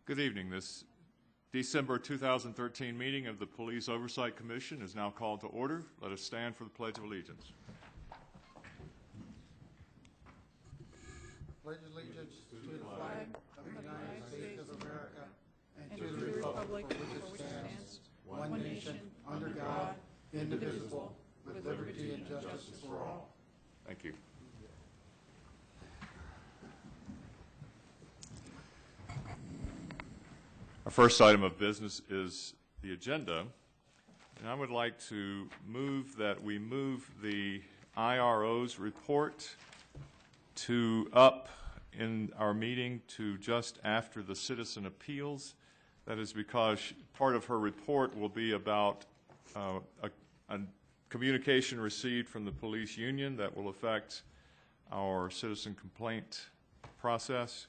Good evening. This December 2013 meeting of the Police Oversight Commission is now called to order. Let us stand for the Pledge of Allegiance. Pledge allegiance to the flag of the United States of America and to the republic for which it stands, one nation, under God, indivisible, with liberty and justice for all. Thank you. Our first item of business is the agenda, and I would like to move that we move the IRO's report up in our meeting to just after the citizen appeals. That is because part of her report will be about a communication received from the police union that will affect our citizen complaint process.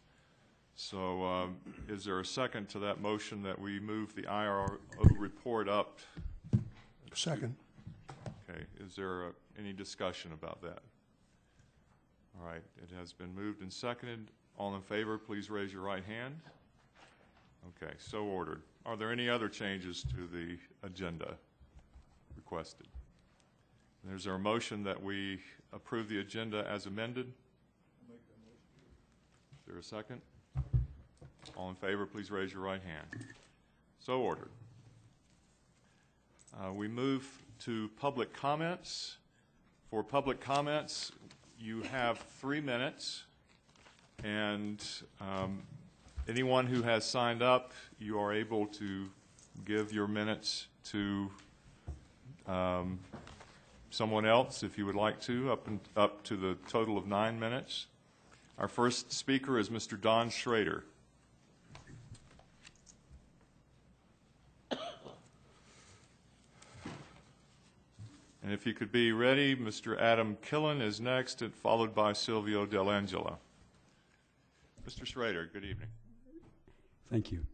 So is there a second to that motion that we move the IRO report up? Second. Okay. Is there any discussion about that? All right. It has been moved and seconded. All in favor, please raise your right hand. Okay. So ordered. Are there any other changes to the agenda requested? Is there a motion that we approve the agenda as amended? I'll make that motion. Is there a second? All in favor, please raise your right hand. So ordered. We move to public comments. For public comments, you have 3 minutes, and anyone who has signed up, you are able to give your minutes to someone else if you would like to, up to the total of 9 minutes. Our first speaker is Mr. Don Schrader. And if you could be ready, Mr. Adam Killen is next, and followed by Silvio Delangela. Mr. Schrader, good evening. Thank you.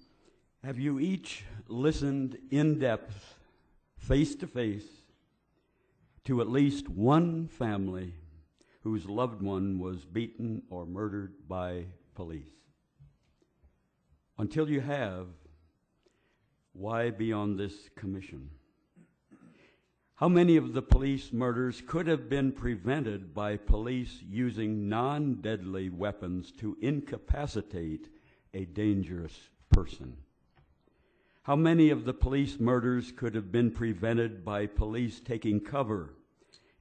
Have you each listened in depth, face to face, to at least one family whose loved one was beaten or murdered by police? Until you have, why be on this commission? How many of the police murders could have been prevented by police using non-deadly weapons to incapacitate a dangerous person? How many of the police murders could have been prevented by police taking cover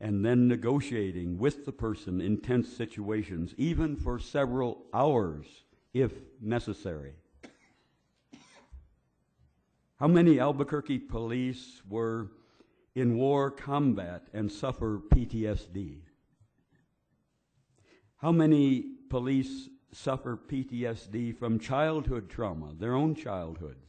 and then negotiating with the person in tense situations, even for several hours if necessary? How many Albuquerque police were in war combat and suffer PTSD? How many police suffer PTSD from childhood trauma, their own childhoods,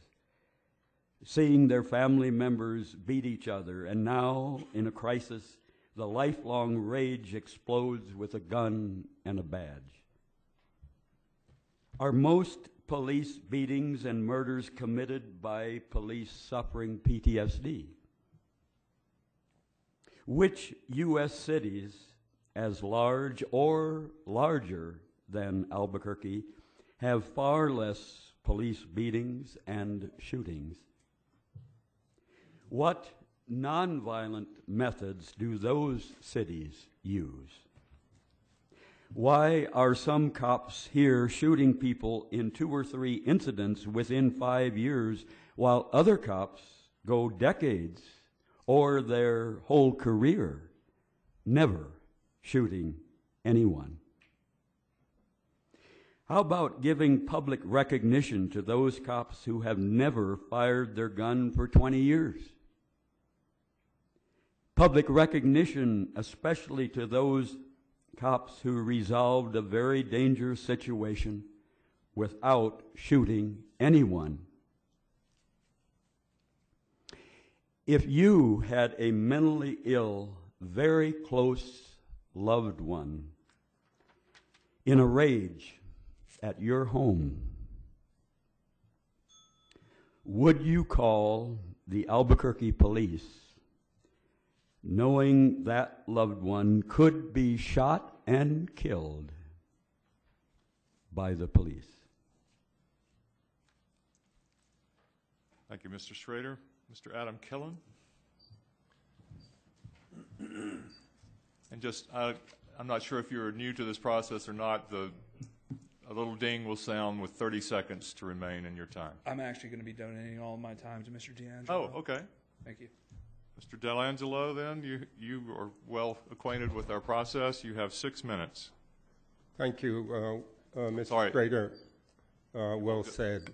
seeing their family members beat each other, and now, in a crisis, the lifelong rage explodes with a gun and a badge? Are most police beatings and murders committed by police suffering PTSD? Which U.S. cities, as large or larger than Albuquerque, have far less police beatings and shootings? What nonviolent methods do those cities use? Why are some cops here shooting people in 2 or 3 incidents within 5 years, while other cops go decades or their whole career never shooting anyone? How about giving public recognition to those cops who have never fired their gun for 20 years? Public recognition, especially to those cops who resolved a very dangerous situation without shooting anyone. If you had a mentally ill, very close loved one in a rage at your home, would you call the Albuquerque police, knowing that loved one could be shot and killed by the police? Thank you, Mr. Schrader. Mr. Adam Killen? And just, I'm not sure if you're new to this process or not, a little ding will sound with 30 seconds to remain in your time. I'm actually going to be donating all my time to Mr. D'Angelo. Oh, okay. Thank you. Mr. Delangelo, then, you are well acquainted with our process. You have 6 minutes. Thank you, Mr. Sorry. Schrader. Well said.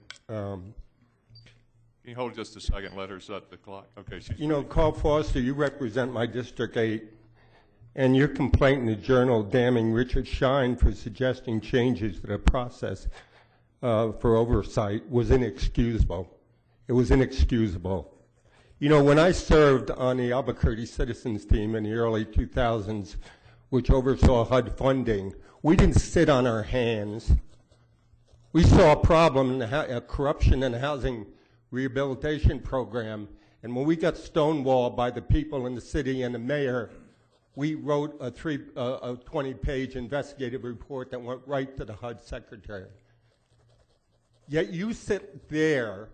Can you hold just a second? Let her set the clock. Okay. You know, Carl Foster, you represent my District 8, and your complaint in the Journal damning Richard Schein for suggesting changes to the process for oversight was inexcusable. It was inexcusable. You know, when I served on the Albuquerque Citizens Team in the early 2000s, which oversaw HUD funding, we didn't sit on our hands. We saw a problem in corruption in the housing rehabilitation program, and when we got stonewalled by the people in the city and the mayor, we wrote a 20-page investigative report that went right to the HUD secretary. Yet you sit there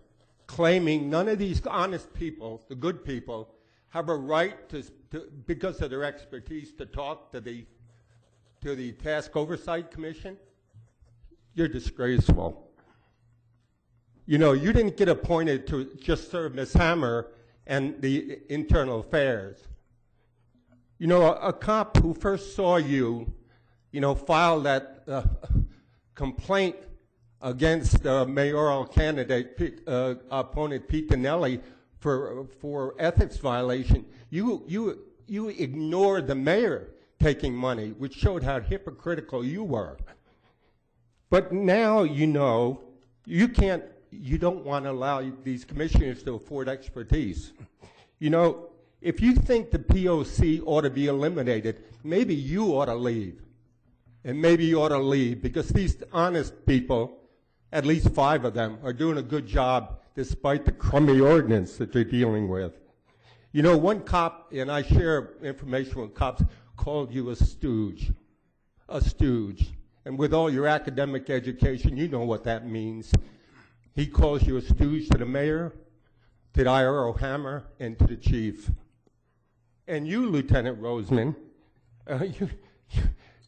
claiming none of these honest people, the good people, have a right to because of their expertise, to talk to the Task Oversight Commission. You're disgraceful. You know, you didn't get appointed to just serve Ms. Hammer and the internal affairs. You know, a cop who first saw you, you know, file that complaint against mayoral candidate, opponent Pete Donnelly for ethics violation, you ignored the mayor taking money, which showed how hypocritical you were. But now you know you don't want to allow these commissioners to afford expertise. You know, if you think the POC ought to be eliminated, maybe you ought to leave. And maybe you ought to leave because these honest people, at least 5 of them, are doing a good job despite the crummy ordinance that they're dealing with. You know, one cop, and I share information with cops, called you a stooge. A stooge. And with all your academic education, you know what that means. He calls you a stooge to the mayor, to the IRO Hammer, and to the chief. And you, Lieutenant Roseman,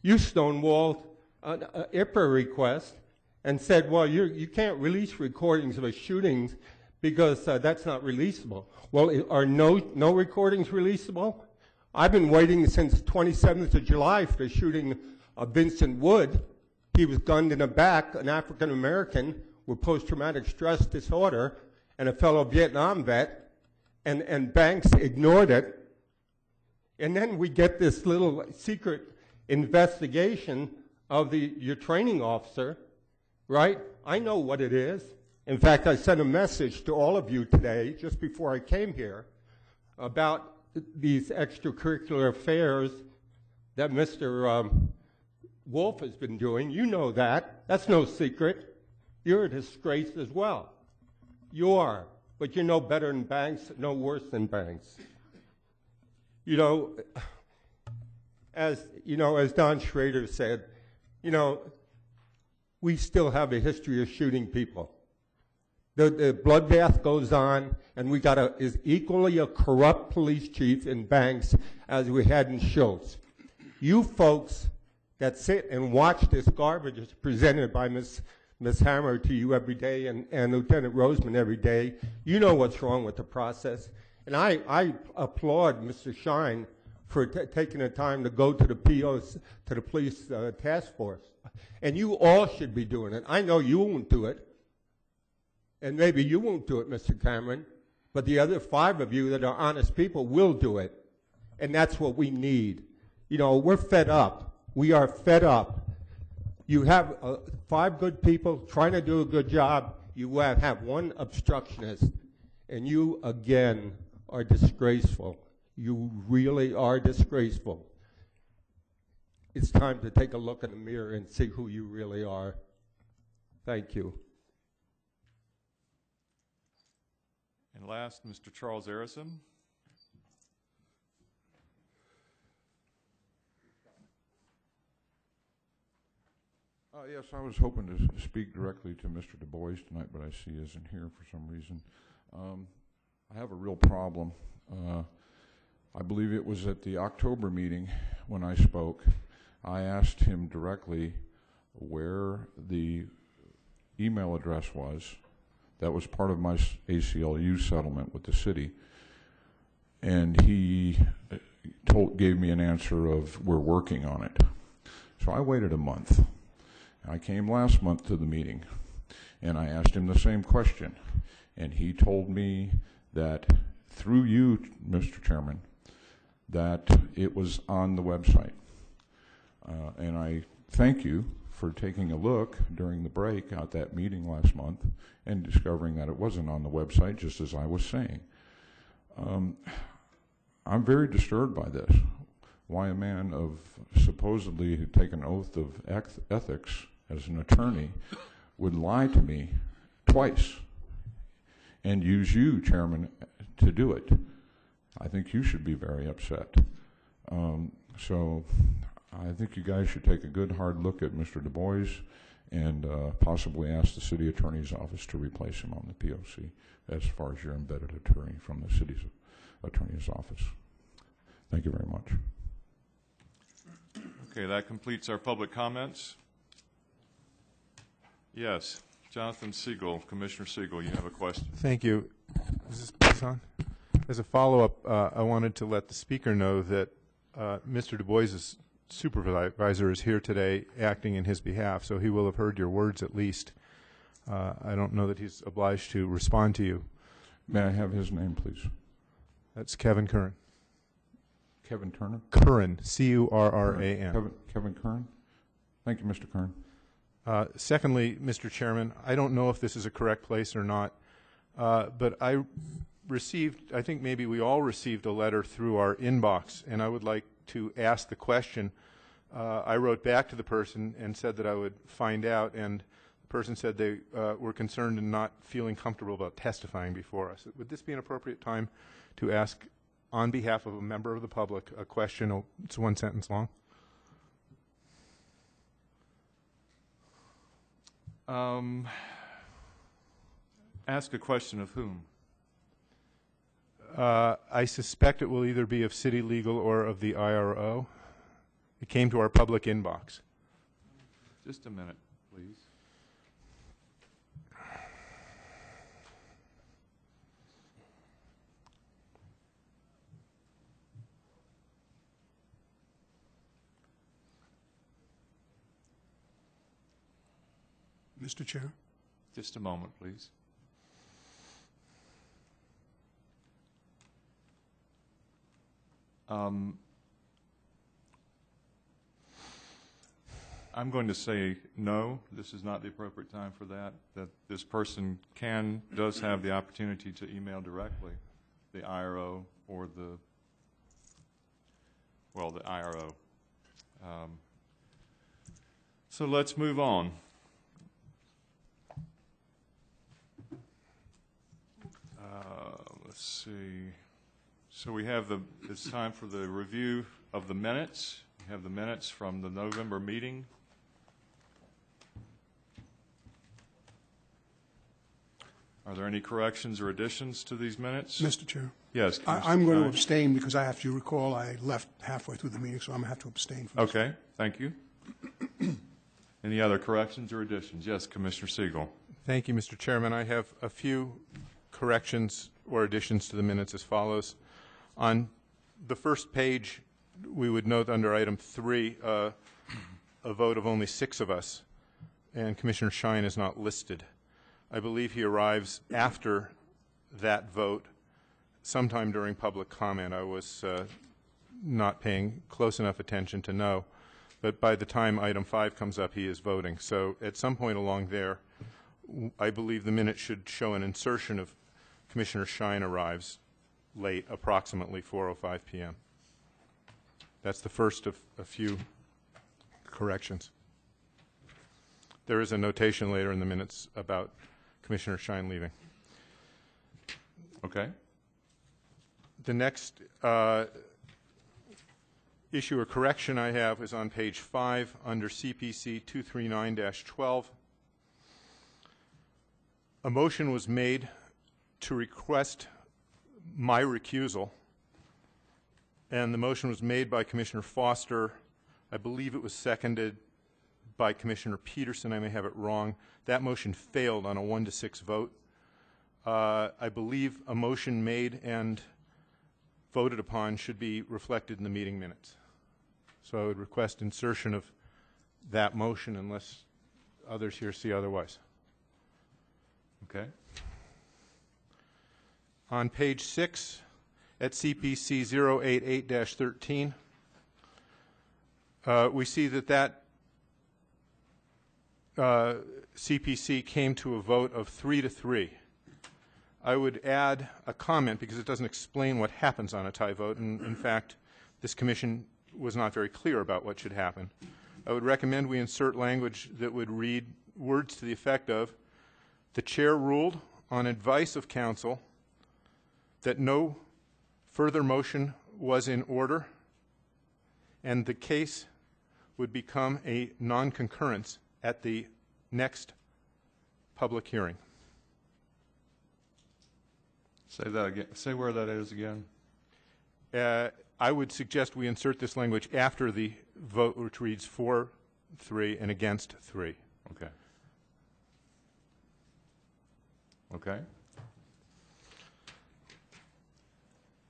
you stonewalled an IPRA request and said, well, you can't release recordings of a shootings because that's not releasable. Well, are no recordings releasable? I've been waiting since 27th of July for the shooting of Vincent Wood. He was gunned in the back, an African-American with post-traumatic stress disorder, and a fellow Vietnam vet, and Banks ignored it. And then we get this little secret investigation of your training officer, right? I know what it is. In fact, I sent a message to all of you today, just before I came here, about these extracurricular affairs that Mr. Wolf has been doing. You know that. That's no secret. You're a disgrace as well. You are. But you're no better than Banks, no worse than Banks. You know, as Don Schrader said, you know, we still have a history of shooting people. The bloodbath goes on, and we got is equally a corrupt police chief in Banks as we had in Schultz. You folks that sit and watch this garbage is presented by Ms. Hammer to you every day and Lieutenant Roseman every day, you know what's wrong with the process. And I applaud Mr. Schein for taking the time to go to the POs, to the police task force. And you all should be doing it. I know you won't do it. And maybe you won't do it, Mr. Cameron, but the other 5 of you that are honest people will do it. And that's what we need. You know, we're fed up. We are fed up. You have 5 good people trying to do a good job. You have 1 obstructionist. And you, again, are disgraceful. You really are disgraceful. It's time to take a look in the mirror and see who you really are. Thank you. And last, Mr. Charles Arison. Yes, I was hoping to speak directly to Mr. Du Bois tonight, but I see he isn't here for some reason. I have a real problem. I believe it was at the October meeting when I spoke. I asked him directly where the email address was that was part of my ACLU settlement with the city, and he gave me an answer of, we're working on it. So I waited a month. I came last month to the meeting, and I asked him the same question, and he told me that through you, Mr. Chairman, that it was on the website. And I thank you for taking a look during the break at that meeting last month and discovering that it wasn't on the website, just as I was saying. I'm very disturbed by this. Why a man of supposedly who take an oath of ethics as an attorney would lie to me twice and use you, Chairman, to do it. I think you should be very upset. So I think you guys should take a good hard look at Mr. Du Bois and possibly ask the city attorney's office to replace him on the POC as far as your embedded attorney from the city's attorney's office. Thank you very much. Okay, that completes our public comments. Yes, Jonathan Siegel, Commissioner Siegel, you have a question. Thank you. Is this on? As a follow-up, I wanted to let the speaker know that Mr. Du Bois's supervisor is here today acting in his behalf, so he will have heard your words at least. I don't know that he's obliged to respond to you. May I have his name, please? That's Kevin Curran. Kevin Turner? Curran, C-U-R-R-A-N. Kevin Curran? Thank you, Mr. Curran. Secondly, Mr. Chairman, I don't know if this is a correct place or not, but I received, I think maybe we all received a letter through our inbox, and I would like to ask the question. I wrote back to the person and said that I would find out, and the person said they were concerned and not feeling comfortable about testifying before us. Would this be an appropriate time to ask, on behalf of a member of the public, a question? Oh, it's one sentence long. Ask a question of whom? I suspect it will either be of City Legal or of the IRO. It came to our public inbox. Just a minute, please. Mr. Chair. Just a moment, please. I'm going to say no, this is not the appropriate time for that, that this person does have the opportunity to email directly the IRO or the IRO. So let's move on. Let's see. So we have it's time for the review of the minutes. We have the minutes from the November meeting. Are there any corrections or additions to these minutes? Mr. Chair. Yes. I'm going to abstain because I have to recall I left halfway through the meeting, so I'm going to have to abstain from this. Okay, thank you. Any other corrections or additions? Yes, Commissioner Siegel. Thank you, Mr. Chairman. I have a few corrections or additions to the minutes as follows. On the first page, we would note under item 3 a vote of only 6 of us, and Commissioner Shine is not listed. I believe he arrives after that vote sometime during public comment. I was not paying close enough attention to know, but by the time item 5 comes up, he is voting. So at some point along there, I believe the minute should show an insertion of Commissioner Shine arrives late, approximately 4:05 p.m. That's the first of a few corrections. There is a notation later in the minutes about Commissioner Shine leaving. Okay. The next issue or correction I have is on page 5 under CPC 239-12. A motion was made to request my recusal, and the motion was made by Commissioner Foster. I believe it was seconded by Commissioner Peterson. I may have it wrong. That motion failed on a 1-6 vote. I believe a motion made and voted upon should be reflected in the meeting minutes. So I would request insertion of that motion unless others here see otherwise. Okay. On page 6 at CPC 088-13, we see that CPC came to a vote of 3-3. I would add a comment because it doesn't explain what happens on a tie vote, and in fact, this commission was not very clear about what should happen. I would recommend we insert language that would read words to the effect of, the chair ruled on advice of counsel that no further motion was in order, and the case would become a non-concurrence at the next public hearing. Say that again. Say where that is again. I would suggest we insert this language after the vote, which reads 4-3 and against 3. Okay. Okay.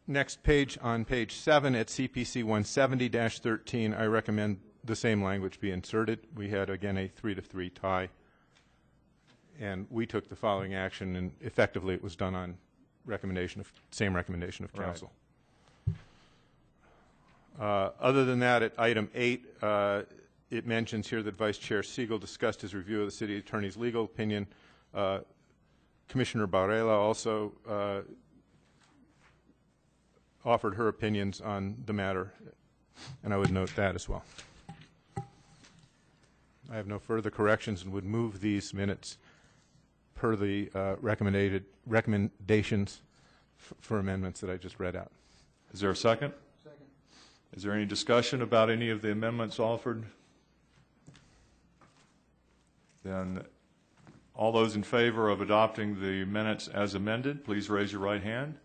Next page, on page 7 at CPC 170-13, I recommend the same language be inserted. We had, again, a 3-3 tie, and we took the following action, and effectively it was done on same recommendation of counsel. Right. Other than that, at item 8, it mentions here that Vice Chair Siegel discussed his review of the City Attorney's legal opinion. Commissioner Barela also offered her opinions on the matter, and I would note that as well. I have no further corrections and would move these minutes per the recommendations for amendments that I just read out. Is there a second? Second. Is there any discussion about any of the amendments offered? Then all those in favor of adopting the minutes as amended, please raise your right hand.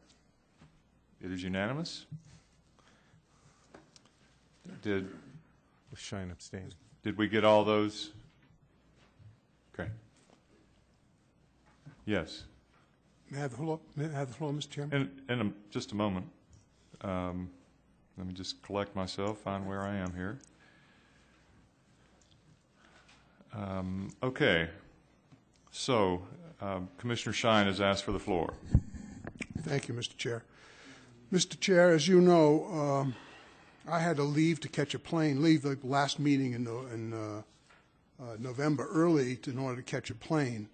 It is unanimous. Did Shine abstain. Did we get all those? Okay. Yes. May I have the floor, Mr. Chairman? In just a moment. Let me just collect myself, find where I am here. Okay. So, Commissioner Shine has asked for the floor. Thank you, Mr. Chair. Mr. Chair, as you know, I had to leave to catch a plane, leave the last meeting in November early in order to catch a plane.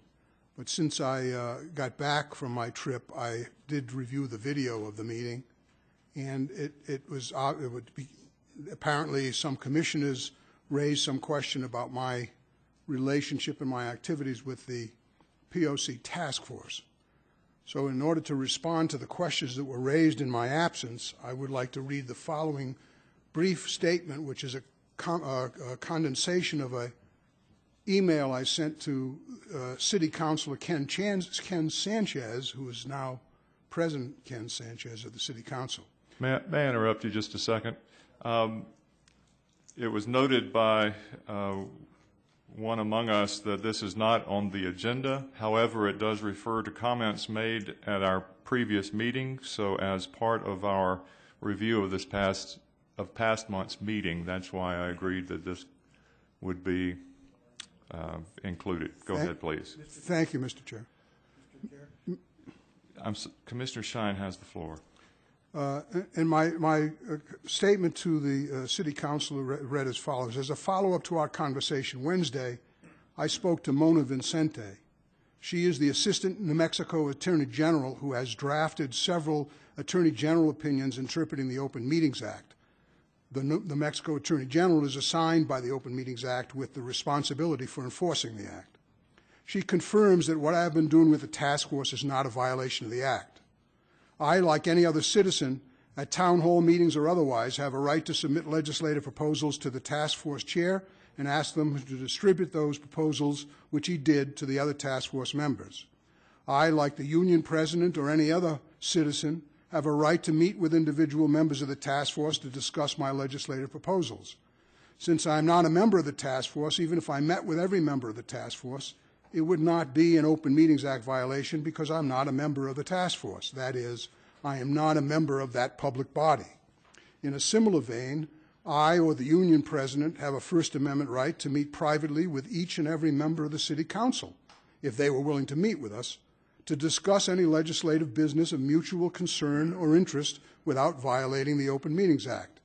But since I got back from my trip, I did review the video of the meeting, and it would be apparently some commissioners raised some question about my relationship and my activities with the POC task force. So in order to respond to the questions that were raised in my absence, I would like to read the following brief statement, which is a condensation of an email I sent to City Councilor Ken Sanchez, who is now President Ken Sanchez of the City Council. May I interrupt you just a second? It was noted by one among us that this is not on the agenda. However, it does refer to comments made at our previous meeting. So as part of our review of this past month's meeting, that's why I agreed that this would be included. Go ahead, please. Thank you, Mr. Chair. Commissioner Shine has the floor. And my statement to the City Council read as follows. As a follow-up to our conversation Wednesday, I spoke to Mona Vincente. She is the Assistant New Mexico Attorney General who has drafted several Attorney General opinions interpreting the Open Meetings Act. The New Mexico Attorney General is assigned by the Open Meetings Act with the responsibility for enforcing the Act. She confirms that what I have been doing with the task force is not a violation of the Act. I, like any other citizen, at town hall meetings or otherwise, have a right to submit legislative proposals to the task force chair and ask them to distribute those proposals, which he did, to the other task force members. I, like the union president or any other citizen, have a right to meet with individual members of the task force to discuss my legislative proposals. Since I am not a member of the task force, even if I met with every member of the task force, it would not be an Open Meetings Act violation because I'm not a member of the task force. That is, I am not a member of that public body. In a similar vein, I or the union president have a First Amendment right to meet privately with each and every member of the City Council, if they were willing to meet with us, to discuss any legislative business of mutual concern or interest without violating the Open Meetings Act.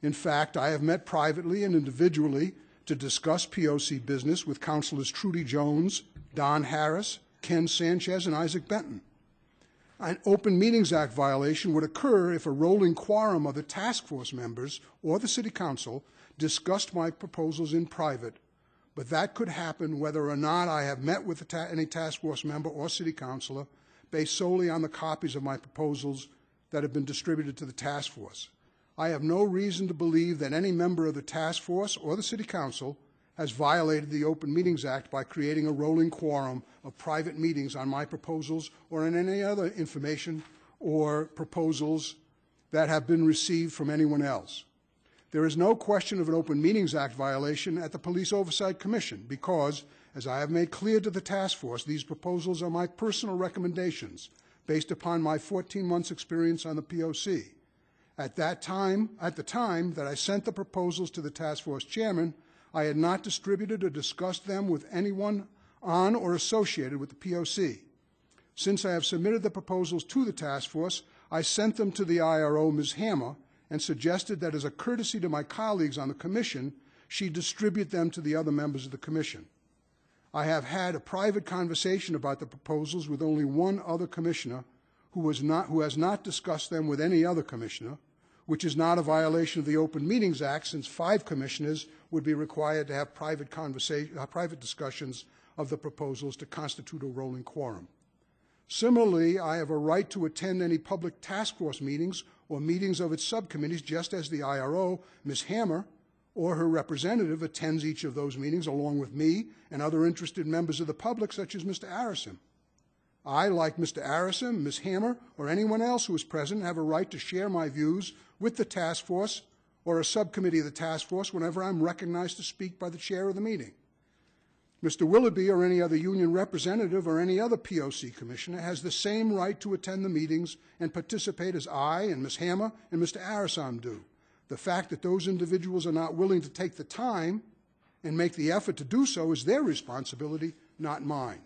In fact, I have met privately and individually to discuss POC business with Councilors Trudy Jones, Don Harris, Ken Sanchez, and Isaac Benton. An Open Meetings Act violation would occur if a rolling quorum of the task force members or the City Council discussed my proposals in private, but that could happen whether or not I have met with any task force member or City Councilor based solely on the copies of my proposals that have been distributed to the task force. I have no reason to believe that any member of the task force or the City Council has violated the Open Meetings Act by creating a rolling quorum of private meetings on my proposals or on any other information or proposals that have been received from anyone else. There is no question of an Open Meetings Act violation at the Police Oversight Commission because, as I have made clear to the task force, these proposals are my personal recommendations based upon my 14 months' experience on the POC. At the time that I sent the proposals to the task force chairman, I had not distributed or discussed them with anyone on or associated with the POC. Since I have submitted the proposals to the task force, I sent them to the IRO, Ms. Hammer, and suggested that as a courtesy to my colleagues on the commission, she distribute them to the other members of the commission. I have had a private conversation about the proposals with only one other commissioner who has not discussed them with any other commissioner, which is not a violation of the Open Meetings Act, since 5 commissioners would be required to have private discussions of the proposals to constitute a rolling quorum. Similarly, I have a right to attend any public task force meetings or meetings of its subcommittees, just as the IRO, Ms. Hammer, or her representative attends each of those meetings along with me and other interested members of the public, such as Mr. Arison. I, like Mr. Arison, Ms. Hammer, or anyone else who is present, have a right to share my views with the task force or a subcommittee of the task force whenever I'm recognized to speak by the chair of the meeting. Mr. Willoughby or any other union representative or any other POC commissioner has the same right to attend the meetings and participate as I and Ms. Hammer and Mr. Arison do. The fact that those individuals are not willing to take the time and make the effort to do so is their responsibility, not mine.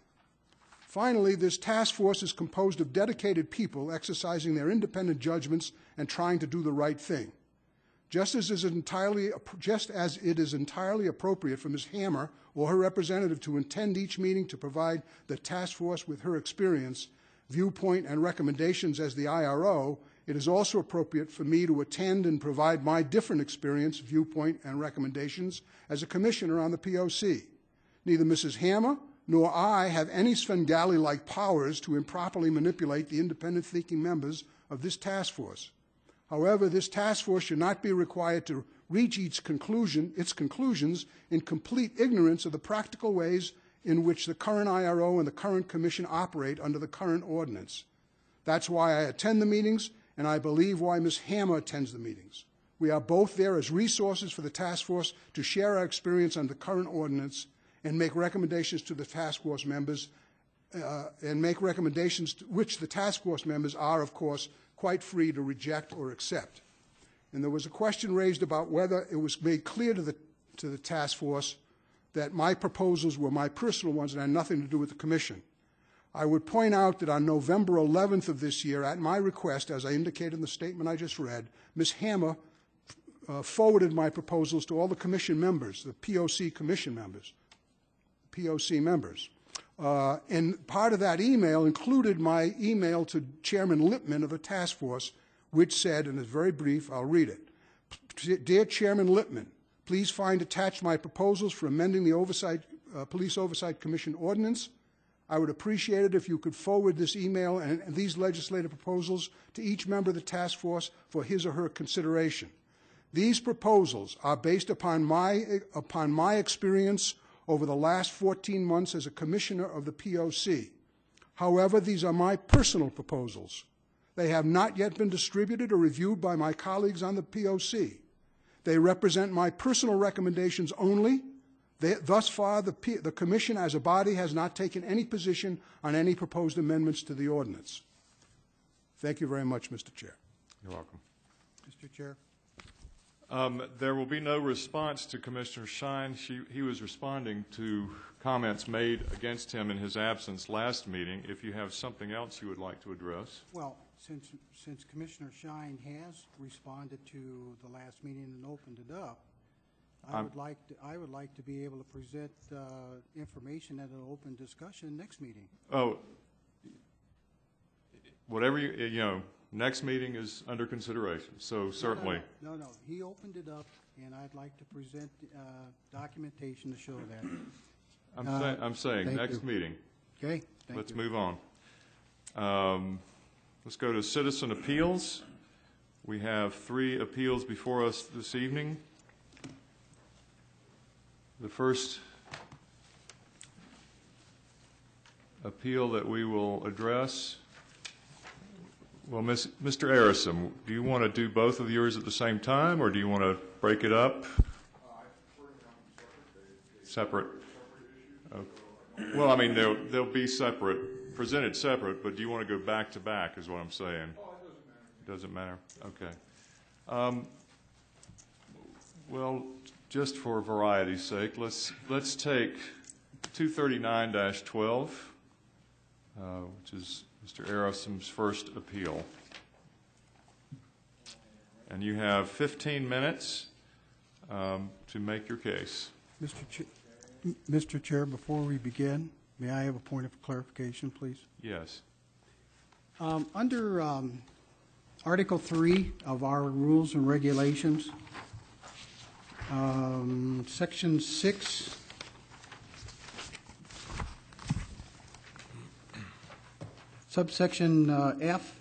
Finally, this task force is composed of dedicated people exercising their independent judgments and trying to do the right thing. Just as it is entirely appropriate for Ms. Hammer or her representative to attend each meeting to provide the task force with her experience, viewpoint, and recommendations as the IRO, it is also appropriate for me to attend and provide my different experience, viewpoint, and recommendations as a commissioner on the POC. Neither Mrs. Hammer nor I have any Svengali-like powers to improperly manipulate the independent thinking members of this task force. However, this task force should not be required to reach its conclusions in complete ignorance of the practical ways in which the current IRO and the current commission operate under the current ordinance. That's why I attend the meetings, and I believe why Ms. Hammer attends the meetings. We are both there as resources for the task force to share our experience under the current ordinance and make recommendations to the task force members, which the task force members are, of course, quite free to reject or accept. And there was a question raised about whether it was made clear to the task force that my proposals were my personal ones and had nothing to do with the commission. I would point out that on November 11th of this year, at my request, as I indicated in the statement I just read, Ms. Hammer forwarded my proposals to all the commission members, the POC commission members, POC members. And part of that email included my email to Chairman Lippman of the task force, which said, and it's very brief, I'll read it. Dear Chairman Lippman, please find attached my proposals for amending the Police Oversight Commission ordinance. I would appreciate it if you could forward this email and these legislative proposals to each member of the task force for his or her consideration. These proposals are based upon my experience over the last 14 months as a commissioner of the POC. However, these are my personal proposals. They have not yet been distributed or reviewed by my colleagues on the POC. They represent my personal recommendations only. Thus far, the Commission as a body has not taken any position on any proposed amendments to the ordinance. Thank you very much, Mr. Chair. You're welcome. Mr. Chair. There will be no response to Commissioner Shine. He was responding to comments made against him in his absence last meeting. If you have something else you would like to address. Well, since Commissioner Shine has responded to the last meeting and opened it up, I would like to be able to present information at an open discussion next meeting. Oh, whatever you know. Next meeting is under consideration, so certainly. No. He opened it up, and I'd like to present documentation to show that. I'm saying next meeting. Okay. Let's move on. Let's go to citizen appeals. We have 3 appeals before us this evening. The first appeal that we will address. Well, Mr. Arison, do you want to do both of yours at the same time, or do you want to break it up? Separate. Okay. Well, I mean, they'll be separate, presented separate, but do you want to go back to back is what I'm saying. It doesn't matter. Okay. Well, just for variety's sake, let's take 239-12, which is Mr. Arison's first appeal. And you have 15 minutes to make your case. Mr. Chair, before we begin, may I have a point of clarification, please? Yes. Under Article 3 of our rules and regulations, Section 6, subsection F,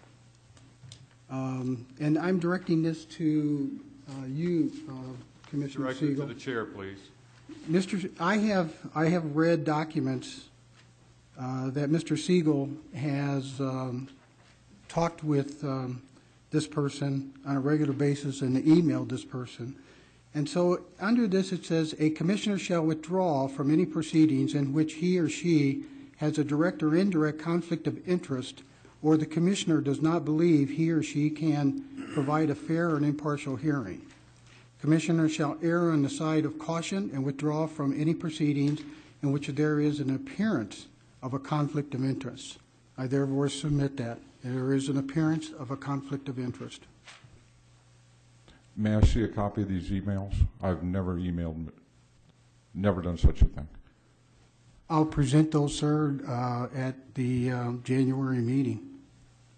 and I'm directing this to you, Commissioner Directed Siegel. to the chair, please. I have read documents that Mr. Siegel has talked with this person on a regular basis and emailed this person. And so under this it says, a commissioner shall withdraw from any proceedings in which he or she has a direct or indirect conflict of interest, or the commissioner does not believe he or she can provide a fair and impartial hearing. Commissioner shall err on the side of caution and withdraw from any proceedings in which there is an appearance of a conflict of interest. I therefore submit that there is an appearance of a conflict of interest. May I see a copy of these emails? I've never emailed, never done such a thing. I'll present those, sir, at the January meeting,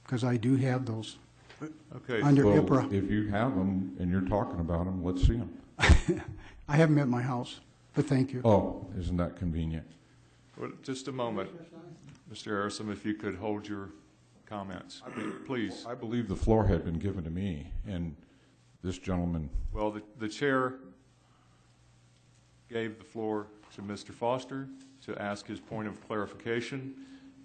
because I do have those. Okay. Under Well, IPRA. if you have them and you're talking about them, let's see them. I have them at my house, but thank you. Oh, isn't that convenient? Well, just a moment. Mr. Arison, if you could hold your comments, please. I believe the floor had been given to me, and this gentleman. Well, the chair gave the floor to Mr. Foster to ask his point of clarification.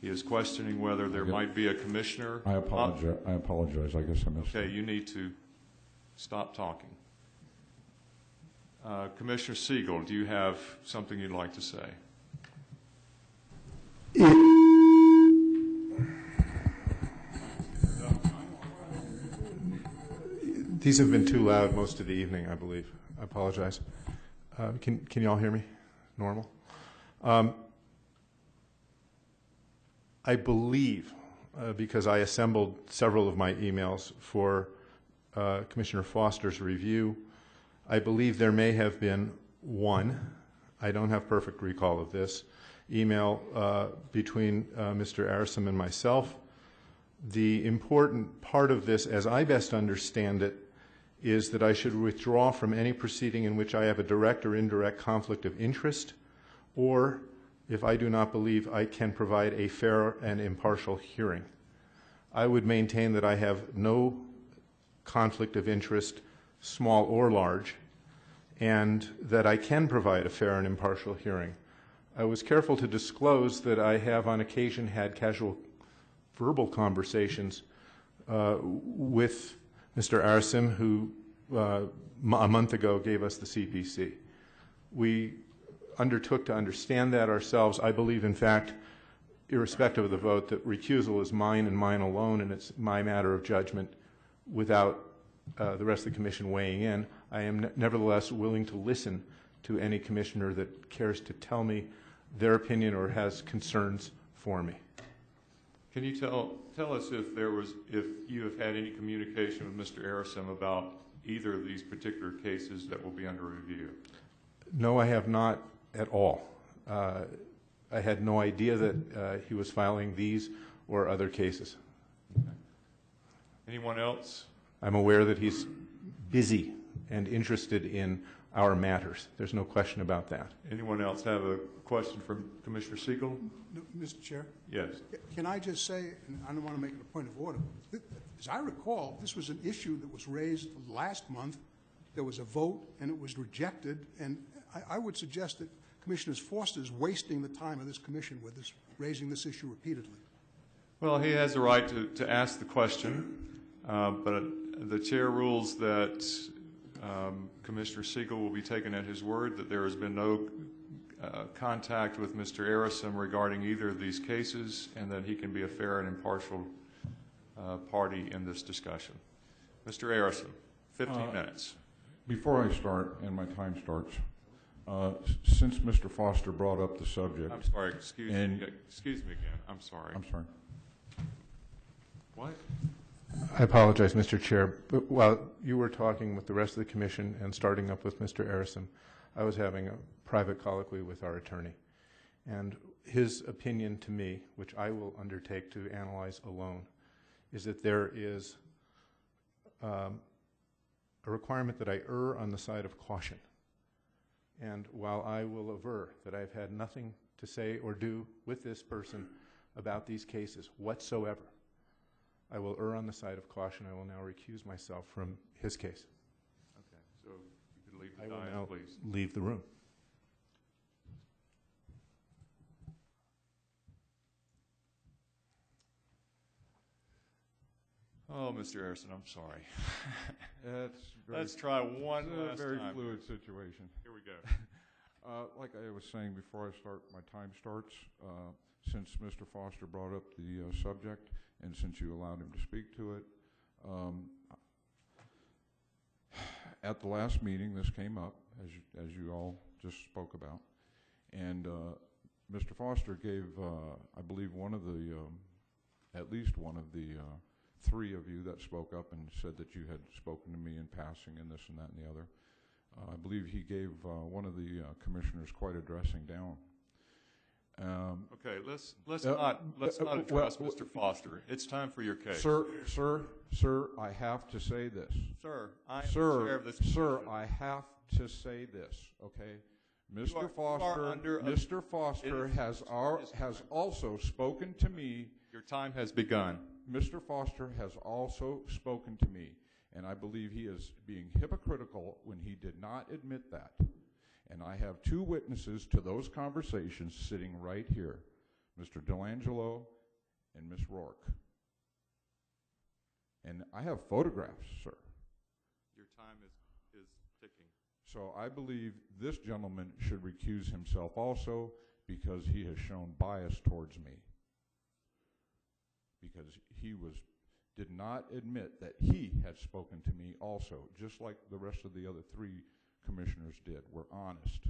He is questioning whether there might be a commissioner. I apologize. I guess I missed Okay, you need to stop talking. Commissioner Siegel, do you have something you'd like to say? These have been too loud most of the evening, I believe. I apologize. Can you all hear me? Normal? I believe, because I assembled several of my emails for Commissioner Foster's review, I believe there may have been one I don't have perfect recall of this, email between Mr. Arison and myself. The important part of this, as I best understand it, is that I should withdraw from any proceeding in which I have a direct or indirect conflict of interest, or if I do not believe I can provide a fair and impartial hearing. I would maintain that I have no conflict of interest, small or large, and that I can provide a fair and impartial hearing. I was careful to disclose that I have on occasion had casual verbal conversations with Mr. Arison, who a month ago gave us the CPC. We undertook to understand that ourselves. I believe, in fact, irrespective of the vote, that recusal is mine and mine alone, and it's my matter of judgment without the rest of the commission weighing in. I am nevertheless willing to listen to any commissioner that cares to tell me their opinion or has concerns for me. Can you tell us if you have had any communication with Mr. Arison about either of these particular cases that will be under review? No, I have not at all. I had no idea that he was filing these or other cases. Anyone else? I'm aware that he's busy and interested in our matters. There's no question about that. Anyone else have a question from Commissioner Siegel? No, Mr. Chair? Yes. Can I just say, and I don't want to make it a point of order, as I recall, this was an issue that was raised last month. There was a vote, and it was rejected, and I would suggest that Commissioner Foster is wasting the time of this commission with this, raising this issue repeatedly. Well, he has the right to ask the question, but the chair rules that Commissioner Siegel will be taken at his word that there has been no contact with Mr. Arison regarding either of these cases, and that he can be a fair and impartial party in this discussion. Mr. Arison, 15 minutes. Before I start, and my time starts, since Mr. Foster brought up the subject... I'm sorry, excuse me again. I'm sorry. I'm sorry. What? I apologize, Mr. Chair. But while you were talking with the rest of the commission and starting up with Mr. Arison, I was having a private colloquy with our attorney. And his opinion to me, which I will undertake to analyze alone, is that there is a requirement that I err on the side of caution. And while I will aver that I've had nothing to say or do with this person about these cases whatsoever, I will err on the side of caution. I will now recuse myself from his case. Okay, so you could leave the I will dais, now please. leave the room. Oh, Mr. Arison, I'm sorry. Let's try one last time. It's a very fluid situation. Here we go. Like I was saying before I start, my time starts. Since Mr. Foster brought up the subject, and since you allowed him to speak to it, at the last meeting, this came up, as you all just spoke about, and Mr. Foster gave, I believe, at least one of the three of you that spoke up and said that you had spoken to me in passing and this and that and the other. I believe he gave one of the commissioners quite a dressing down. Okay, let's not address Mr. Foster. It's time for your case. Sir, I have to say this. Sir, I am the chair of this commission. Sir, I have to say this, okay? Mr. Foster has also spoken to me. Your time has begun. Mr. Foster has also spoken to me, and I believe he is being hypocritical when he did not admit that. And I have two witnesses to those conversations sitting right here, Mr. Delangelo and Ms. Rourke. And I have photographs, sir. Your time is ticking. So I believe this gentleman should recuse himself also because he has shown bias towards me. Because he did not admit that he had spoken to me also, just like the rest of the other three commissioners did, were honest.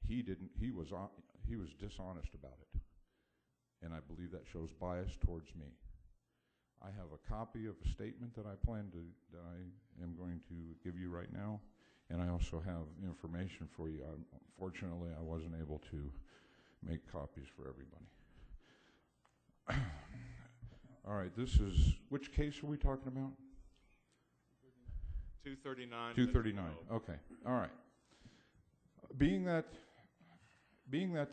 He didn't. He was dishonest about it, and I believe that shows bias towards me. I have a copy of a statement that I am going to give you right now, And I also have information for you. Unfortunately, I wasn't able to make copies for everybody. All right, this is, which case are we talking about? 239. 239, okay, all right. Being that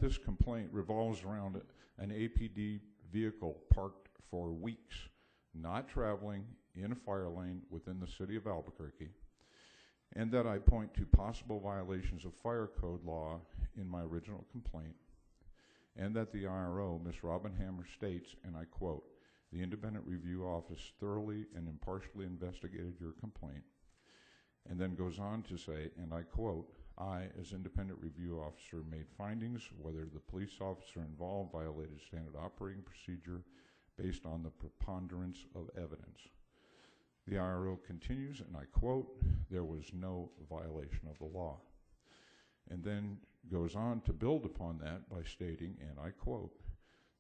this complaint revolves around an APD vehicle parked for weeks, not traveling in a fire lane within the city of Albuquerque, and that I point to possible violations of fire code law in my original complaint, and that the IRO, Ms. Robin Hammer, states, and I quote, "The Independent Review Office thoroughly and impartially investigated your complaint," and then goes on to say, and I quote, "I, as Independent Review Officer, made findings whether the police officer involved violated standard operating procedure based on the preponderance of evidence." The IRO continues, and I quote, "There was no violation of the law," and then goes on to build upon that by stating, and I quote,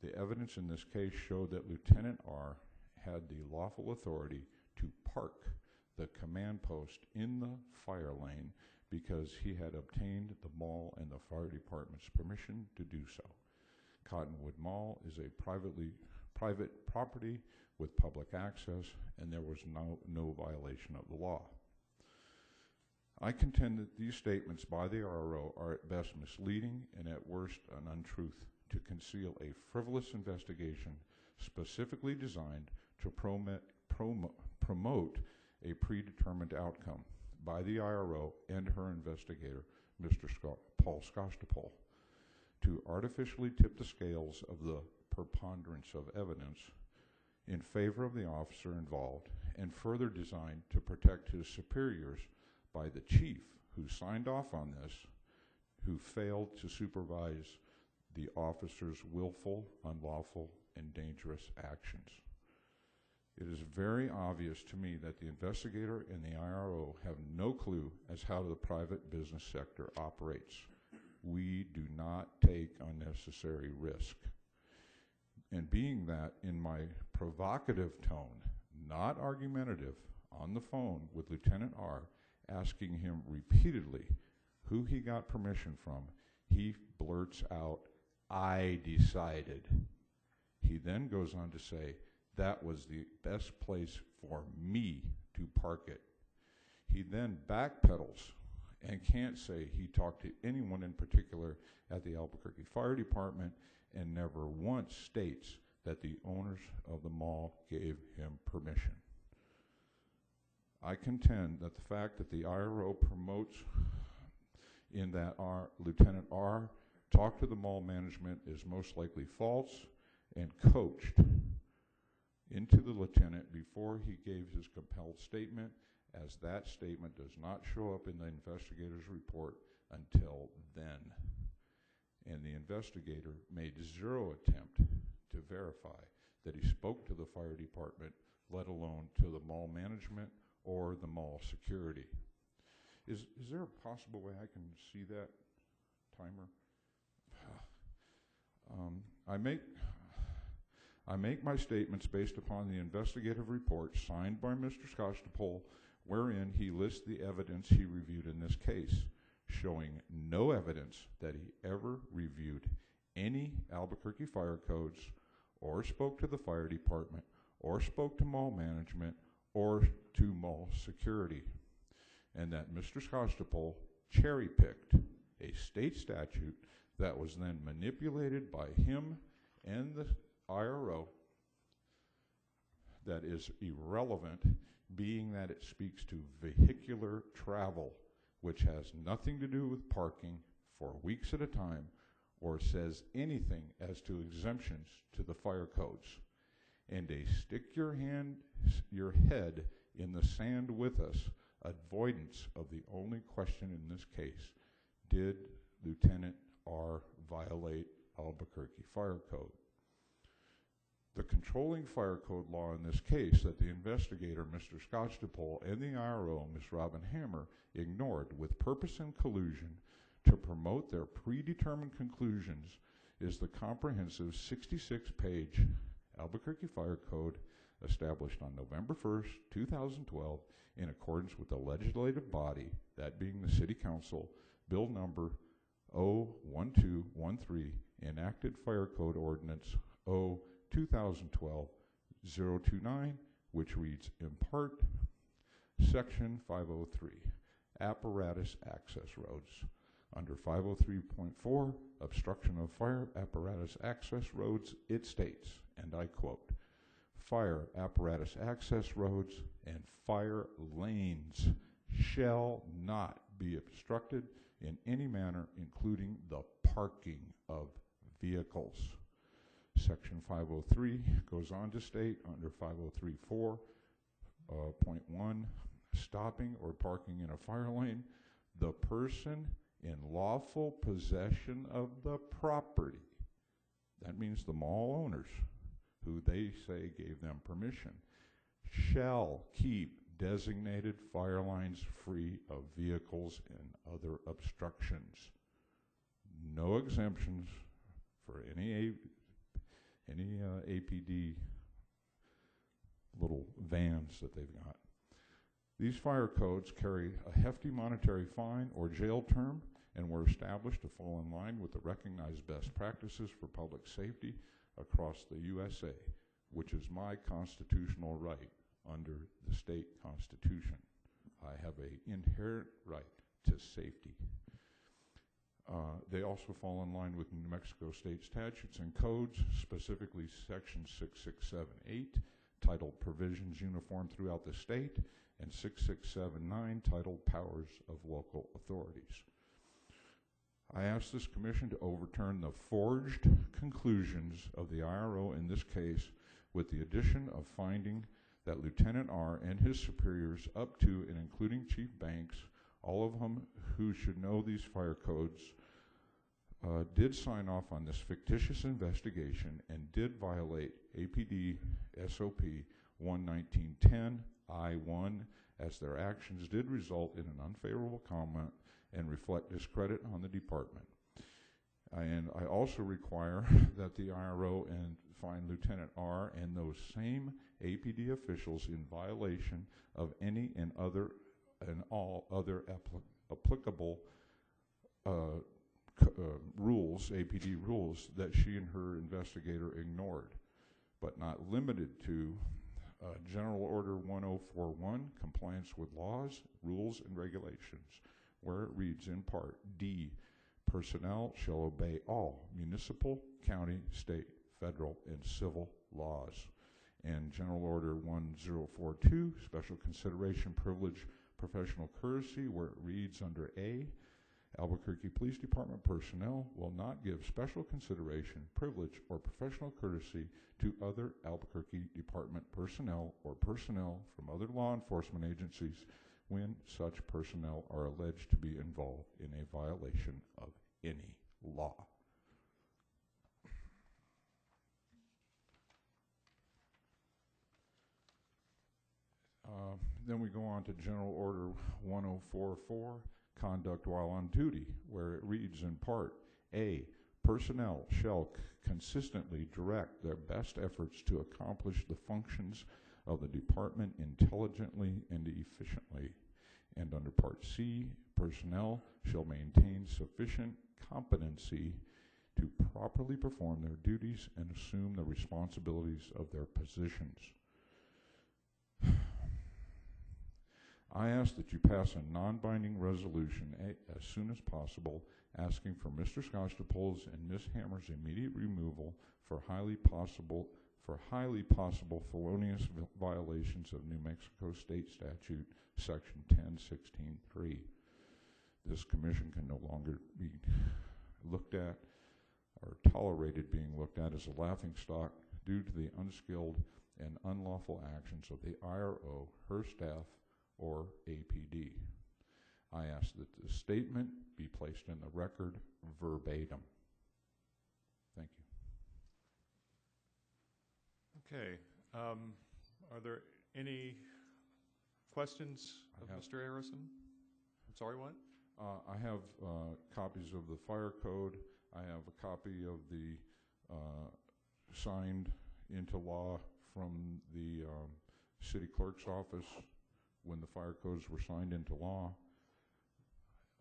"The evidence in this case showed that Lieutenant R had the lawful authority to park the command post in the fire lane because he had obtained the mall and the fire department's permission to do so. Cottonwood Mall is a private property with public access, and there was no violation of the law." I contend that these statements by the IRO are at best misleading and at worst an untruth to conceal a frivolous investigation specifically designed to promote a predetermined outcome by the IRO and her investigator, Mr. Paul Skostopol, to artificially tip the scales of the preponderance of evidence in favor of the officer involved, and further designed to protect his superiors by the chief who signed off on this, who failed to supervise the officer's willful, unlawful, and dangerous actions. It is very obvious to me that the investigator and the IRO have no clue as how the private business sector operates. We do not take unnecessary risk. And being that in my provocative tone, not argumentative, on the phone with Lieutenant R, asking him repeatedly who he got permission from, he blurts out, "I decided." He then goes on to say, "That was the best place for me to park it." He then backpedals and can't say he talked to anyone in particular at the Albuquerque Fire Department, and never once states that the owners of the mall gave him permission. I contend that the fact that the IRO promotes in that Lieutenant R talked to the mall management is most likely false, and coached into the lieutenant before he gave his compelled statement, as that statement does not show up in the investigator's report until then. And the investigator made zero attempt to verify that he spoke to the fire department, let alone to the mall management or the mall security. Is there a possible way I can see that timer? I make my statements based upon the investigative report signed by Mr. Skostopol, wherein he lists the evidence he reviewed in this case, showing no evidence that he ever reviewed any Albuquerque fire codes, or spoke to the fire department, or spoke to mall management, or to mall security, and that Mr. Skostopol cherry-picked a state statute that was then manipulated by him and the IRO that is irrelevant, being that it speaks to vehicular travel, which has nothing to do with parking for weeks at a time, or says anything as to exemptions to the fire codes. And a stick your head in the sand with us avoidance of the only question in this case: did Lieutenant R violate Albuquerque Fire Code? The controlling fire code law in this case that the investigator, Mr. Skostopol, and the IRO, Ms. Robin Hammer, ignored with purpose and collusion to promote their predetermined conclusions is the comprehensive 66-page Albuquerque Fire Code established on November 1st, 2012, in accordance with the legislative body, that being the City Council, Bill number 01213, enacted Fire Code Ordinance 2012-029, which reads in part, Section 503, Apparatus Access Roads. Under 503.4, Obstruction of Fire Apparatus Access Roads, it states, and I quote, fire apparatus access roads and fire lanes shall not be obstructed in any manner, including the parking of vehicles. Section 503 goes on to state under 503.4.1, stopping or parking in a fire lane, the person in lawful possession of the property, that means the mall owners, who they say gave them permission, shall keep designated fire lines free of vehicles and other obstructions. No exemptions for any APD little vans that they've got. These fire codes carry a hefty monetary fine or jail term and were established to fall in line with the recognized best practices for public safety across the USA, which is my constitutional right under the state constitution. I have an inherent right to safety. They also fall in line with New Mexico state statutes and codes, specifically Section 6678, titled Provisions Uniform Throughout the State, and 6679, titled Powers of Local Authorities. I ask this commission to overturn the forged conclusions of the IRO in this case, with the addition of finding that Lieutenant R and his superiors up to and including Chief Banks, all of whom who should know these fire codes, did sign off on this fictitious investigation and did violate APD SOP 11910 I-1, as their actions did result in an unfavorable comment and reflect discredit on the department. And I also require that the IRO and find Lieutenant R and those same APD officials in violation of any and all other applicable rules, APD rules, that she and her investigator ignored, but not limited to General Order 1041, compliance with laws, rules, and regulations, where it reads in part, D, personnel shall obey all municipal, county, state, federal, and civil laws. And General Order 1042, special consideration, privilege, professional courtesy, where it reads under A, Albuquerque Police Department personnel will not give special consideration, privilege, or professional courtesy to other Albuquerque Department personnel or personnel from other law enforcement agencies when such personnel are alleged to be involved in a violation of any law. Then we go on to General Order 1044, conduct while on duty, where it reads in part, A, personnel shall consistently direct their best efforts to accomplish the functions of the department intelligently and efficiently. And under part C, personnel shall maintain sufficient competency to properly perform their duties and assume the responsibilities of their positions. I ask that you pass a non-binding resolution as soon as possible, asking for Mr. Scotchapol's and Ms. Hammer's immediate removal for highly possible felonious violations of New Mexico State Statute Section 1016.3. This commission can no longer be looked at or tolerated being looked at as a laughingstock due to the unskilled and unlawful actions of the IRO, her staff, or APD. I ask that the statement be placed in the record verbatim. Thank you. Okay. Are there any questions of Mr. Harrison? I'm sorry, what? I have copies of the fire code. I have a copy of the signed into law from the city clerk's office when the fire codes were signed into law.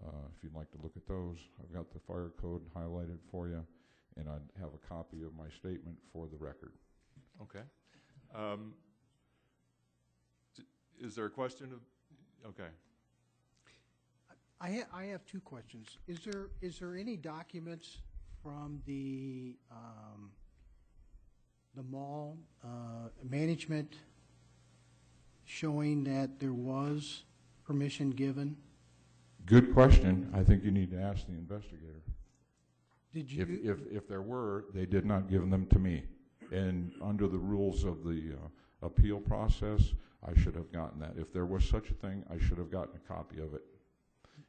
If you'd like to look at those, I've got the fire code highlighted for you, and I'd have a copy of my statement for the record. Okay. Is there a question of, okay. I have two questions. Is there any documents from the mall management showing that there was permission given? Good question. I think you need to ask the investigator. Did you? If there were, they did not give them to me. And under the rules of the appeal process, I should have gotten that. If there was such a thing, I should have gotten a copy of it.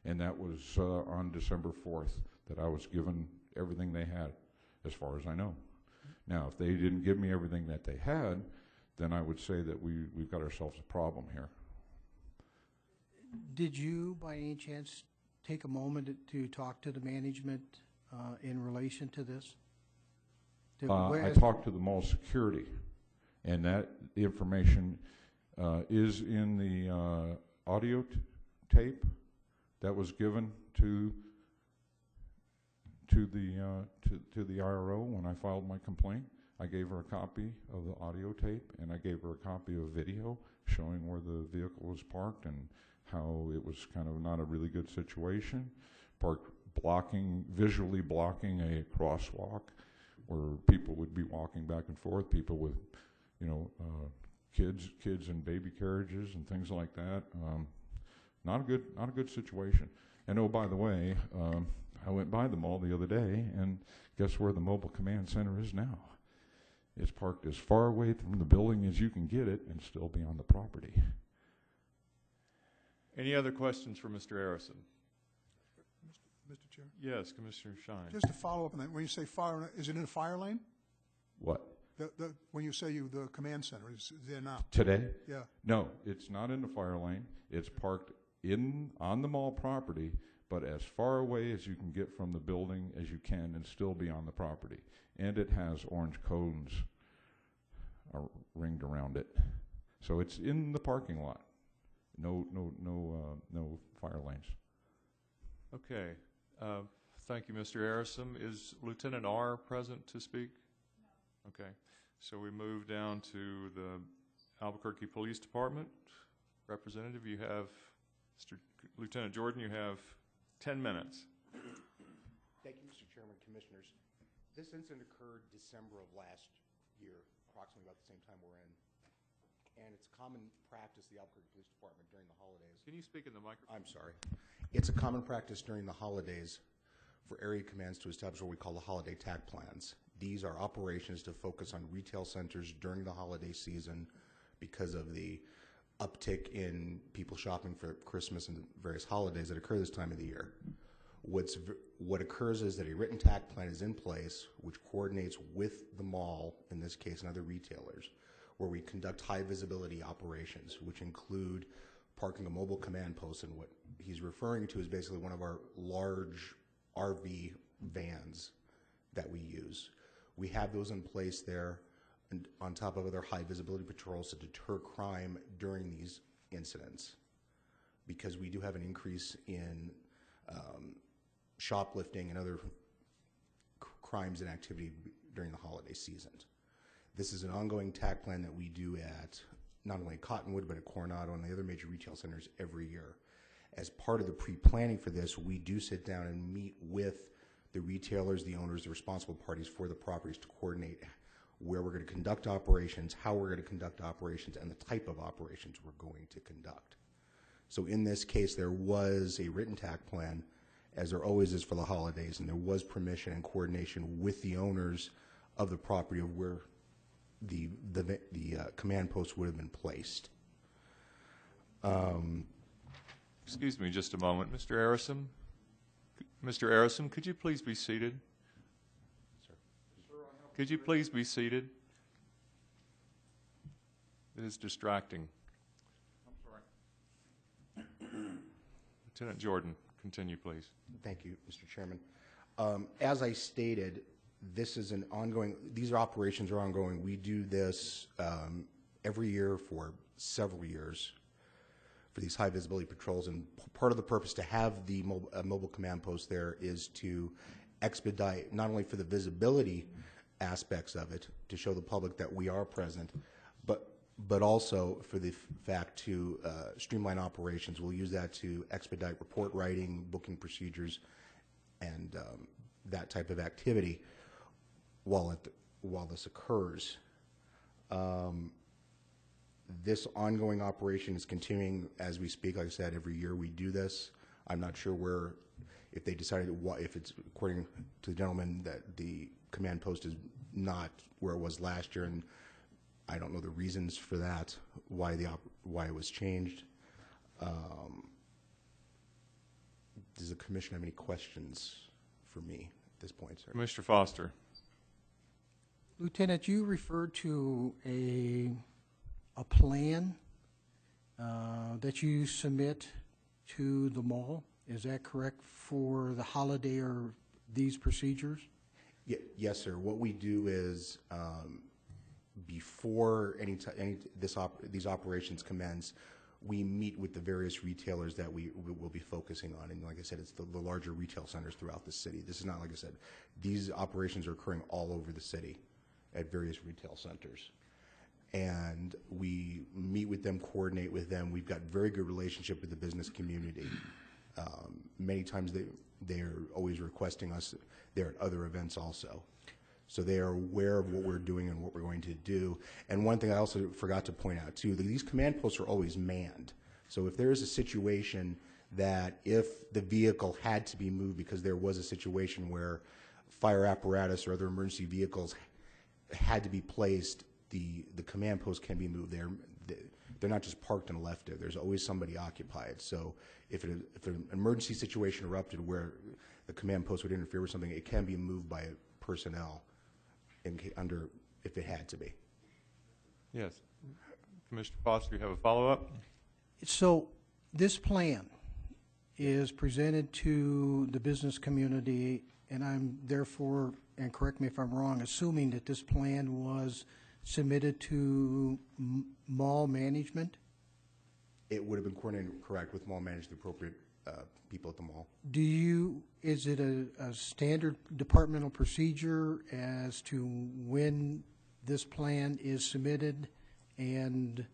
And that was on December 4th that I was given everything they had, as far as I know. Now, if they didn't give me everything that they had, then I would say that we've got ourselves a problem here. Did you, by any chance, take a moment to talk to the management in relation to this? I talked to the mall security, and that information is in the audio tape that was given to the IRO when I filed my complaint. I gave her a copy of the audio tape, and I gave her a copy of video showing where the vehicle was parked and how it was kind of not a really good situation, parked visually blocking a crosswalk where people would be walking back and forth, people with, kids in baby carriages and things like that. Not a good situation. And oh, by the way, I went by the mall the other day, and guess where the mobile command center is now? It's parked as far away from the building as you can get it and still be on the property. Any other questions for Mr. Arison? Mr. Chair? Yes, Commissioner Shine. Just to follow up on that, when you say fire, is it in a fire lane? What? When you say the command center, is there now? Today? Yeah. No, it's not in the fire lane. It's parked on the mall property, but as far away as you can get from the building as you can and still be on the property. And it has orange cones ringed around it. So it's in the parking lot. No fire lanes. Okay. Thank you, Mr. Arison. Is Lieutenant R present to speak? No. Okay. So we move down to the Albuquerque Police Department. Representative, you have, Lieutenant Jordan, you have 10 minutes. Thank you, Mr. Chairman, Commissioners. This incident occurred December of last year, approximately about the same time we're in. And it's common practice, the Albuquerque Police Department during the holidays. Can you speak in the microphone? I'm sorry. It's a common practice during the holidays for area commands to establish what we call the holiday TAC plans. These are operations to focus on retail centers during the holiday season because of the uptick in people shopping for Christmas and various holidays that occur this time of the year. What occurs is that a written TAC plan is in place which coordinates with the mall, in this case, and other retailers, where we conduct high visibility operations, which include parking a mobile command post, and what he's referring to is basically one of our large RV vans that we use. We have those in place there, and on top of other high visibility patrols to deter crime during these incidents, because we do have an increase in shoplifting and other crimes and activity during the holiday season. This is an ongoing TAC plan that we do at not only Cottonwood, but at Coronado and the other major retail centers every year. As part of the pre-planning for this, we do sit down and meet with the retailers, the owners, the responsible parties for the properties to coordinate where we're going to conduct operations, how we're going to conduct operations, and the type of operations we're going to conduct. So in this case, there was a written TAC plan, as there always is for the holidays, and there was permission and coordination with the owners of the property of where the command post would have been placed. Excuse me just a moment. Mr. Arison? Mr. Arison, could you please be seated? Sir. Could you please be seated? It is distracting. I'm sorry. Lieutenant Jordan, continue, please. Thank you, Mr. Chairman. As I stated, This is an ongoing, these operations are ongoing. We do this every year for several years for these high visibility patrols, and part of the purpose to have the mobile command post there is to expedite, not only for the visibility aspects of it, to show the public that we are present, but also for the fact to streamline operations. We'll use that to expedite report writing, booking procedures, and that type of activity while this occurs. This ongoing operation is continuing as we speak. Like I said, every year we do this. I'm not sure if they decided, if it's according to the gentleman that the command post is not where it was last year, and I don't know the reasons for that, why it was changed. Does the commission have any questions for me at this point, sir? Mr. Foster. Lieutenant, you referred to a plan that you submit to the mall. Is that correct for the holiday or these procedures? Yes, sir. What we do is before these operations commence, we meet with the various retailers that we will be focusing on. And like I said, it's the larger retail centers throughout the city. This is not, like I said, these operations are occurring all over the city at various retail centers. And we meet with them, coordinate with them. We've got very good relationship with the business community. Many times they're always requesting us there at other events also. So they are aware of what we're doing and what we're going to do. And one thing I also forgot to point out too, these command posts are always manned. So if there is a situation that if the vehicle had to be moved because there was a situation where fire apparatus or other emergency vehicles had to be placed, the command post can be moved. They're not just parked and left there. There's always somebody occupied. So if an emergency situation erupted where the command post would interfere with something, it can be moved by personnel if it had to be. Yes. Commissioner Foster, you have a follow-up? So this plan is presented to the business community, and I'm therefore, and correct me if I'm wrong, assuming that this plan was submitted to mall management? It would have been coordinated, correct, with mall management, the appropriate people at the mall. Is it a standard departmental procedure as to when this plan is submitted and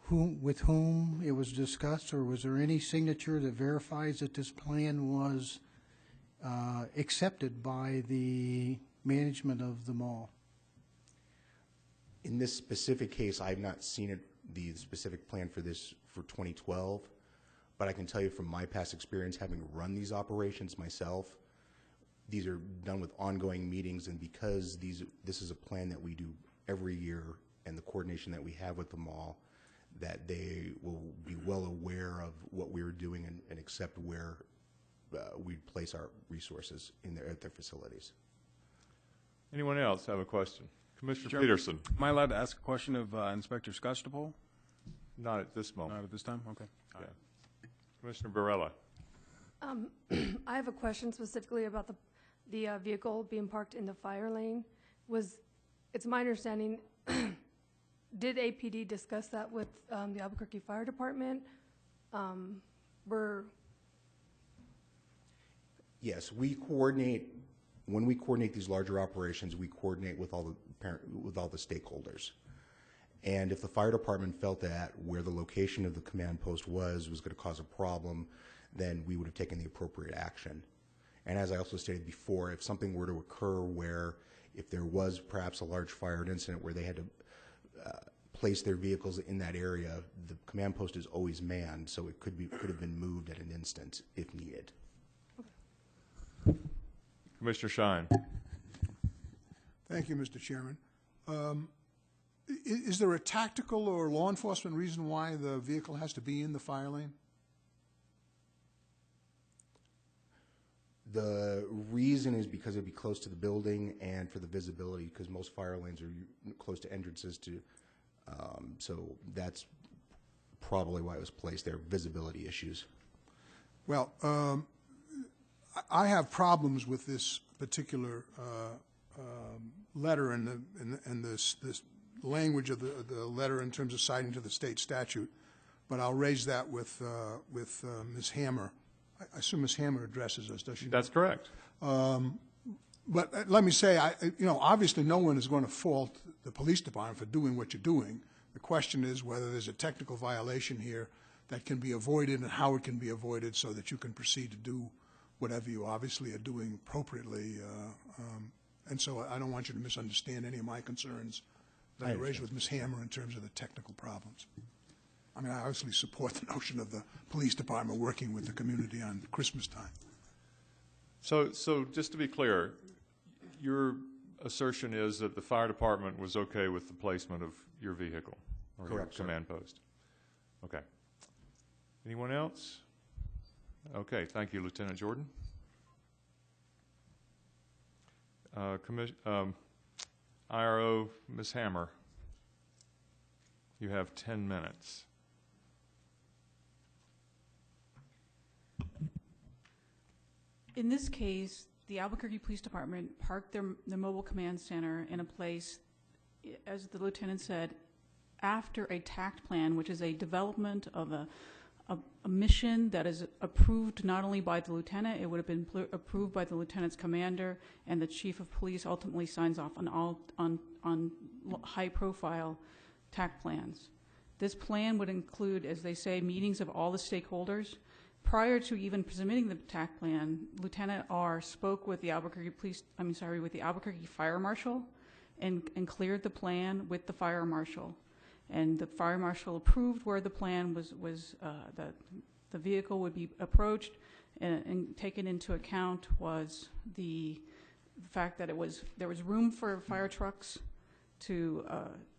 with whom it was discussed, or was there any signature that verifies that this plan was accepted by the management of the mall? In this specific case, I've not seen the specific plan for this for 2012, but I can tell you from my past experience having run these operations myself, these are done with ongoing meetings, and because this is a plan that we do every year and the coordination that we have with the mall, that they will be well aware of what we're doing and accept where we place our resources at their facilities. Anyone else have a question? Commissioner Peterson. Am I allowed to ask a question of Inspector Scotchapole? Not at this moment. Not at this time? Okay. Yeah. Commissioner Barella. I have a question specifically about the vehicle being parked in the fire lane. It's my understanding, did APD discuss that with the Albuquerque Fire Department? Yes, we coordinate. When we coordinate these larger operations, we coordinate with all the stakeholders. And if the fire department felt that where the location of the command post was going to cause a problem, then we would have taken the appropriate action. And as I also stated before, if something were to occur where if there was perhaps a large fire incident where they had to place their vehicles in that area, the command post is always manned, so it could have been moved at an instant if needed. Commissioner Shine. Thank you, Mr. Chairman. Is there a tactical or law enforcement reason why the vehicle has to be in the fire lane? The reason is because it'd be close to the building and for the visibility, because most fire lanes are close to entrances to, so that's probably why it was placed there, visibility issues. Well, I have problems with this particular letter and this language of the letter in terms of citing to the state statute, but I'll raise that with Ms. Hammer. I assume Ms. Hammer addresses us, does she? That's correct. But let me say, obviously no one is going to fault the police department for doing what you're doing. The question is whether there's a technical violation here that can be avoided and how it can be avoided so that you can proceed to do whatever you obviously are doing appropriately. And so I don't want you to misunderstand any of my concerns that I raised with Ms. Hammer in terms of the technical problems. I mean, I obviously support the notion of the police department working with the community on Christmas time. So just to be clear, your assertion is that the fire department was okay with the placement of your vehicle or Correct, your command post? Okay. Anyone else? Okay, thank you, Lieutenant Jordan. IRO, Ms. Hammer, you have 10 minutes. In this case, the Albuquerque Police Department parked their mobile command center in a place, as the lieutenant said, after a TACT plan, which is a development of a mission that is approved not only by the lieutenant, it would have been approved by the lieutenant's commander, and the chief of police ultimately signs off on high-profile TACT plans. This plan would include, as they say, meetings of all the stakeholders. Prior to even submitting the TACT plan, Lieutenant R spoke with the with the Albuquerque Fire Marshal and cleared the plan with the Fire Marshal. And the Fire Marshal approved where the plan was that the vehicle would be approached, and taken into account was the fact that there was room for fire trucks to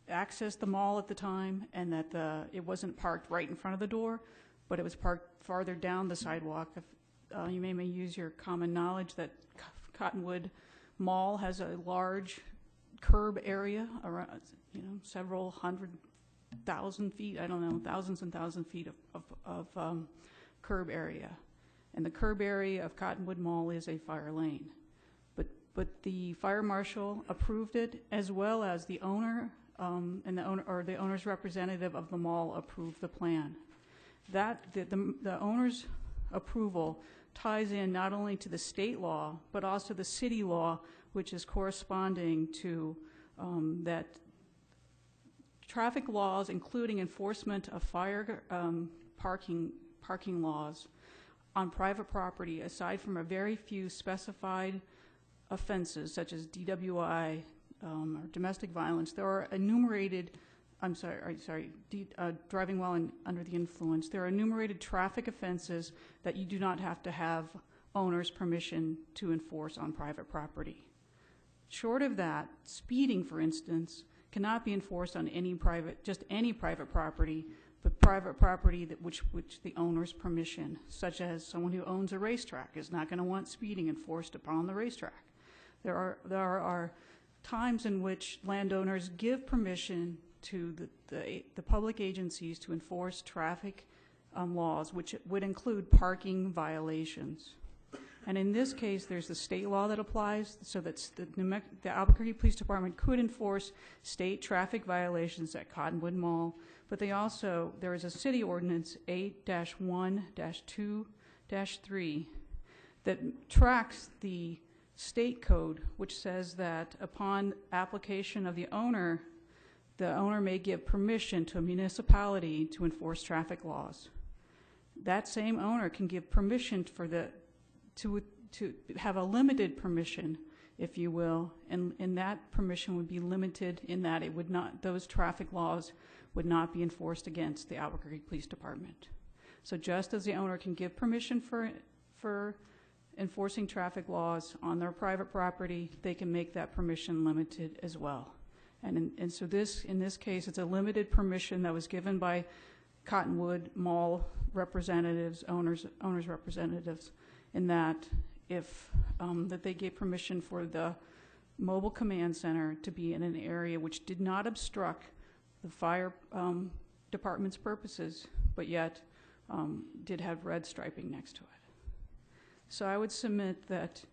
access the mall at the time, and that it wasn't parked right in front of the door, but it was parked farther down the sidewalk. You may use your common knowledge that Cottonwood Mall has a large curb area, around, several 100,000 feet, I don't know, thousands and thousands of feet of curb area. And the curb area of Cottonwood Mall is a fire lane. But the fire marshal approved it, as well as the owner and the owner's representative of the mall approved the plan. The owner's approval ties in not only to the state law, but also the city law, which is corresponding to that traffic laws, including enforcement of fire parking laws on private property, aside from a very few specified offenses such as DWI or domestic violence. There are enumerated, driving while under the influence. There are enumerated traffic offenses that you do not have to have owner's permission to enforce on private property. Short of that, speeding, for instance, cannot be enforced on any private property, but private property which the owner's permission, such as someone who owns a racetrack is not going to want speeding enforced upon the racetrack. There are times in which landowners give permission to the public agencies to enforce traffic laws, which would include parking violations. And in this case, there's the state law that applies, so that the Albuquerque Police Department could enforce state traffic violations at Cottonwood Mall, but there is a city ordinance 8-1-2-3 that tracks the state code, which says that upon application of the owner may give permission to a municipality to enforce traffic laws. That same owner can give permission to have a limited permission, if you will, and that permission would be limited in that those traffic laws would not be enforced against the Albuquerque Police Department. So just as the owner can give permission for enforcing traffic laws on their private property, they can make that permission limited as well. And so in this case, it's a limited permission that was given by Cottonwood Mall representatives, owners representatives, in that that they gave permission for the mobile command center to be in an area which did not obstruct the fire department's purposes, but yet did have red striping next to it. So I would submit that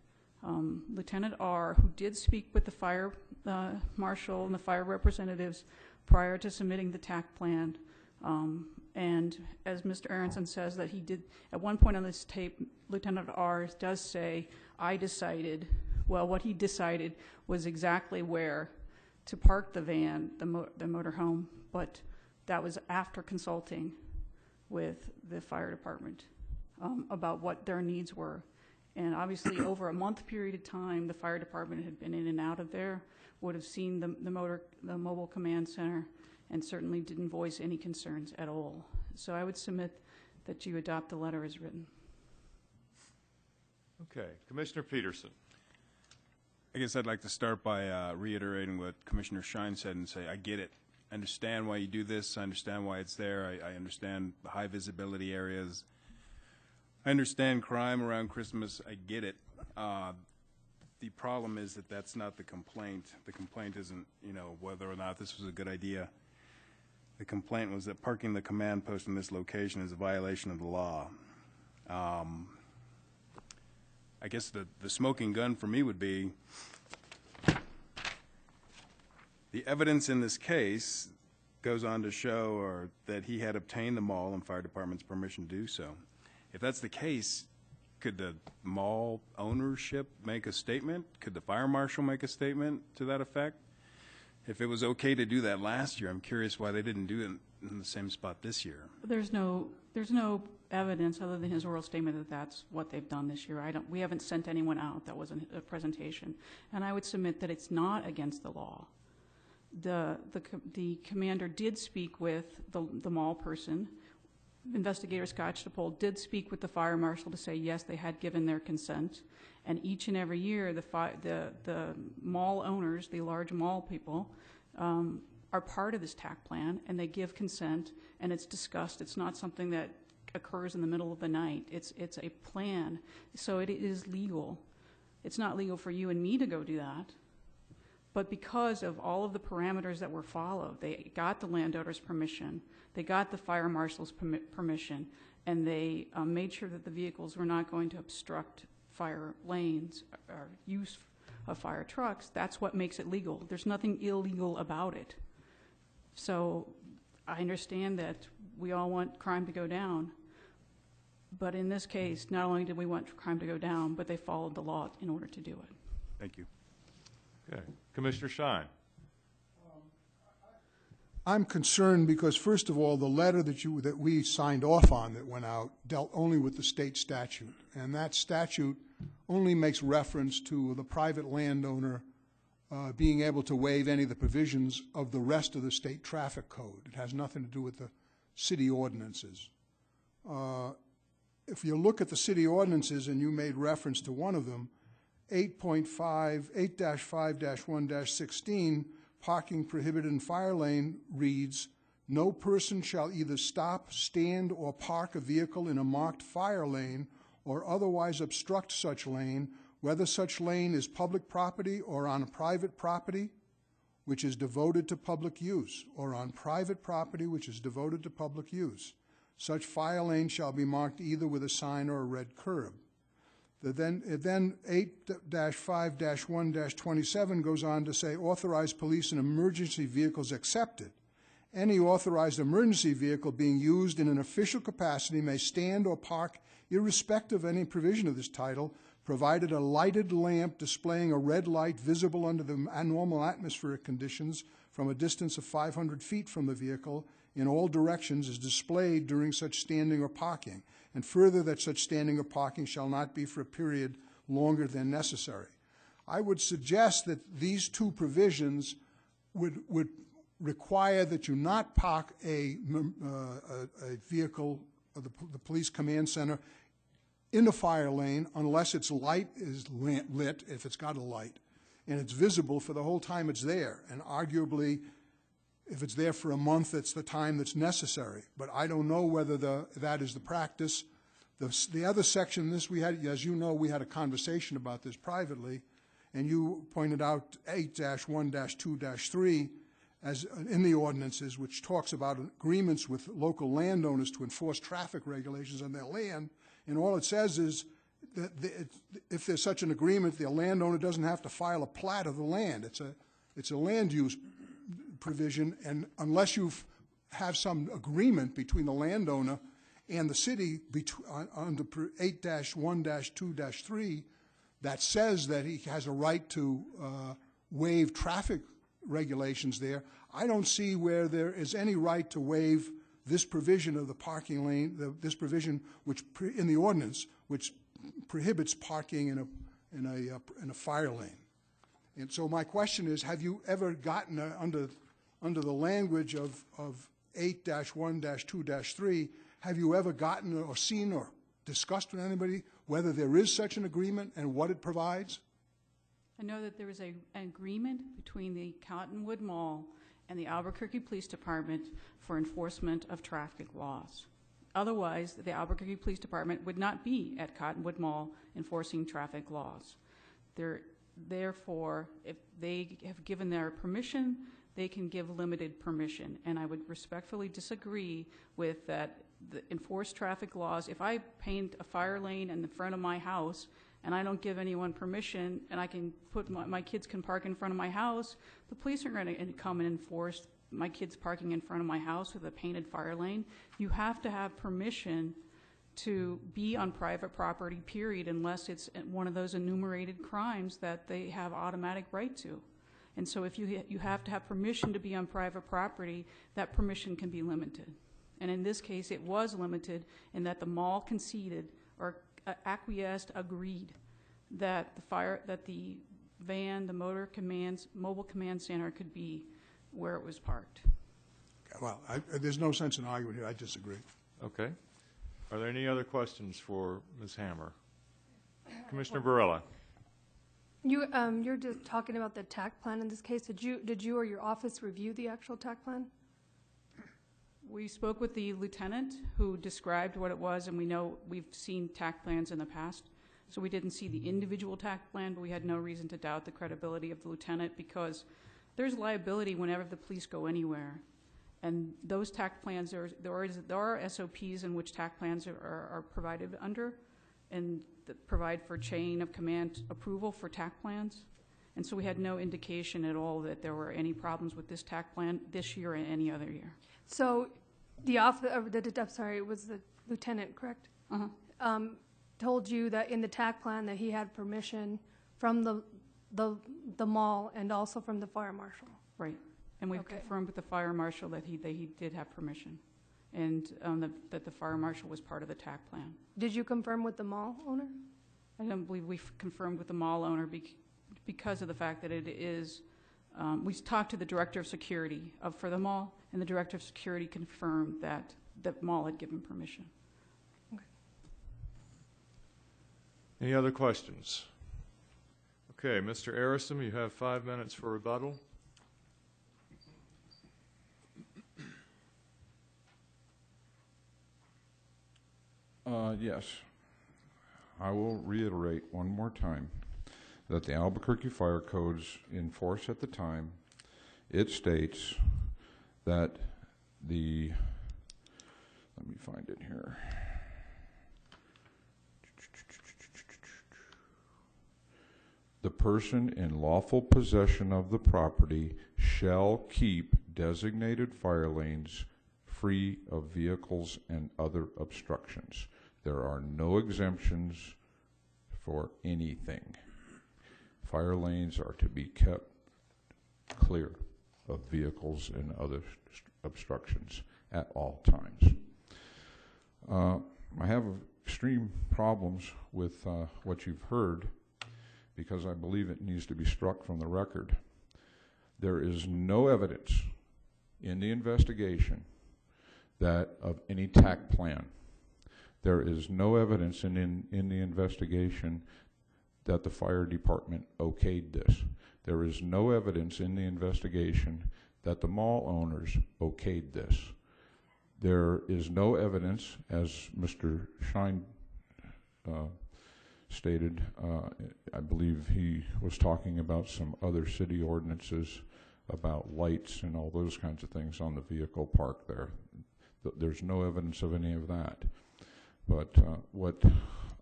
Lieutenant R., who did speak with the fire marshal and the fire representatives prior to submitting the TAC plan, and as Mr. Aronson says that he did, at one point on this tape, Lieutenant R. does say, I decided, well, what he decided was exactly where to park the van, the motorhome, but that was after consulting with the fire department about what their needs were. And obviously over a month period of time, the fire department had been in and out of there, would have seen the mobile command center, and certainly didn't voice any concerns at all. So I would submit that you adopt the letter as written. Okay, Commissioner Peterson. I guess I'd like to start by reiterating what Commissioner Shine said and say, I get it. I understand why you do this. I understand why it's there. I understand the high visibility areas. I understand crime around Christmas. I get it. The problem is that that's not the complaint. The complaint isn't, whether or not this was a good idea. The complaint was that parking the command post in this location is a violation of the law. I guess the smoking gun for me would be the evidence in this case goes on to show that he had obtained the mall and fire department's permission to do so. If that's the case, could the mall ownership make a statement? Could the fire marshal make a statement to that effect? If it was okay to do that last year, I'm curious why they didn't do it in the same spot this year. There's no evidence other than his oral statement that that's what they've done this year. We haven't sent anyone out. That wasn't a presentation. And I would submit that it's not against the law. The commander did speak with the mall person. Investigator Scott Stapole did speak with the fire marshal to say yes, they had given their consent. And each and every year, the mall owners, the large mall people, are part of this TAC plan, and they give consent, and it's discussed. It's not something that occurs in the middle of the night. It's a plan, so it is legal. It's not legal for you and me to go do that, but because of all of the parameters that were followed, they got the landowner's permission, they got the fire marshal's permission, and they made sure that the vehicles were not going to obstruct fire lanes or use of fire trucks. That's what makes it legal. There's nothing illegal about it. So I understand that we all want crime to go down, but in this case, not only did we want crime to go down, but they followed the law in order to do it. Thank you. Okay, Commissioner Shine. I'm concerned because, first of all, the letter that we signed off on that went out dealt only with the state statute, and that statute only makes reference to the private landowner being able to waive any of the provisions of the rest of the state traffic code. It has nothing to do with the city ordinances. If you look at the city ordinances, and you made reference to one of them, 8.5-1-16, parking prohibited in fire lane reads, no person shall either stop, stand, or park a vehicle in a marked fire lane or otherwise obstruct such lane, whether such lane is public property or on private property which is devoted to public use, or on private property which is devoted to public use. Such fire lane shall be marked either with a sign or a red curb. Then 8-5-1-27 goes on to say, authorized police and emergency vehicles excepted. Any authorized emergency vehicle being used in an official capacity may stand or park irrespective of any provision of this title, provided a lighted lamp displaying a red light visible under the normal atmospheric conditions from a distance of 500 feet from the vehicle in all directions is displayed during such standing or parking, and further that such standing or parking shall not be for a period longer than necessary. I would suggest that these two provisions would require that you not park a vehicle of the police command center in the fire lane unless its light is lit, if it's got a light, and it's visible for the whole time it's there. And arguably, if it's there for a month, that's the time that's necessary. But I don't know whether that is the practice. The other section, this we had, as you know, we had a conversation about this privately, and you pointed out 8-1-2-3 as in the ordinances, which talks about agreements with local landowners to enforce traffic regulations on their land. And all it says is if there's such an agreement, the landowner doesn't have to file a plat of the land. It's a land use provision, and unless you have some agreement between the landowner and the city under 8-1-2-3 that says that he has a right to waive traffic regulations there, I don't see where there is any right to waive this provision of the parking lane, this provision which in the ordinance which prohibits parking in a fire lane. And so my question is, have you ever gotten under the language of 8-1-2-3, have you ever gotten or seen or discussed with anybody whether there is such an agreement and what it provides? I know that there is an agreement between the Cottonwood Mall and the Albuquerque Police Department for enforcement of traffic laws. Otherwise, the Albuquerque Police Department would not be at Cottonwood Mall enforcing traffic laws. Therefore, if they have given their permission, they can give limited permission. And I would respectfully disagree with that. The enforced traffic laws, if I paint a fire lane in the front of my house and I don't give anyone permission and I can put my kids can park in front of my house, the police are going to come and enforce my kids parking in front of my house with a painted fire lane. You have to have permission to be on private property, period, unless it's one of those enumerated crimes that they have automatic right to. And so if you have to have permission to be on private property, that permission can be limited. And in this case, it was limited in that the mall conceded or acquiesced, agreed that the van, the mobile command center could be where it was parked. Well, there's no sense in arguing here. I disagree. Okay. Are there any other questions for Ms. Hammer? Commissioner Barilla. You're just talking about the TAC plan in this case. Did you or your office review the actual TAC plan? We spoke with the lieutenant who described what it was, and we've seen TAC plans in the past. So we didn't see the individual TAC plan, but we had no reason to doubt the credibility of the lieutenant because there's liability whenever the police go anywhere. And those TAC plans, there are SOPs in which TAC plans are provided under and that provide for chain of command approval for TAC plans. And so we had no indication at all that there were any problems with this TAC plan this year or any other year. So it was the lieutenant, correct? Uh-huh. Told you that in the TAC plan that he had permission from the mall and also from the fire marshal. Right. And we've confirmed with the fire marshal that he did have permission and that the fire marshal was part of the TAC plan. Did you confirm with the mall owner? I don't believe we've confirmed with the mall owner because of the fact that it is, we talked to the director of security for the mall, and the director of security confirmed that the mall had given permission. Okay. Any other questions? Okay, Mr. Arison, you have 5 minutes for rebuttal. Yes. I will reiterate one more time that the Albuquerque Fire Codes in force at the time, it states that let me find it here. The person in lawful possession of the property shall keep designated fire lanes free of vehicles and other obstructions. There are no exemptions for anything. Fire lanes are to be kept clear of vehicles and other obstructions at all times. I have extreme problems with what you've heard because I believe it needs to be struck from the record. There is no evidence in the investigation that of any TAC plan. There is no evidence in the investigation that the fire department okayed this. There is no evidence in the investigation that the mall owners okayed this. There is no evidence, as Mr. Shine stated, I believe he was talking about some other city ordinances about lights and all those kinds of things on the vehicle park there. There's no evidence of any of that. But what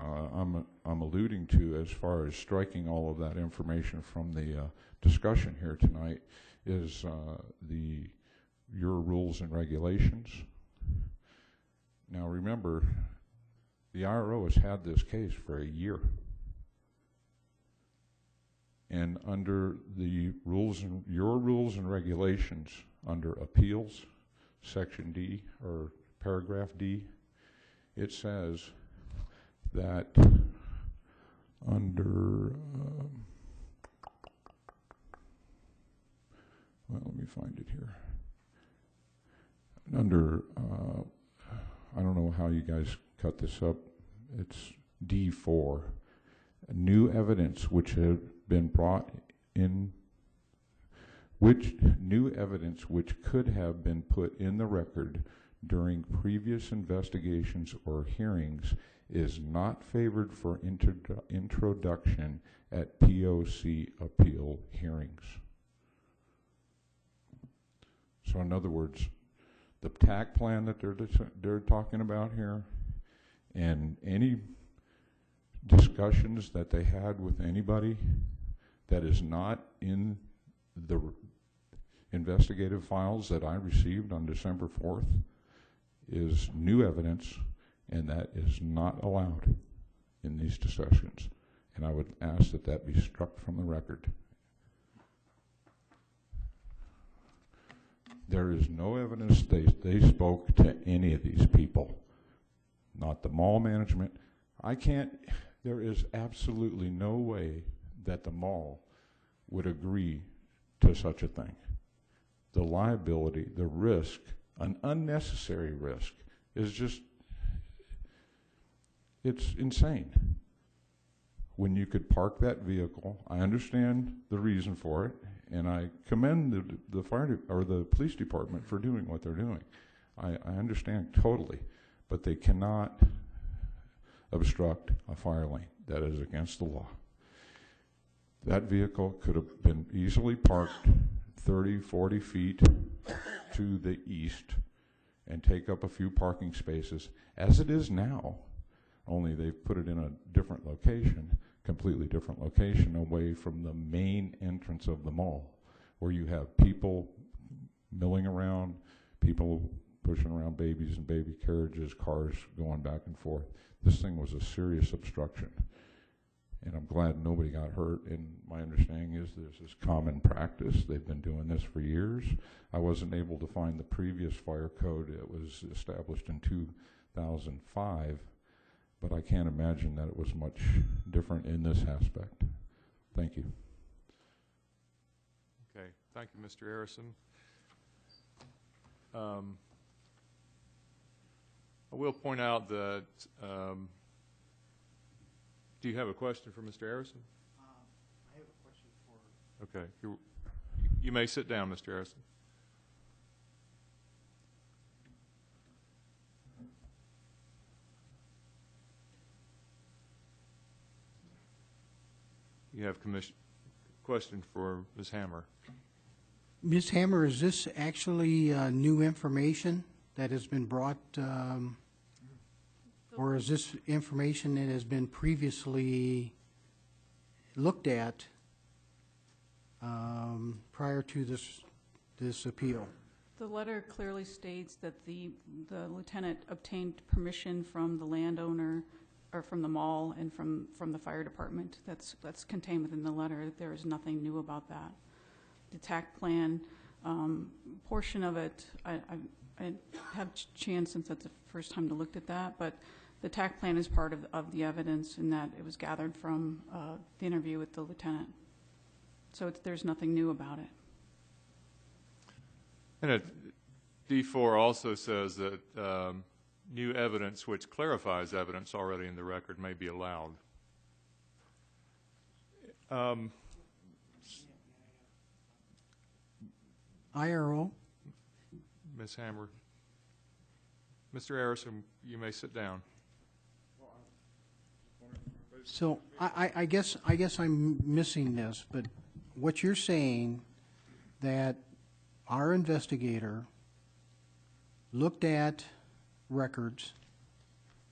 I'm alluding to as far as striking all of that information from the discussion here tonight is your rules and regulations. Now remember, the IRO has had this case for a year. And under the rules and your rules and regulations under appeals, section D or paragraph D, it says that under, well, let me find it here. Under, I don't know how you guys cut this up. It's D4. New evidence which have been brought in, new evidence which could have been put in the record during previous investigations or hearings is not favored for introduction at POC appeal hearings. So in other words, the TAC plan that they're talking about here and any discussions that they had with anybody that is not in the investigative files that I received on December 4th is new evidence, and that is not allowed in these discussions. And I would ask that that be struck from the record. There is no evidence they spoke to any of these people, not the mall management. There is absolutely no way that the mall would agree to such a thing. The liability, the risk, an unnecessary risk is just, it's insane. When you could park that vehicle, I understand the reason for it, and I commend the fire or the police department for doing what they're doing. I understand totally, but they cannot obstruct a fire lane. That is against the law. That vehicle could have been easily parked 30, 40 feet to the east and take up a few parking spaces, as it is now, only they've put it in a different location, completely different location, away from the main entrance of the mall, where you have people milling around, people pushing around babies and baby carriages, cars going back and forth. This thing was a serious obstruction, and I'm glad nobody got hurt, and my understanding is this is common practice. They've been doing this for years. I wasn't able to find the previous fire code. It was established in 2005, but I can't imagine that it was much different in this aspect. Thank you. Okay, thank you, Mr. Harrison. I will point out that, do you have a question for Mr. Harrison? I have a question for... Okay, you may sit down, Mr. Harrison. You have question for Ms. Hammer. Ms. Hammer, is this actually new information that has been brought, or is this information that has been previously looked at prior to this appeal? The letter clearly states that the lieutenant obtained permission from the landowner, or from the mall, and from the fire department. That's contained within the letter. There is nothing new about that. The TAC plan portion of it, I have a chance, since that's the first time to look at that, but the TAC plan is part of the evidence in that it was gathered from the interview with the lieutenant. So there's nothing new about it. And D4 also says that new evidence which clarifies evidence already in the record may be allowed. IRO? Ms. Hammer. Mr. Harrison, you may sit down. So I guess I'm missing this, but what you're saying that our investigator looked at records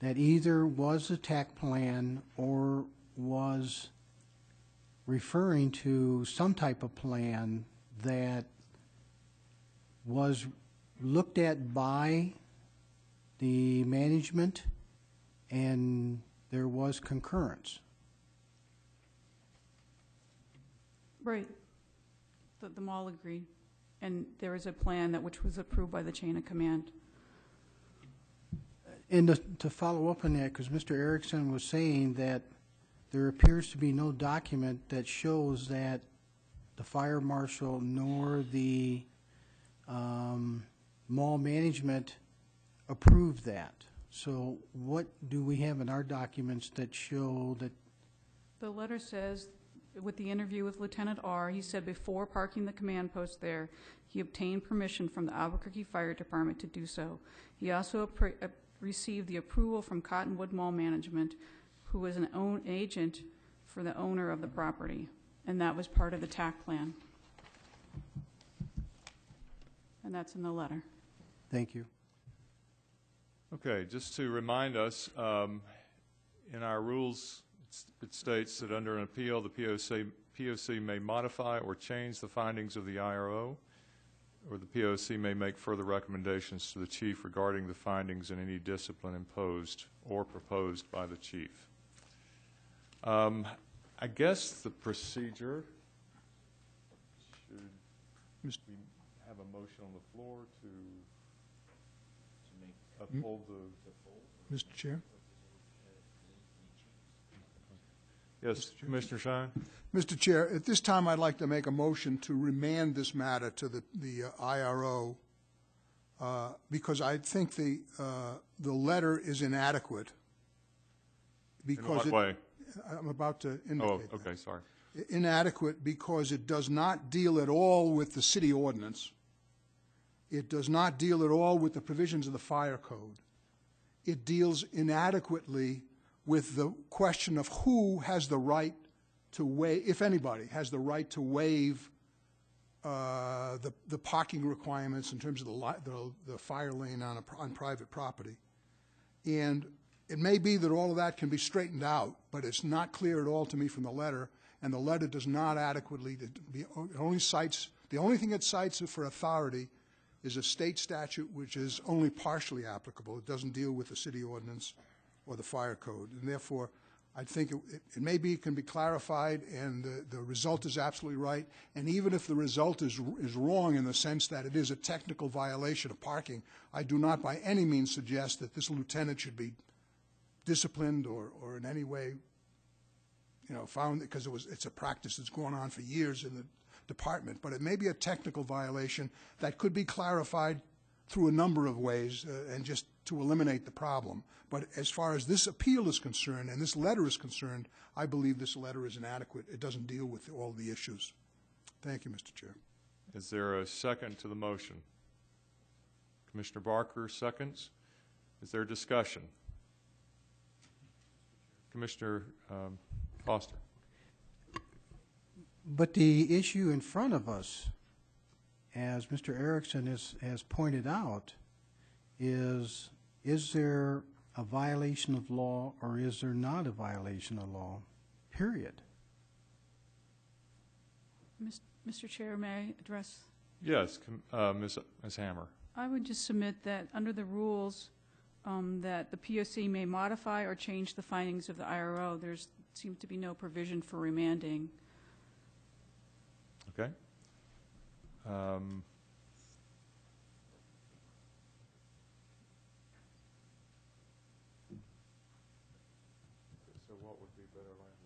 that either was a TAC plan or was referring to some type of plan that was looked at by the management and there was concurrence. Right. The mall agreed. And there is a plan that which was approved by the chain of command. And to follow up on that, because Mr. Erickson was saying that there appears to be no document that shows that the fire marshal nor the mall management approved that. So what do we have in our documents that show that? The letter says, with the interview with Lieutenant R, he said before parking the command post there, he obtained permission from the Albuquerque Fire Department to do so. He also received the approval from Cottonwood Mall Management, who was an agent for the owner of the property, and that was part of the TAC plan. And that's in the letter. Thank you. Okay, just to remind us, in our rules, it states that under an appeal, the POC may modify or change the findings of the IRO, or the POC may make further recommendations to the chief regarding the findings and any discipline imposed or proposed by the chief. I guess the procedure should we have a motion on the floor to uphold the... Mr. Chair? Yes, Commissioner Shine? Mr. Chair, at this time I'd like to make a motion to remand this matter to the IRO because I think the letter is inadequate. Because in what way? I'm about to indicate that. Okay, sorry. Inadequate because it does not deal at all with the city ordinance. It does not deal at all with the provisions of the fire code. It deals inadequately with the question of who has the right to waive, if anybody, has the right to waive the parking requirements in terms of the fire lane on private property. And it may be that all of that can be straightened out, but it's not clear at all to me from the letter, and the letter does not adequately, the only thing it cites for authority is a state statute which is only partially applicable. It doesn't deal with the city ordinance or the fire code, and therefore I think it may be, can be clarified, and the result is absolutely right. And even if the result is wrong in the sense that it is a technical violation of parking, I do not by any means suggest that this lieutenant should be disciplined or in any way, found, because it's a practice that's gone on for years in the department. But it may be a technical violation that could be clarified through a number of ways and just to eliminate the problem. But as far as this appeal is concerned and this letter is concerned, I believe this letter is inadequate. It doesn't deal with all the issues. Thank you, Mr. Chair. Is there a second to the motion? Commissioner Barker seconds. Is there discussion? Commissioner Foster. But the issue in front of us, as Mr. Erickson has pointed out, is there a violation of law or is there not a violation of law, period? Mr. Chair, may I address? Yes, Ms. Hammer. I would just submit that under the rules that the POC may modify or change the findings of the IRO, there seems to be no provision for remanding. Okay. So what would be better language?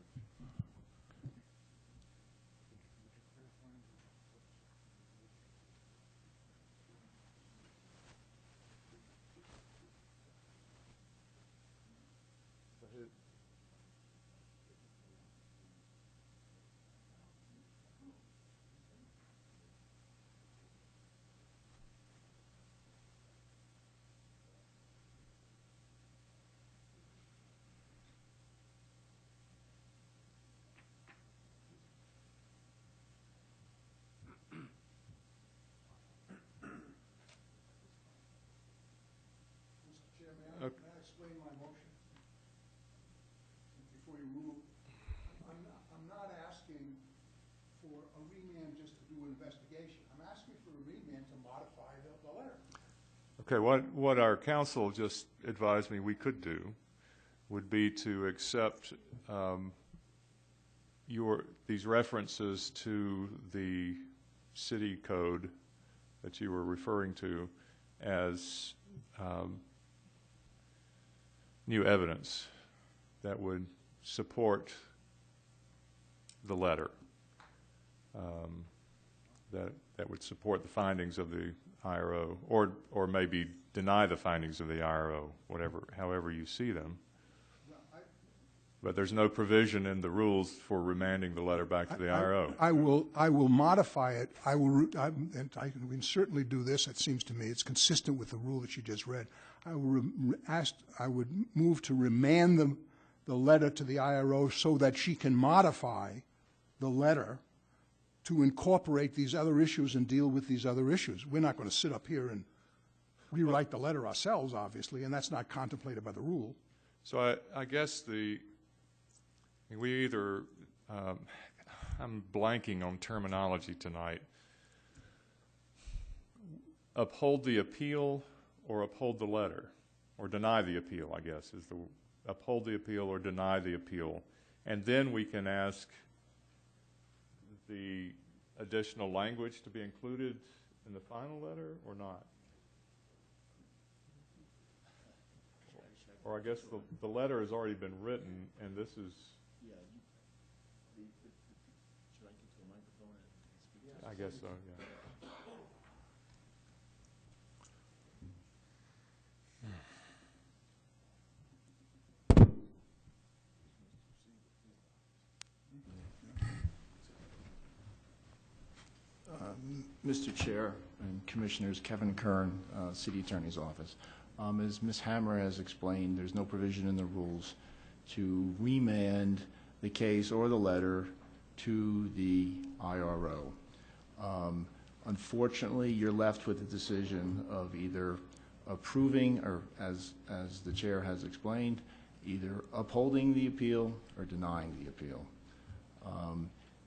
investigation. I'm asking for a remand to modify the letter. Okay, what our counsel just advised me we could do would be to accept these references to the city code that you were referring to as new evidence that would support the letter, that would support the findings of the IRO, or maybe deny the findings of the IRO, however you see them. But there's no provision in the rules for remanding the letter back to the IRO. I will modify it. And we can certainly do this. It seems to me it's consistent with the rule that you just read. I would move to remand the letter to the IRO so that she can modify the letter to incorporate these other issues and deal with these other issues. We're not going to sit up here and rewrite the letter ourselves, obviously, and that's not contemplated by the rule. So I guess we either, I'm blanking on terminology tonight, uphold the appeal or uphold the letter, or deny the appeal, I guess, is the uphold the appeal or deny the appeal. And then we can ask the additional language to be included in the final letter or not? Or I guess the letter has already been written, and this is... I guess so, yeah. Mr. Chair and Commissioners, Kevin Kern, City Attorney's Office. As Ms. Hammer has explained, there's no provision in the rules to remand the case or the letter to the IRO. Unfortunately, you're left with the decision of either approving, or as the Chair has explained, either upholding the appeal or denying the appeal.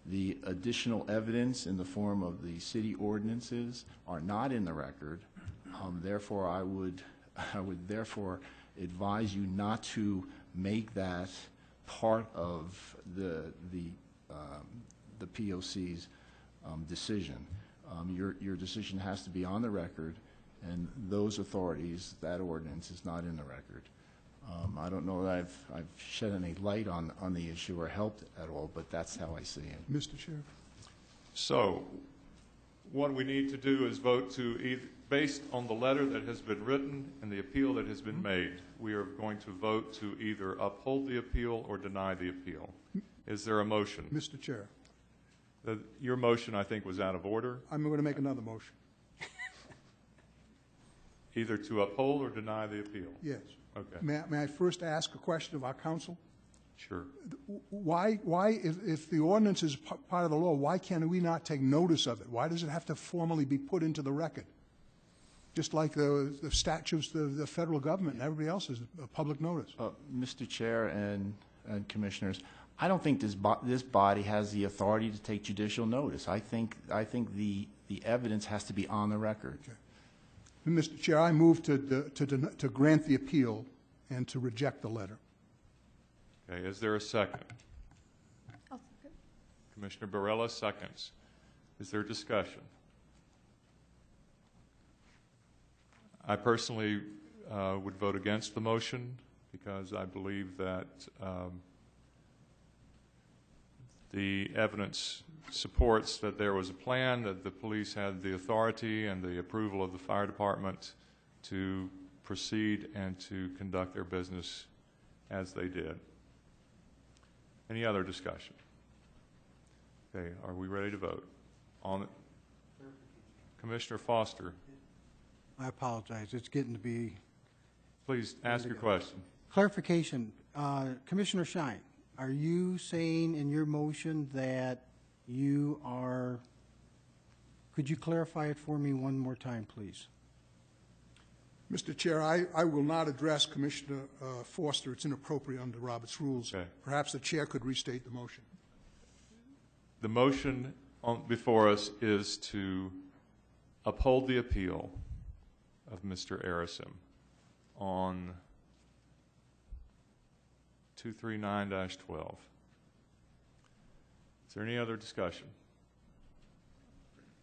The additional evidence in the form of the city ordinances are not in the record. Therefore, I would therefore advise you not to make that part of the POC's decision. Your decision has to be on the record, and those authorities, that ordinance is not in the record. I don't know that I've shed any light on the issue or helped at all, but that's how I see it. Mr. Chair. So what we need to do is vote to, based on the letter that has been written and the appeal that has been made, we are going to vote to either uphold the appeal or deny the appeal. Is there a motion? Mr. Chair. Your motion, I think, was out of order. I'm going to make another motion. Either to uphold or deny the appeal? Yes. Okay. May I first ask a question of our counsel? Sure. Why, if the ordinance is part of the law, why can we not take notice of it? Why does it have to formally be put into the record? Just like the statutes, the federal government and everybody else is a public notice. Mr. Chair and Commissioners, I don't think this body has the authority to take judicial notice. I think the evidence has to be on the record. Okay. Mr. Chair, I move to grant the appeal and to reject the letter. Okay. Is there a second? I'll second. Commissioner Barella seconds. Is there discussion? I personally would vote against the motion because I believe that the evidence supports that there was a plan, that the police had the authority and the approval of the fire department to proceed and to conduct their business as they did. Any other discussion? Okay, are we ready to vote? On it? Commissioner Foster. I apologize. It's getting to be... Please ask your question. Clarification. Commissioner Shine, are you saying in your motion that you are... Could you clarify it for me one more time, please? Mr. Chair, I will not address Commissioner Foster. It's inappropriate under Robert's rules. Okay. Perhaps the chair could restate the motion. The motion before us is to uphold the appeal of Mr. Arasim on 239-12. Is there any other discussion?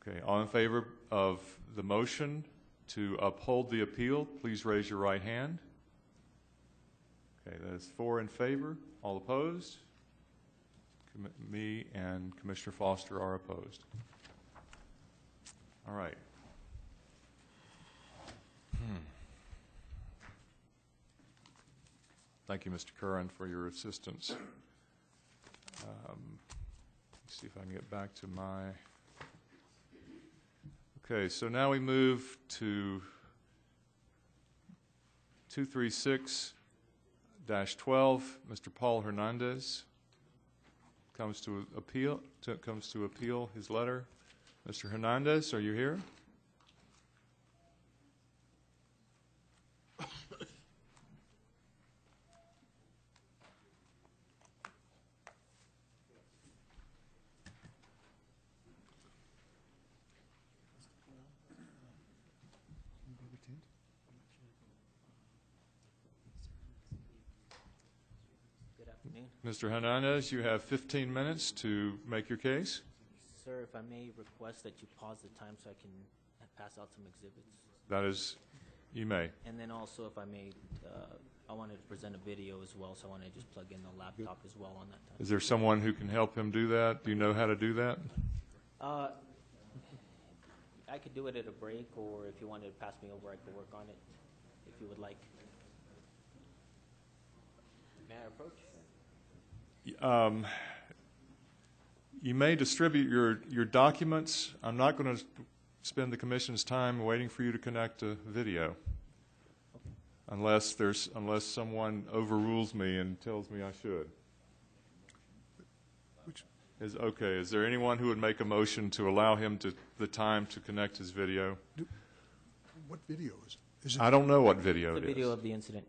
Okay, all in favor of the motion to uphold the appeal, please raise your right hand. Okay, that is 4 in favor. All opposed? Me and Commissioner Foster are opposed. All right. Thank you, Mr. Curran, for your assistance. Let's see if I can get back to my... Okay, so now we move to 236-12. Mr. Paul Hernandez comes to appeal his letter. Mr. Hernandez, are you here? Mr. Hernandez, you have 15 minutes to make your case. Sir, if I may request that you pause the time so I can pass out some exhibits. That is, you may. And then also, if I may, I wanted to present a video as well, so I want to just plug in the laptop as well on that time. Is there someone who can help him do that? Do you know how to do that? I could do it at a break, or if you wanted to pass me over, I could work on it, if you would like. May I approach? You may distribute your documents. I'm not going to spend the commission's time waiting for you to connect a video, unless someone overrules me and tells me I should. Is there anyone who would make a motion to allow him the time to connect his video? What video is it? I don't know what video it is. The video of the incident.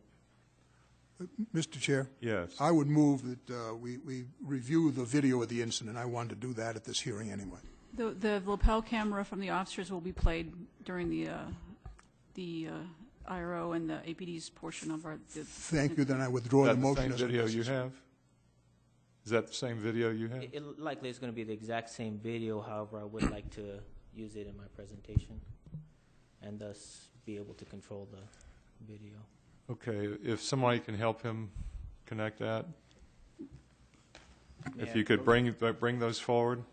Mr. Chair? Yes. I would move that we review the video of the incident. I wanted to do that at this hearing anyway. The lapel camera from the officers will be played during the IRO and the APD's portion of our... Thank you. Then I withdraw the motion. Is that the same video you have? Is that the same video you have? It likely is going to be the exact same video. However, I would like to use it in my presentation and thus be able to control the video. Okay, if somebody can help him connect that, if you could bring those forward.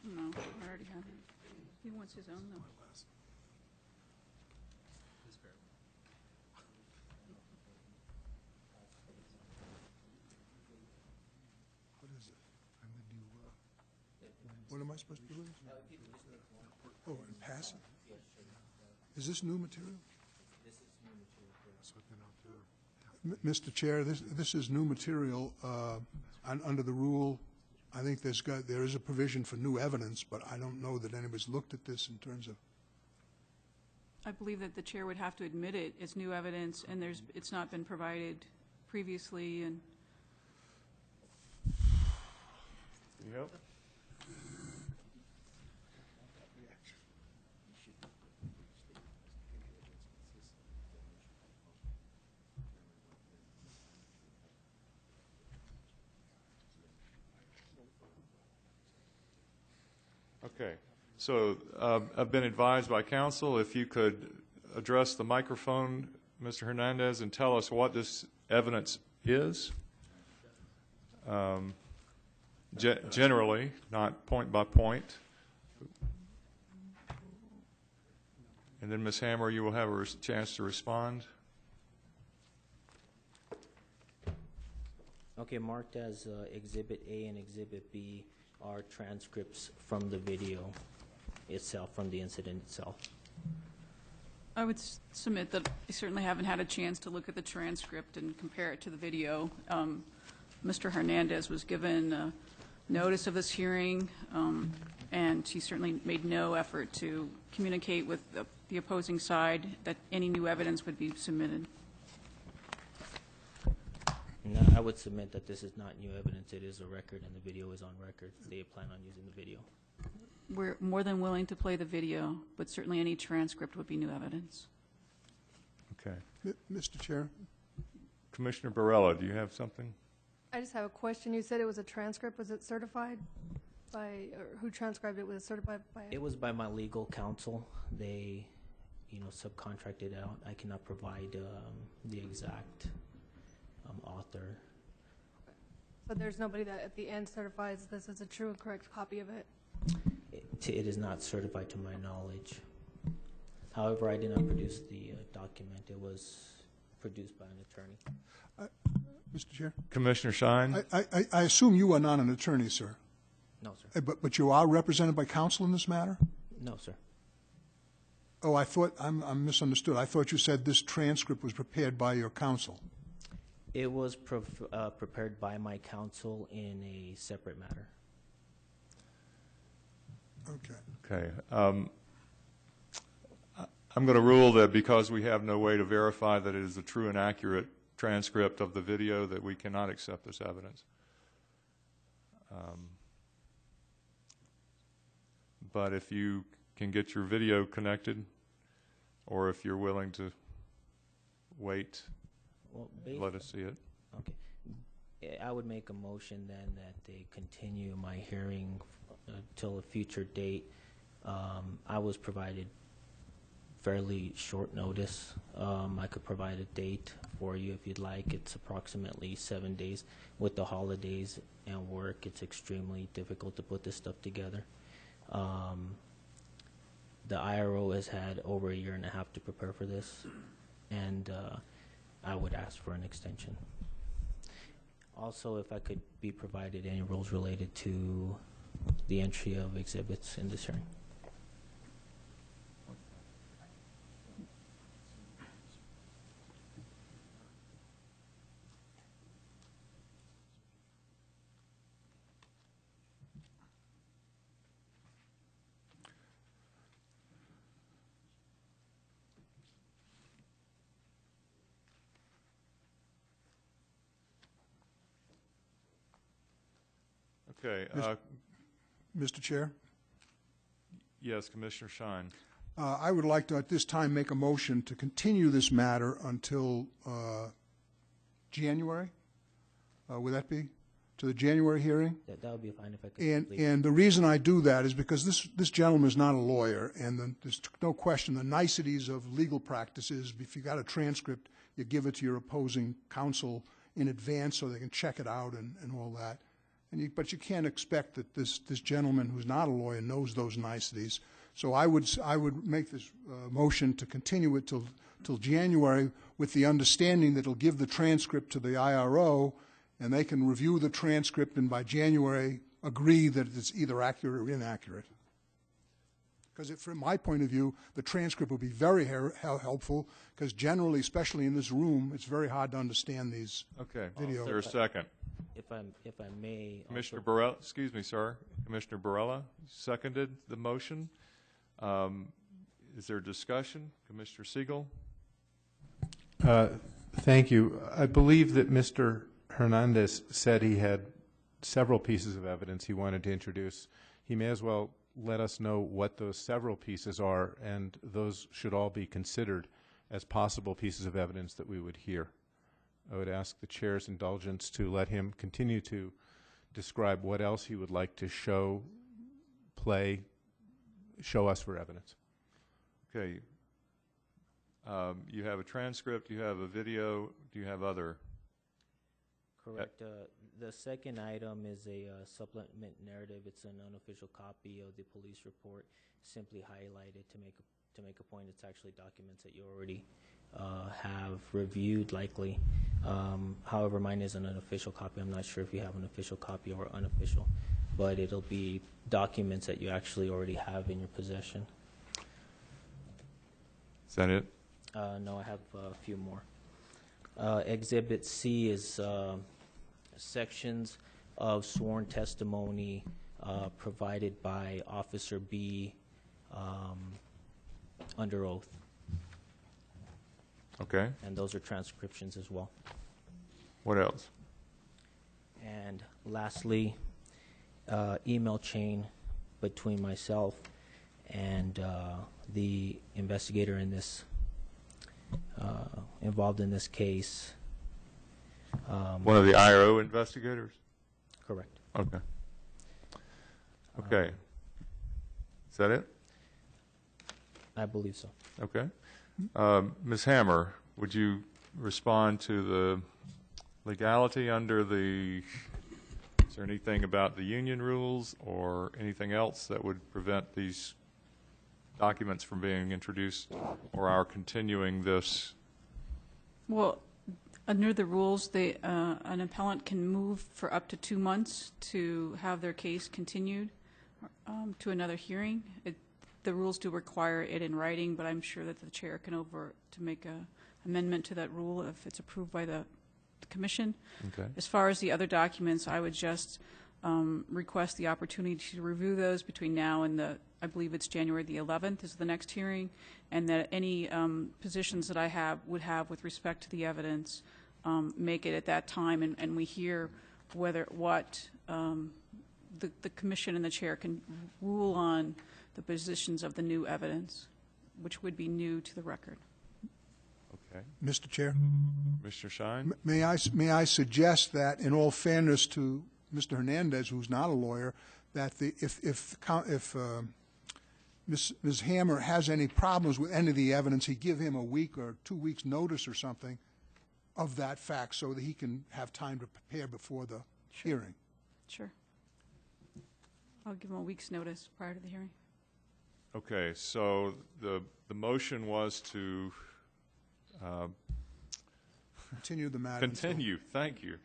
No, I already have it. He wants his own, though. What is it? What am I supposed to do with it? Oh, and pass it? Is this new material? Mr. Chair, this is new material under the rule. I think there is a provision for new evidence, but I don't know that anybody's looked at this in terms of... I believe that the chair would have to admit it. It's new evidence, and it's not been provided previously. And yep. Okay, so I've been advised by counsel, if you could address the microphone, Mr. Hernandez, and tell us what this evidence is, generally, not point by point. And then, Ms. Hammer, you will have a chance to respond. Okay, marked as Exhibit A and Exhibit B are transcripts from the video itself, from the incident itself. I would submit that I certainly haven't had a chance to look at the transcript and compare it to the video. Mr. Hernandez was given notice of this hearing, and he certainly made no effort to communicate with the opposing side that any new evidence would be submitted. No. I would submit that this is not new evidence. It is a record, and the video is on record. They plan on using the video. We're more than willing to play the video, but certainly any transcript would be new evidence. Okay. Mr. Chair? Commissioner Barella, do you have something? I just have a question. You said it was a transcript. Was it certified by, or who transcribed it? Was it certified by? It was by my legal counsel. They, subcontracted out. I cannot provide the exact author. So there's nobody that at the end certifies this is a true and correct copy of it? It is not certified to my knowledge. However, I did not produce the document. It was produced by an attorney. Mr. Chair? Commissioner Shine? I assume you are not an attorney, sir? No, sir. But you are represented by counsel in this matter? No, sir. Oh, I thought, I'm misunderstood. I thought you said this transcript was prepared by your counsel. It was prepared by my counsel in a separate matter. Okay. Okay. I'm going to rule that because we have no way to verify that it is a true and accurate transcript of the video, that we cannot accept this evidence. But if you can get your video connected, or if you're willing to wait, let us see it. Okay. I would make a motion then that they continue my hearing till a future date. I was provided fairly short notice. I could provide a date for you if you'd like. It's approximately 7 days. With the holidays and work, it's extremely difficult to put this stuff together. The IRO has had over 1.5 years to prepare for this, and I would ask for an extension. Also, if I could be provided any rules related to the entry of exhibits in this hearing. Okay. Mr. Chair? Yes, Commissioner Shine. I would like to, at this time, make a motion to continue this matter until January. Would that be? To the January hearing? That would be fine if I could. And the reason I do that is because this gentleman is not a lawyer, and there's no question the niceties of legal practices. If you got a transcript, you give it to your opposing counsel in advance so they can check it out and all that. But you can't expect that this gentleman who's not a lawyer knows those niceties. So I would make this motion to continue it till January, with the understanding that it'll give the transcript to the IRO, and they can review the transcript and by January agree that it's either accurate or inaccurate. Because from my point of view, the transcript would be very helpful, because generally, especially in this room, it's very hard to understand these videos. Is there a second? If I may. Commissioner Barella, excuse me, sir. Commissioner Barella seconded the motion. Is there discussion? Commissioner Siegel? Thank you. I believe that Mr. Hernandez said he had several pieces of evidence he wanted to introduce. He may as well let us know what those several pieces are, and those should all be considered as possible pieces of evidence that we would hear. I would ask the chair's indulgence to let him continue to describe what else he would like to show us for evidence. Okay. You have a transcript, you have a video, do you have other? Correct. The second item is a supplement narrative. It's an unofficial copy of the police report, simply highlighted to make a point. It's actually documents that you already have reviewed, likely. However, mine is an unofficial copy. I'm not sure if you have an official copy or unofficial, but it'll be documents that you actually already have in your possession. Is that it? No, I have a few more. Exhibit C is sections of sworn testimony provided by Officer B under oath. Okay. And those are transcriptions as well. What else? And lastly, email chain between myself and the investigator in this, involved in this case. One of the IRO investigators? Correct. Okay. Okay. Is that it? I believe so. Okay. Ms. Hammer, would you respond to the legality under the, is there anything about the union rules or anything else that would prevent these documents from being introduced or our continuing this? Well, under the rules, an appellant can move for up to 2 months to have their case continued to another hearing. The rules do require it in writing, but I'm sure that the chair can to make a amendment to that rule if it's approved by the commission. Okay. As far as the other documents, I would just request the opportunity to review those between now and I believe it's January the 11th is the next hearing, and that any positions that I would have with respect to the evidence, make it at that time, and we hear what the commission and the chair can rule on the positions of the new evidence, which would be new to the record. Okay. Mr. Chair? Mr. Shine? May I suggest that, in all fairness to Mr. Hernandez, who's not a lawyer, that if Ms. Hammer has any problems with any of the evidence, he give him a week or 2 weeks notice or something of that fact so that he can have time to prepare before the hearing. Sure. I'll give him a week's notice prior to the hearing. Okay, so the motion was to continue the matter. Continue, thank you,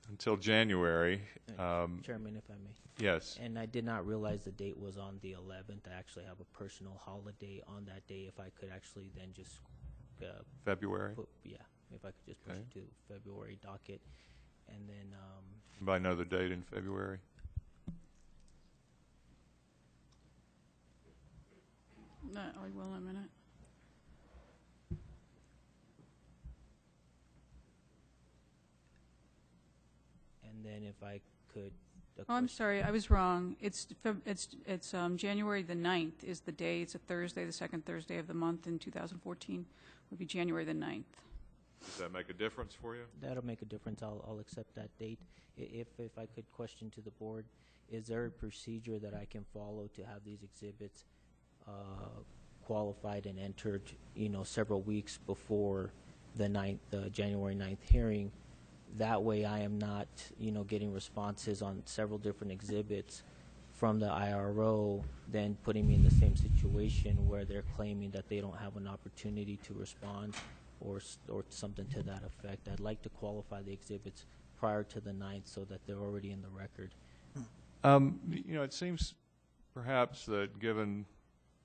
until January. Chairman, if I may. Yes. And I did not realize the date was on the 11th. I actually have a personal holiday on that day. If I could actually then just February? If I could just push it to February docket, and then Anybody know the date in February? I will in a minute. And then if I could. Oh, I'm sorry, I was wrong. It's January the 9th is the day. It's a Thursday, the second Thursday of the month in 2014 would be January the 9th. Does that make a difference for you? That'll make a difference. I'll accept that date. If I could question to the board, is there a procedure that I can follow to have these exhibits qualified and entered, several weeks before the January 9th hearing? That way I am not, getting responses on several different exhibits from the IRO, then putting me in the same situation where they're claiming that they don't have an opportunity to respond or something to that effect. I'd like to qualify the exhibits prior to the 9th so that they're already in the record. It seems perhaps that given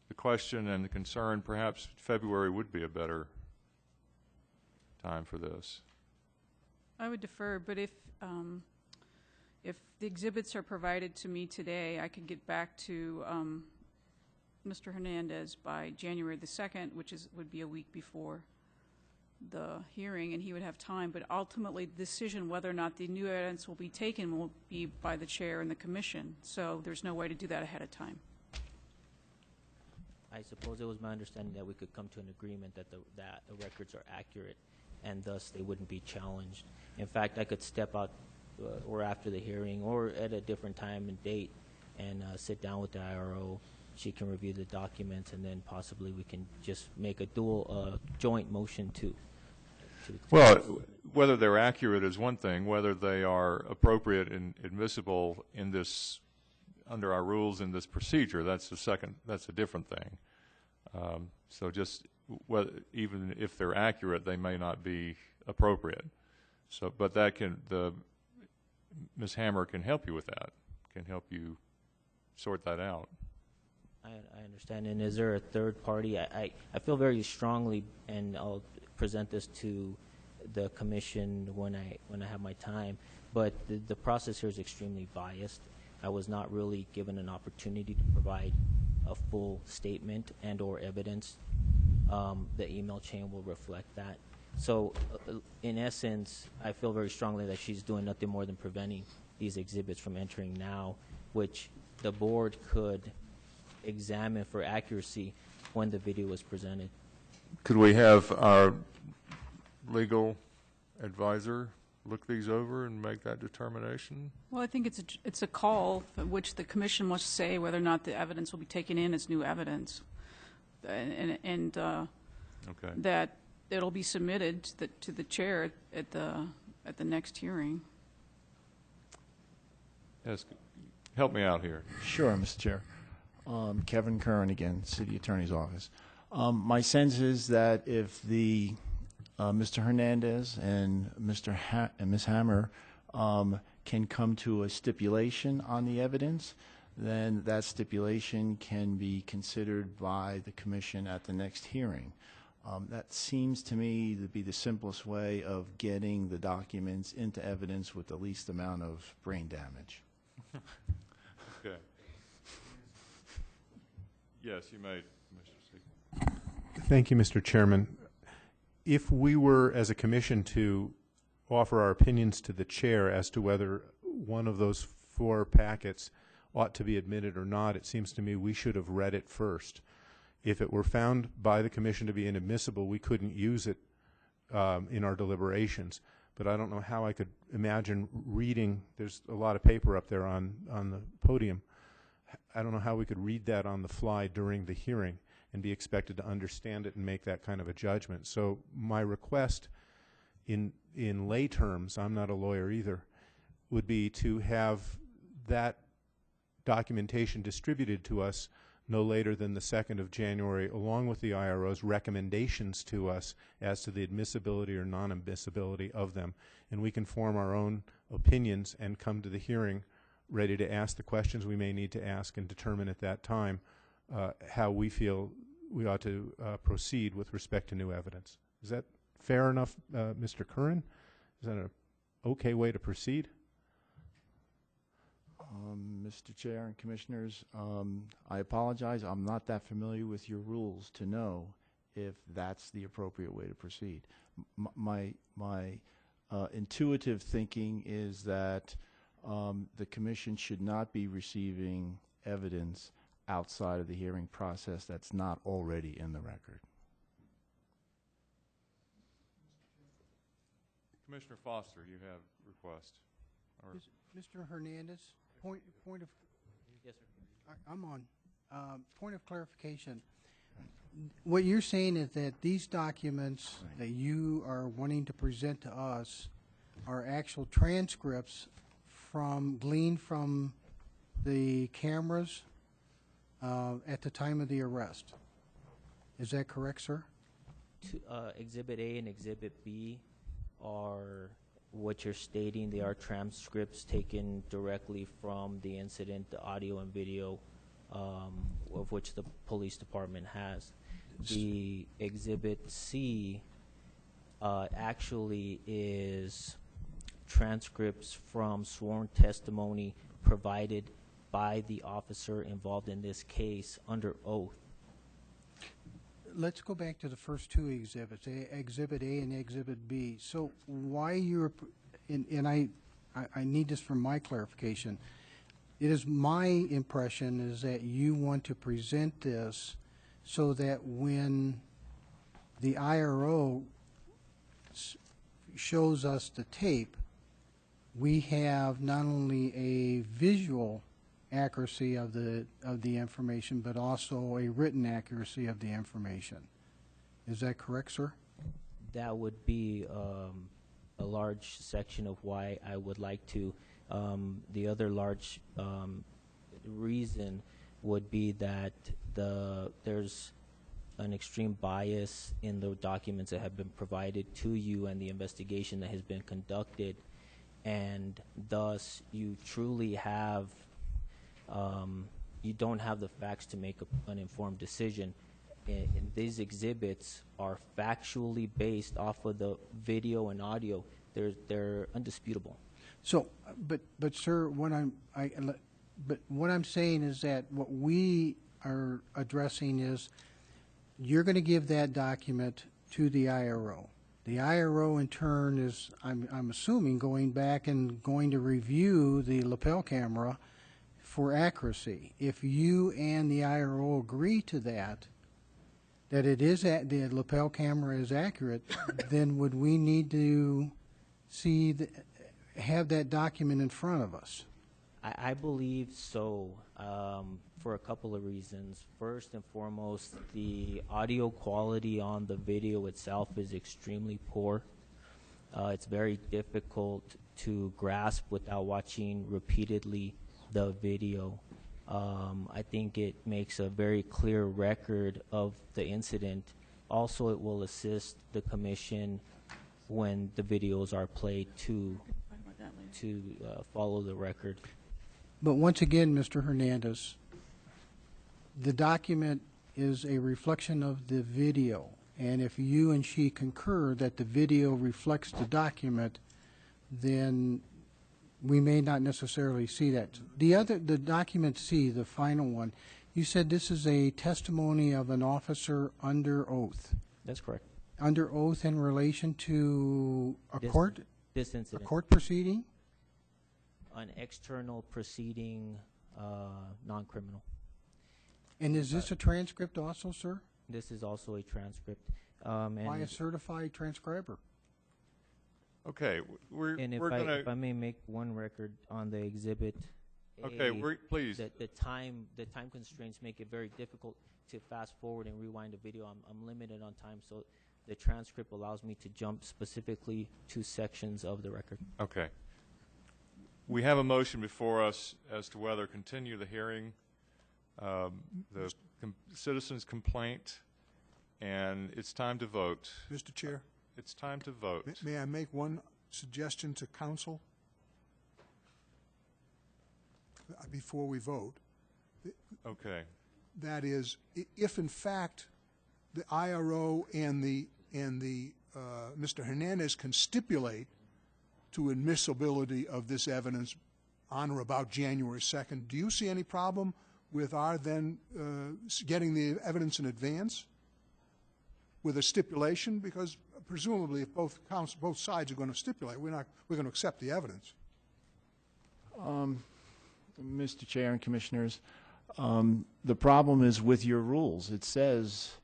the question and the concern, perhaps February would be a better time for this. I would defer, but if the exhibits are provided to me today, I could get back to Mr. Hernandez by January the 2nd, which would be a week before the hearing, and he would have time. But ultimately, the decision whether or not the new evidence will be taken will be by the chair and the commission. So there's no way to do that ahead of time. I suppose it was my understanding that we could come to an agreement that the records are accurate, and thus they wouldn't be challenged. In fact, I could step out or after the hearing or at a different time and date and sit down with the IRO. She can review the documents, and then possibly we can just make a joint motion to well, whether they're accurate is one thing. Whether they are appropriate and admissible in this, under our rules in this procedure, that's a different thing. So just even if they're accurate, they may not be appropriate. So, but Ms. Hammer can help you with that. Can help you sort that out. I understand. And is there a third party? I feel very strongly, and I'll present this to the commission when I have my time, but the process here is extremely biased. I was not really given an opportunity to provide a full statement and or evidence. The email chain will reflect that. So, in essence, I feel very strongly that she's doing nothing more than preventing these exhibits from entering now, which the board could examine for accuracy when the video was presented. Could we have our legal advisor look these over and make that determination? Well, I think it's a call at which the commission must say whether or not the evidence will be taken in as new evidence, and Okay. that it'll be submitted to the chair at the next hearing. Yes, help me out here. Sure, Mr. Chair. Kevin Curran again, City Attorney's Office. My sense is that if the Mr. Hernandez and Ms. Hammer can come to a stipulation on the evidence, then that stipulation can be considered by the commission at the next hearing. That seems to me to be the simplest way of getting the documents into evidence with the least amount of brain damage. Okay. Yes, you may, Mr. Seeger. Thank you, Mr. Chairman. If we were, as a commission, to offer our opinions to the chair as to whether one of those 4 packets ought to be admitted or not, it seems to me we should have read it first. If it were found by the commission to be inadmissible, we couldn't use it in our deliberations. But I don't know how I could imagine reading, there's a lot of paper up there on the podium. I don't know how we could read that on the fly during the hearing and be expected to understand it and make that kind of a judgment. So my request in lay terms, I'm not a lawyer either, would be to have that documentation distributed to us no later than the 2nd of January, along with the IRO's recommendations to us as to the admissibility or non-admissibility of them. And we can form our own opinions and come to the hearing ready to ask the questions we may need to ask and determine at that time how we feel we ought to proceed with respect to new evidence. Is that fair enough, Mr. Curran? Is that an okay way to proceed? Mr. Chair and Commissioners, I apologize. I'm not that familiar with your rules to know if that's the appropriate way to proceed. My intuitive thinking is that the Commission should not be receiving evidence outside of the hearing process that's not already in the record. Commissioner Foster, you have a request. Mr. Hernandez, point of. Yes, sir. I'm on. Point of clarification. What you're saying is that these documents that you are wanting to present to us are actual transcripts gleaned from the cameras at the time of the arrest. Is that correct, sir? Exhibit A and Exhibit B are what you're stating. They are transcripts taken directly from the incident, the audio and video of which the police department has. The Exhibit C actually is transcripts from sworn testimony provided by the officer involved in this case under oath. Let's go back to the first 2 exhibits, Exhibit A and Exhibit B. So why you're, and I need this for my clarification. It is my impression is that you want to present this so that when the IRO shows us the tape, we have not only a visual accuracy of the information, but also a written accuracy of the information. Is that correct, sir? That would be a large section of why I would like to. The other large reason would be that there's an extreme bias in the documents that have been provided to you and the investigation that has been conducted, and thus you truly have you don't have the facts to make an informed decision. And these exhibits are factually based off of the video and audio. They're undisputable. So, but sir, what I'm saying is that what we are addressing is you're going to give that document to the IRO. The IRO in turn is, I'm assuming, going back and going to review the lapel camera for accuracy. If you and the IRO agree to that it is the lapel camera is accurate, then would we need to have that document in front of us? I believe so, for a couple of reasons. First and foremost, the audio quality on the video itself is extremely poor. It's very difficult to grasp without watching repeatedly the video. I think it makes a very clear record of the incident. Also, it will assist the commission when the videos are played to follow the record. But once again, Mr. Hernandez, the document is a reflection of the video, and if you and she concur that the video reflects the document, then we may not necessarily see that. The document C, the final one, you said this is a testimony of an officer under oath. That's correct. Under oath in relation to This incident. a court proceeding? An external proceeding, non-criminal. And is this a transcript also, sir? This is also a transcript. By a certified transcriber? Okay, if I may make one record on the exhibit. Okay, please. The time constraints make it very difficult to fast forward and rewind a video. I'm limited on time, so the transcript allows me to jump specifically to sections of the record. Okay. We have a motion before us as to whether continue the hearing, the citizen's complaint, and it's time to vote. Mr. Chair? It's time to vote. May I make one suggestion to council before we vote? Okay. That is, if in fact the IRO and the Mr. Hernandez can stipulate to admissibility of this evidence on or about January 2nd, do you see any problem with our then getting the evidence in advance with a stipulation? Because presumably, if both sides are going to stipulate, we're going to accept the evidence. Mr. Chair and Commissioners, the problem is with your rules. It says,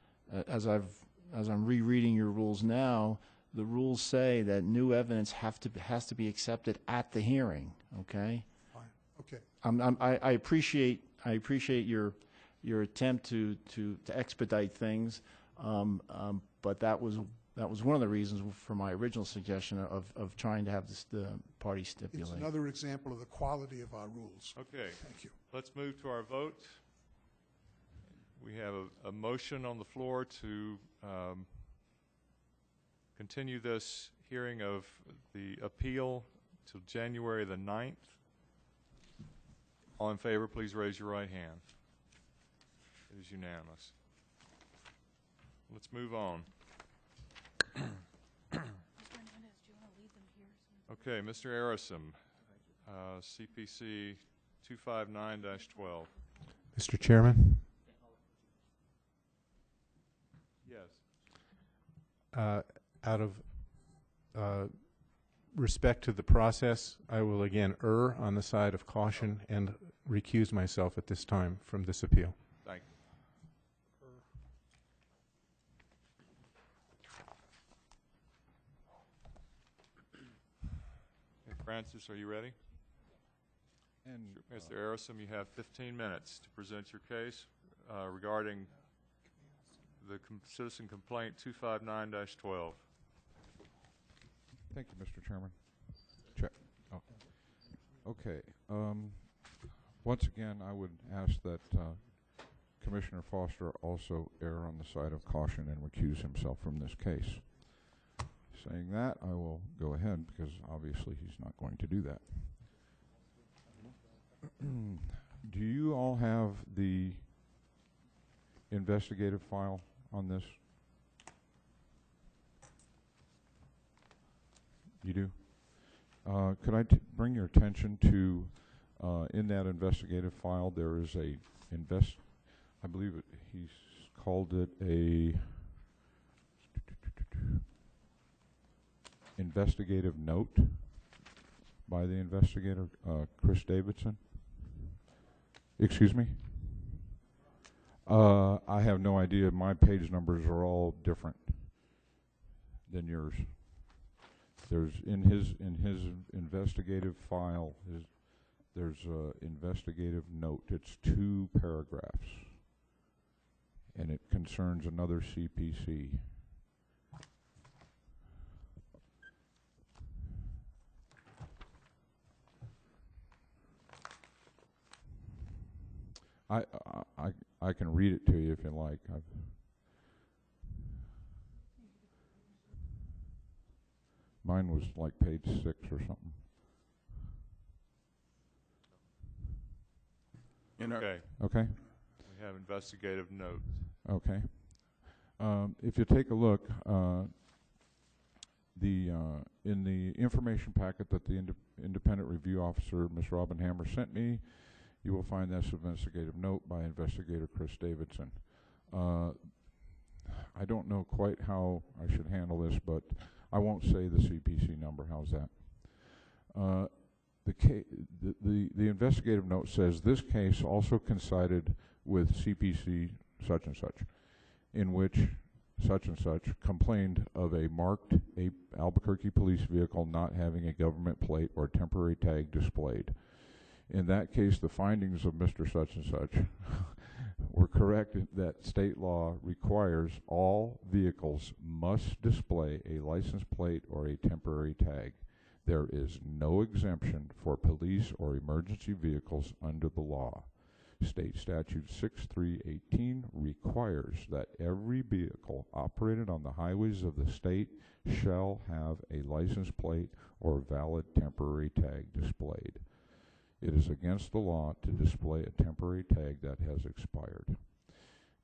as I'm rereading your rules now, the rules say that new evidence has to be accepted at the hearing. Okay. Fine. Okay. I appreciate your attempt to expedite things, but that was one of the reasons for my original suggestion of trying to have the party stipulate. It's another example of the quality of our rules. Okay. Thank you. Let's move to our vote. We have a motion on the floor to continue this hearing of the appeal till January the 9th. All in favor, please raise your right hand. It is unanimous. Let's move on. Okay, Mr. Arison, CPC 259-12. Mr. Chairman? Yes. Out of respect to the process, I will again err on the side of caution and recuse myself at this time from this appeal. Thank you. Francis, are you ready? And Mr. Arison, you have 15 minutes to present your case regarding the citizen complaint 259-12. Thank you, Mr. Chairman. Check. Oh. Okay. Once again, I would ask that Commissioner Foster also err on the side of caution and recuse himself from this case. Saying that, I will go ahead because obviously he's not going to do that. Do you all have the investigative file on this? You do? Could I bring your attention to, in that investigative file, there is a I believe he's called it a investigative note by the investigator, Chris Davidson. Excuse me? I have no idea. My page numbers are all different than yours. There's in his investigative file, there's an investigative note. It's 2 paragraphs, and it concerns another CPC. I can read it to you if you like. Mine was like page 6 or something. Okay. Okay. We have investigative notes. Okay. If you take a look, in the information packet that the independent review officer, Ms. Robin Hammer, sent me, you will find this investigative note by Investigator Chris Davidson. I don't know quite how I should handle this, but I won't say the CPC number. How's that? The investigative note says this case also coincided with CPC such and such, in which such and such complained of a marked Albuquerque police vehicle not having a government plate or temporary tag displayed. In that case, the findings of Mr. Such and such were correct that state law requires all vehicles must display a license plate or a temporary tag. There is no exemption for police or emergency vehicles under the law. State Statute 6318 requires that every vehicle operated on the highways of the state shall have a license plate or valid temporary tag displayed. It is against the law to display a temporary tag that has expired.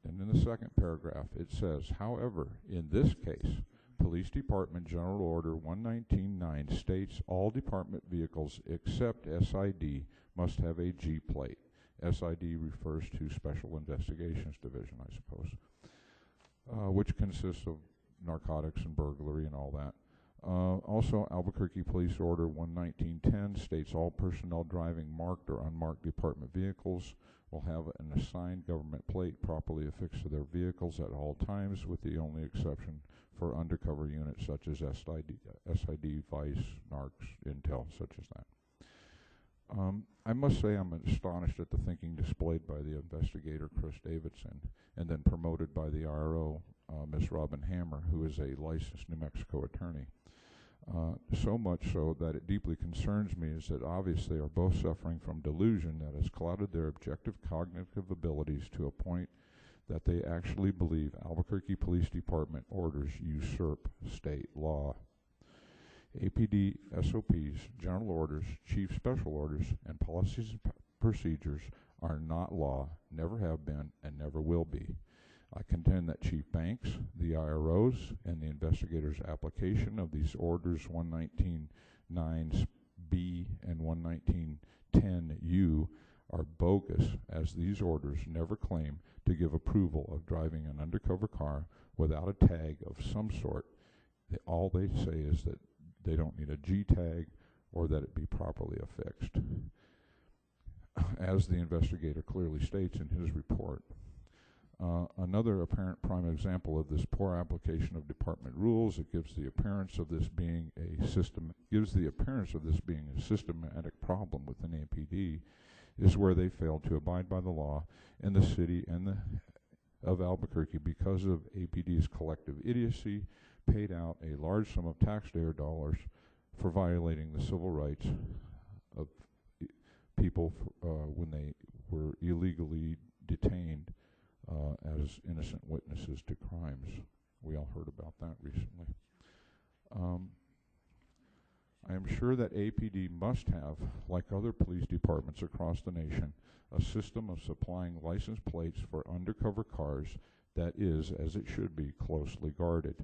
And in the second paragraph, it says, however, in this case, Police Department General Order 119.9 states all department vehicles except SID must have a G plate. SID refers to Special Investigations Division, I suppose, which consists of narcotics and burglary and all that. Also, Albuquerque Police Order 119.10 states all personnel driving marked or unmarked department vehicles will have an assigned government plate properly affixed to their vehicles at all times, with the only exception for undercover units such as SID, Vice, Narcs, Intel, such as that. I must say I'm astonished at the thinking displayed by the investigator, Chris Davidson, and then promoted by the RO, Ms. Robin Hammer, who is a licensed New Mexico attorney. So much so that it deeply concerns me is that obviously they are both suffering from delusion that has clouded their objective cognitive abilities to a point that they actually believe Albuquerque Police Department orders usurp state law. APD SOPs, general orders, chief special orders, and policies and procedures are not law, never have been, and never will be. I contend that Chief Banks, the IROs, and the investigators' application of these orders 119.9B and 119.10U are bogus, as these orders never claim to give approval of driving an undercover car without a tag of some sort. All they say is that they don't need a G tag or that it be properly affixed, as the investigator clearly states in his report. Another apparent prime example of this poor application of department rules, it gives the appearance of this being a systematic problem within APD, is where they failed to abide by the law in the city and of Albuquerque because of APD's collective idiocy, paid out a large sum of taxpayer dollars for violating the civil rights of people when they were illegally detained as innocent witnesses to crimes. We all heard about that recently. I am sure that APD must have, like other police departments across the nation, a system of supplying license plates for undercover cars that is, as it should be, closely guarded.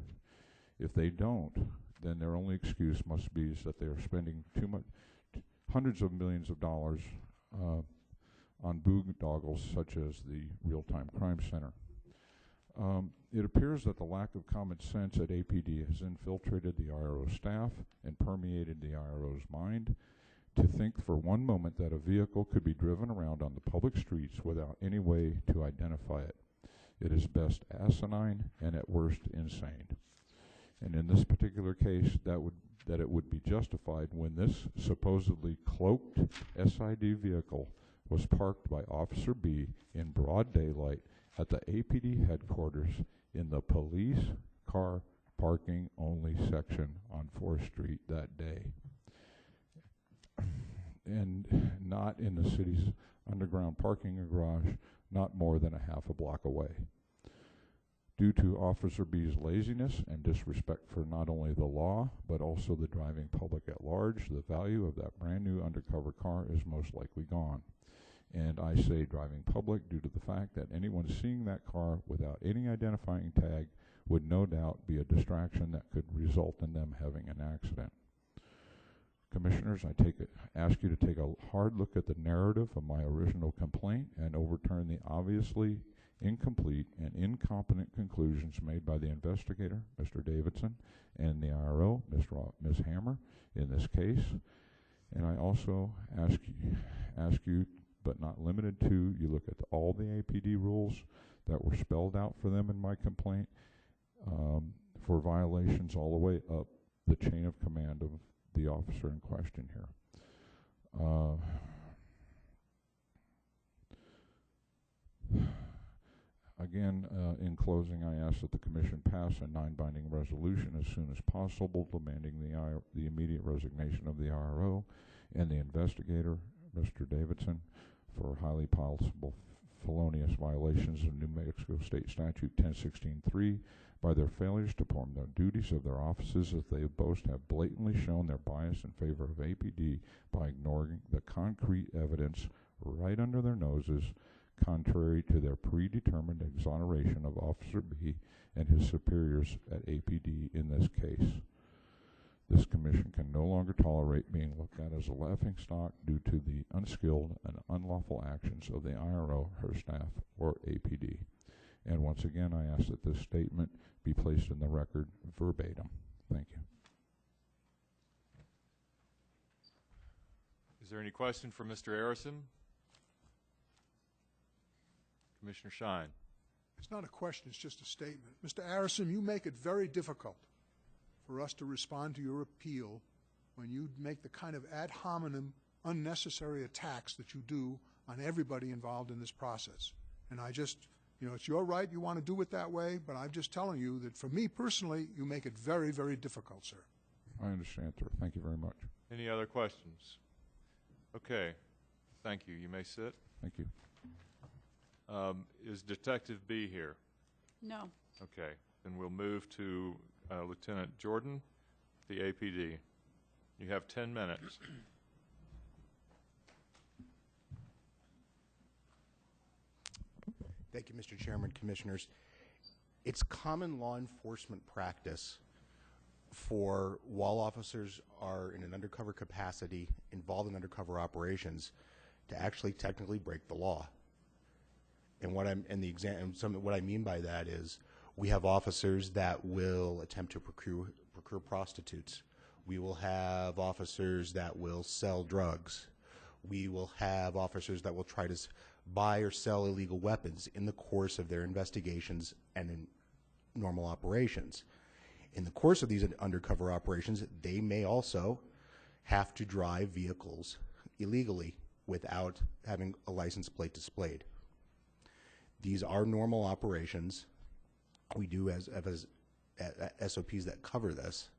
If they don't, then their only excuse must be is that they are spending hundreds of millions of dollars on boondoggles such as the Real-Time Crime Center. It appears that the lack of common sense at APD has infiltrated the IRO staff and permeated the IRO's mind to think for one moment that a vehicle could be driven around on the public streets without any way to identify it. It is best asinine and at worst insane. And in this particular case, that it would be justified when this supposedly cloaked SID vehicle was parked by Officer B in broad daylight at the APD headquarters in the police car parking only section on 4th Street that day, and not in the city's underground parking garage not more than a half a block away. Due to Officer B's laziness and disrespect for not only the law, but also the driving public at large, the value of that brand new undercover car is most likely gone. And I say driving public due to the fact that anyone seeing that car without any identifying tag would no doubt be a distraction that could result in them having an accident. Commissioners, I ask you to take a hard look at the narrative of my original complaint and overturn the obviously incomplete and incompetent conclusions made by the investigator, Mr. Davidson, and the IRO, Ms. Hammer, in this case. And I also ask you, but not limited to, you look at all the APD rules that were spelled out for them in my complaint for violations all the way up the chain of command of the officer in question here. Again, in closing, I ask that the Commission pass a non-binding resolution as soon as possible demanding the immediate resignation of the IRO and the investigator, Mr. Davidson, for highly possible felonious violations of New Mexico State Statute 1016-3 by their failures to perform the duties of their offices, as they both have blatantly shown their bias in favor of APD by ignoring the concrete evidence right under their noses, contrary to their predetermined exoneration of Officer B and his superiors at APD in this case. This Commission can no longer tolerate being looked at as a laughingstock due to the unskilled and unlawful actions of the IRO, her staff, or APD. And once again, I ask that this statement be placed in the record verbatim. Thank you. Is there any question for Mr. Arison? Commissioner Shine. It's not a question, it's just a statement. Mr. Arison, you make it very difficult for us to respond to your appeal when you make the kind of ad hominem, unnecessary attacks that you do on everybody involved in this process. And I just, it's your right, you want to do it that way, but I'm just telling you that for me personally, you make it very, very difficult, sir. I understand, sir. Thank you very much. Any other questions? Okay. Thank you. You may sit. Thank you. Is Detective B here? No. Okay. Then we'll move to Lieutenant Jordan, the APD. You have 10 minutes. Thank you, Mr. Chairman, Commissioners. It's common law enforcement practice for, while officers are in an undercover capacity involved in undercover operations, to actually technically break the law. And what I mean by that is, we have officers that will attempt to procure prostitutes. We will have officers that will sell drugs. We will have officers that will try to buy or sell illegal weapons in the course of their investigations and in normal operations. In the course of these undercover operations, they may also have to drive vehicles illegally without having a license plate displayed. These are normal operations. We do as SOPs that cover this.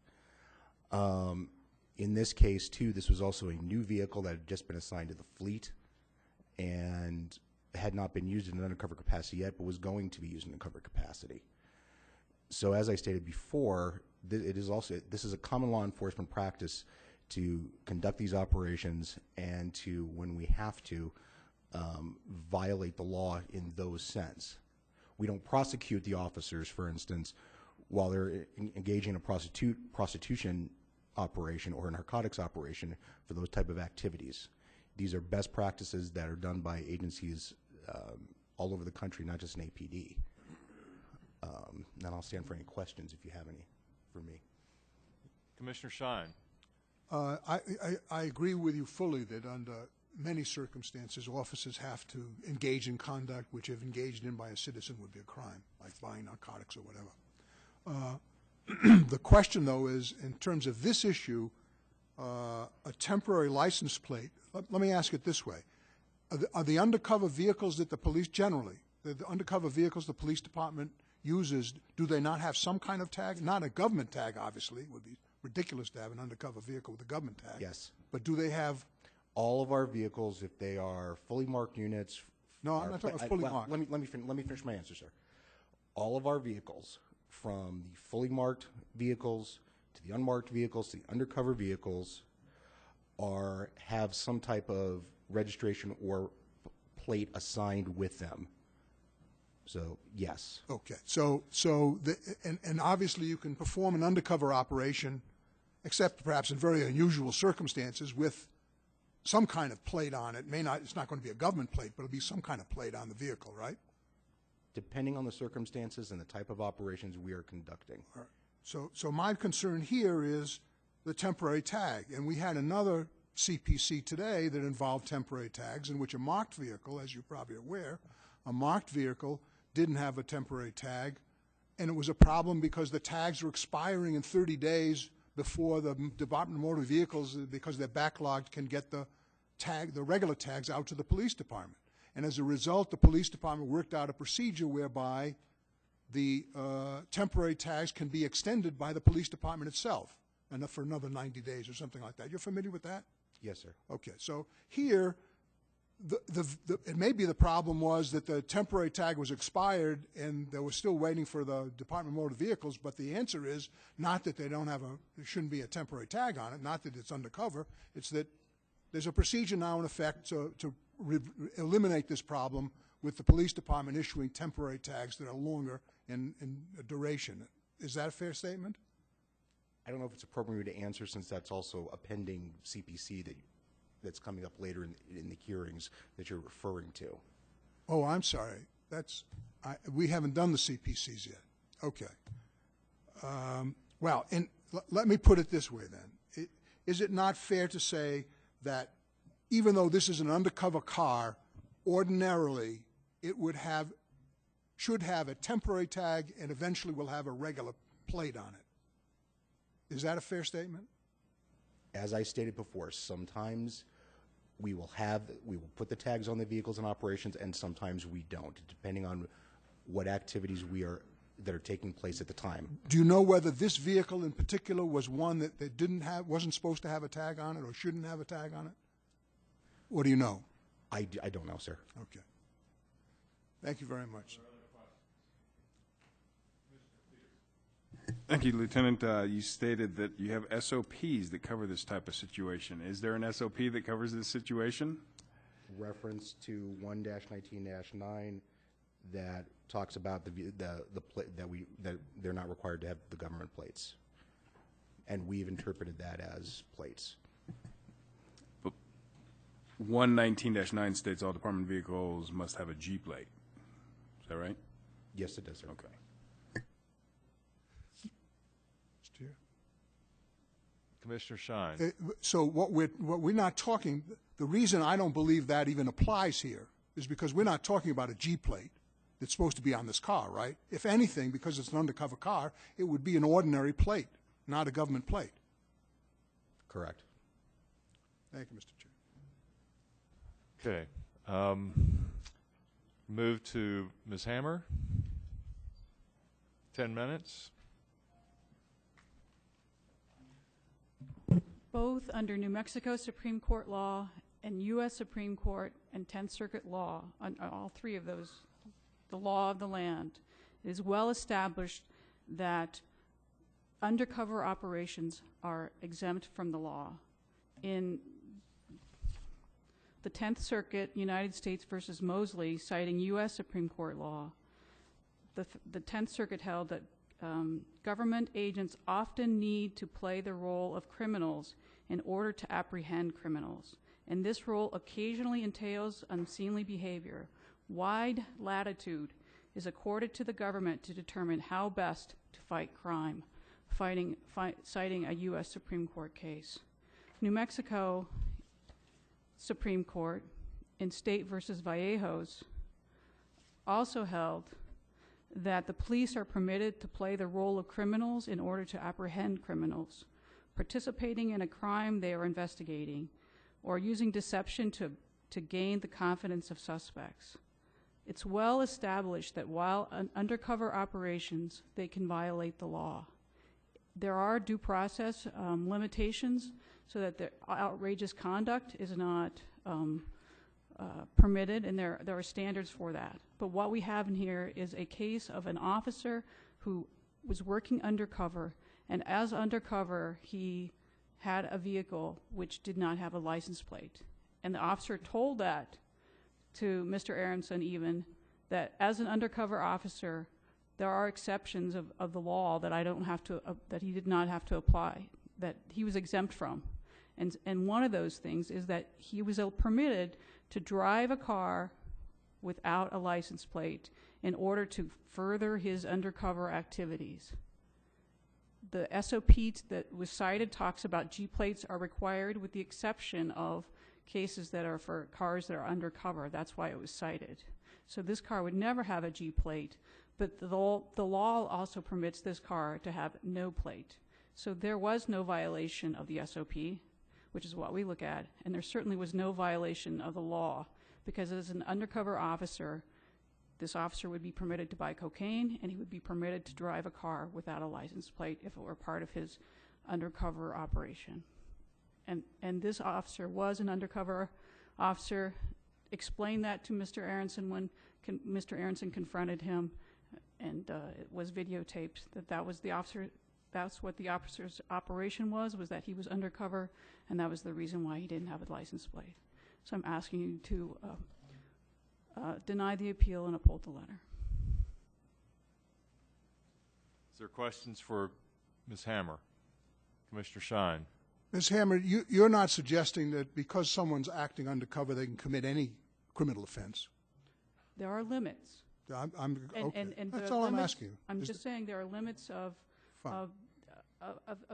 In this case, too, this was also a new vehicle that had just been assigned to the fleet and had not been used in an undercover capacity yet, but was going to be used in an undercover capacity. So as I stated before, this is a common law enforcement practice to conduct these operations and to, when we have to, violate the law in those sense. We don't prosecute the officers, for instance, while they're engaging in a prostitution operation or a narcotics operation for those type of activities. These are best practices that are done by agencies all over the country, not just in APD. then I'll stand for any questions if you have any for me. Commissioner Shine. I agree with you fully that under many circumstances, officers have to engage in conduct which, if engaged in by a citizen, would be a crime, like buying narcotics or whatever. The question, though, is in terms of this issue, a temporary license plate. Let me ask it this way: are the undercover vehicles that the police generally, the undercover vehicles the police department uses, do they not have some kind of tag? Not a government tag, obviously. It would be ridiculous to have an undercover vehicle with a government tag. Yes. But do they have? All of our vehicles, if they are fully marked units. No, I'm not talking about fully marked. Let me finish my answer, sir. All of our vehicles, from the fully marked vehicles to the unmarked vehicles to the undercover vehicles, have some type of registration or plate assigned with them. So yes. Okay. And obviously you can perform an undercover operation, except perhaps in very unusual circumstances, with some kind of plate on it. It's not going to be a government plate, but it'll be some kind of plate on the vehicle, right? Depending on the circumstances and the type of operations we are conducting. All right. So my concern here is the temporary tag. And we had another CPC today that involved temporary tags, in which a marked vehicle, as you're probably aware, a marked vehicle didn't have a temporary tag. And it was a problem because the tags were expiring in 30 days before the Department of Motor Vehicles, because they're backlogged, can get the regular tags out to the police department. And as a result, the police department worked out a procedure whereby the temporary tags can be extended by the police department itself, and for another 90 days or something like that. You're familiar with that? Yes, sir. Okay. So here, it may be the problem was that the temporary tag was expired and they were still waiting for the Department of Motor Vehicles, but the answer is not that there shouldn't be a temporary tag on it, not that it's undercover. It's that there's a procedure now in effect to eliminate this problem with the police department issuing temporary tags that are longer in duration. Is that a fair statement? I don't know if it's appropriate to answer, since that's also a pending CPC that's coming up later in the hearings that you're referring to. Oh, I'm sorry. We haven't done the CPCs yet. Okay. Well, let me put it this way then. Is it not fair to say that even though this is an undercover car, ordinarily it should have a temporary tag and eventually will have a regular plate on it? Is that a fair statement? As I stated before, sometimes we will put the tags on the vehicles and operations, and sometimes we don't, depending on what activities that are taking place at the time. Do you know whether this vehicle in particular was one that wasn't supposed to have a tag on it or shouldn't have a tag on it? What do you know? I don't know, sir. Okay. Thank you very much. Thank you, Lieutenant. You stated that you have SOPs that cover this type of situation. Is there an SOP that covers this situation? Reference to 1-19-9 that talks about that they're not required to have the government plates, and we've interpreted that as plates. But 1-19-9 states all department vehicles must have a G plate. Is that right? Yes, it does, sir. Okay. Commissioner Shine. So what we're not talking, the reason I don't believe that even applies here is because we're not talking about a G plate that's supposed to be on this car, right? If anything, because it's an undercover car, it would be an ordinary plate, not a government plate. Correct. Thank you, Mr. Chair. Okay. Move to Ms. Hammer. 10 minutes. Both under New Mexico Supreme Court law and U.S. Supreme Court and 10th Circuit law, on all three of those, the law of the land, it is well established that undercover operations are exempt from the law. In the 10th Circuit, United States versus Mosley, citing U.S. Supreme Court law, the 10th Circuit held that government agents often need to play the role of criminals in order to apprehend criminals, and this role occasionally entails unseemly behavior. Wide latitude is accorded to the government to determine how best to fight crime, citing a U.S. Supreme Court case. New Mexico Supreme Court in State versus Vallejos also held that the police are permitted to play the role of criminals in order to apprehend criminals, participating in a crime they are investigating, or using deception to gain the confidence of suspects. It's well established that while undercover operations, they can violate the law. There are due process limitations so that the outrageous conduct is not permitted, and there are standards for that. But what we have in here is a case of an officer who was working undercover, and as undercover, he had a vehicle which did not have a license plate. And the officer told that to Mr. Aronson even, that as an undercover officer, there are exceptions of the law that I don't have to, that he did not have to apply, that he was exempt from. And one of those things is that he was permitted to drive a car without a license plate in order to further his undercover activities. The SOP that was cited talks about G plates are required with the exception of cases that are for cars that are undercover. That's why it was cited. So this car would never have a G plate, but the law also permits this car to have no plate. So there was no violation of the SOP, which is what we look at, and there certainly was no violation of the law, because as an undercover officer, this officer would be permitted to buy cocaine, and he would be permitted to drive a car without a license plate if it were part of his undercover operation. And this officer was an undercover officer, explained that to Mr. Aronson when Mr. Aronson confronted him, and it was videotaped that was the officer. That's what the officer's operation was that he was undercover, and that was the reason why he didn't have a license plate. So I'm asking you to deny the appeal and uphold the letter. Is there questions for Ms. Hammer? Commissioner Shine. Ms. Hammer, you're not suggesting that because someone's acting undercover, they can commit any criminal offense? There are limits. Okay. That's all I'm asking you. I'm just saying there are limits of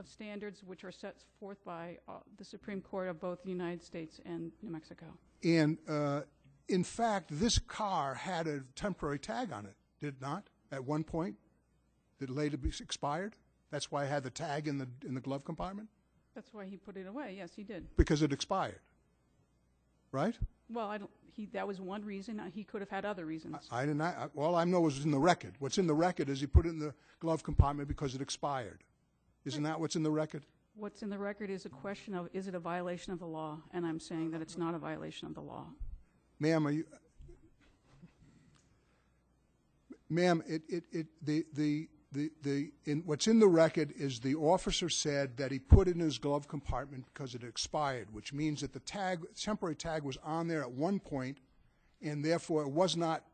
standards which are set forth by the Supreme Court of both the United States and New Mexico. And in fact, this car had a temporary tag on it, did it not, at one point? That later expired? That's why it had the tag in the glove compartment? That's why he put it away. Yes, he did. Because it expired, right? Well, that was one reason. He could have had other reasons. All I know is in the record. What's in the record is he put it in the glove compartment because it expired. Isn't that what's in the record? What's in the record is a question of, is it a violation of the law? And I'm saying that it's not a violation of the law. Ma'am, are you... Ma'am, what's in the record is the officer said that he put it in his glove compartment because it expired, which means that the temporary tag was on there at one point, and therefore it was not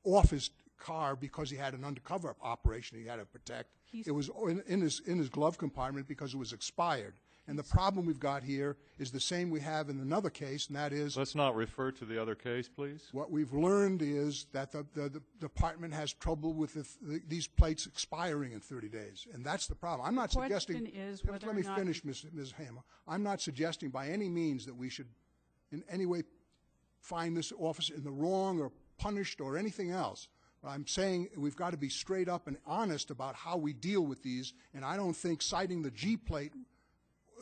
off his car because he had an undercover operation he had to protect. It was in his glove compartment because it was expired. And the problem we've got here is the same we have in another case, and that is... Let's not refer to the other case, please. What we've learned is that the department has trouble with these plates expiring in 30 days, and that's the problem. I'm not suggesting... The question is whether Let me finish, Ms. Hammer. I'm not suggesting by any means that we should in any way find this officer in the wrong or punished or anything else. I'm saying we've got to be straight up and honest about how we deal with these, and I don't think citing the G plate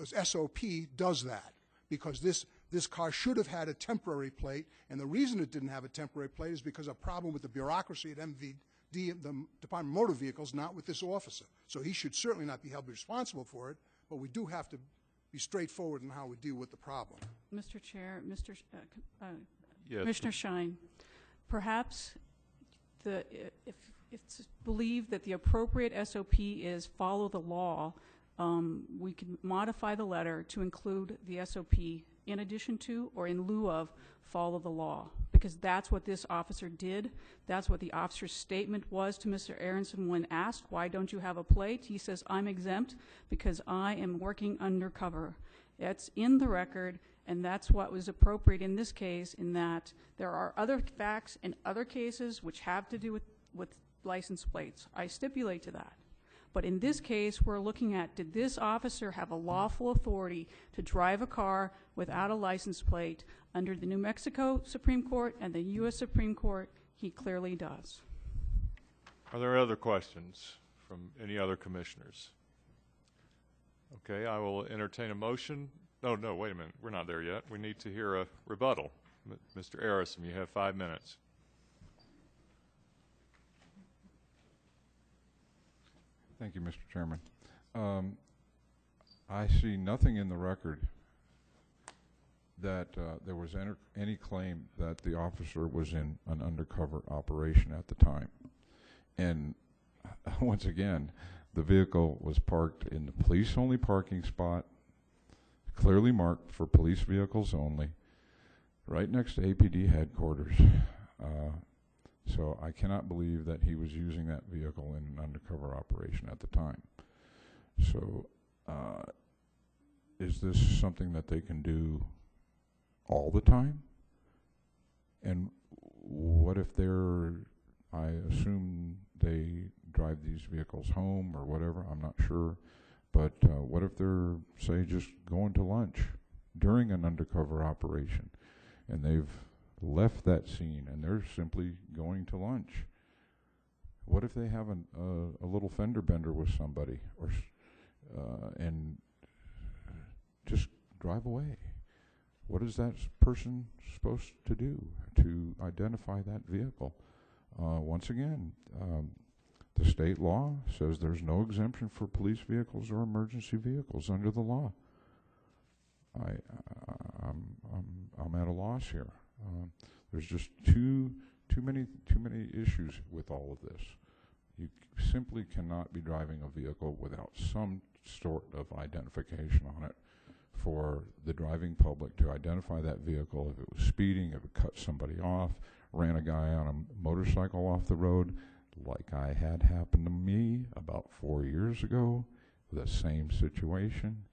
SOP does that, because this car should have had a temporary plate, and the reason it didn't have a temporary plate is because of a problem with the bureaucracy at MVD, the Department of Motor Vehicles, not with this officer. So he should certainly not be held responsible for it, but we do have to be straightforward in how we deal with the problem. Mr. Chair, Yes. Commissioner Shine, perhaps if it's believed that the appropriate SOP is follow the law, we can modify the letter to include the SOP in addition to or in lieu of follow the law, because that's what this officer did. That's what the officer's statement was to Mr. Aronson when asked, why don't you have a plate? He says, I'm exempt because I am working undercover. That's in the record, and that's what was appropriate in this case, in that there are other facts in other cases which have to do with with license plates. I stipulate to that. But in this case, we're looking at, did this officer have a lawful authority to drive a car without a license plate? Under the New Mexico Supreme Court and the U.S. Supreme Court, he clearly does. Are there other questions from any other commissioners? Okay, I will entertain a motion. Oh, no, wait a minute. We're not there yet. We need to hear a rebuttal. Mr. Arison, you have 5 minutes. Thank you, Mr. Chairman. I see nothing in the record that there was any claim that the officer was in an undercover operation at the time. And once again, the vehicle was parked in the police-only parking spot, clearly marked for police vehicles only, right next to APD headquarters. So I cannot believe that he was using that vehicle in an undercover operation at the time. So is this something that they can do all the time? And what if they're, I assume they drive these vehicles home or whatever, I'm not sure, but what if they're, say, just going to lunch during an undercover operation and they've left that scene and they're simply going to lunch? What if they have a little fender bender with somebody or and just drive away? What is that person supposed to do to identify that vehicle? Once again, the state law says there's no exemption for police vehicles or emergency vehicles under the law. I'm at a loss here. There's just too many issues with all of this. You simply cannot be driving a vehicle without some sort of identification on it for the driving public to identify that vehicle. If it was speeding, if it cut somebody off, ran a guy on a motorcycle off the road, like I had happened to me about 4 years ago, the same situation.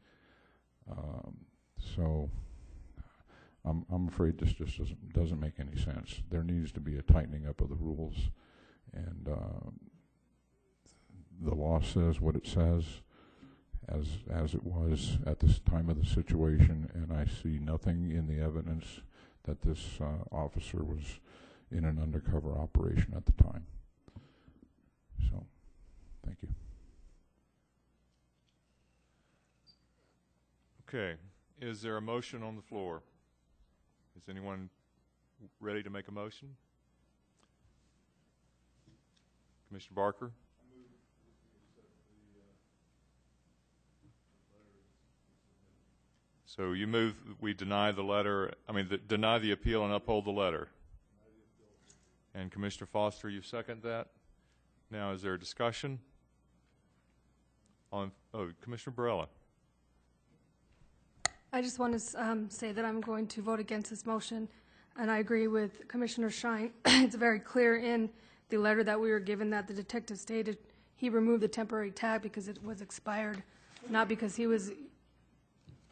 So I'm afraid this just doesn't make any sense. There needs to be a tightening up of the rules, and the law says what it says, as it was at this time of the situation, and I see nothing in the evidence that this officer was in an undercover operation at the time. So, thank you. Okay, is there a motion on the floor? Is anyone ready to make a motion? Commissioner Barker? So you move we deny the letter, deny the appeal and uphold the letter. And Commissioner Foster, you second that? Now, is there a discussion on, Commissioner Barella? I just want to say that I'm going to vote against this motion, and I agree with Commissioner Shine. It's very clear in the letter that we were given that the detective stated he removed the temporary tag because it was expired, not because he was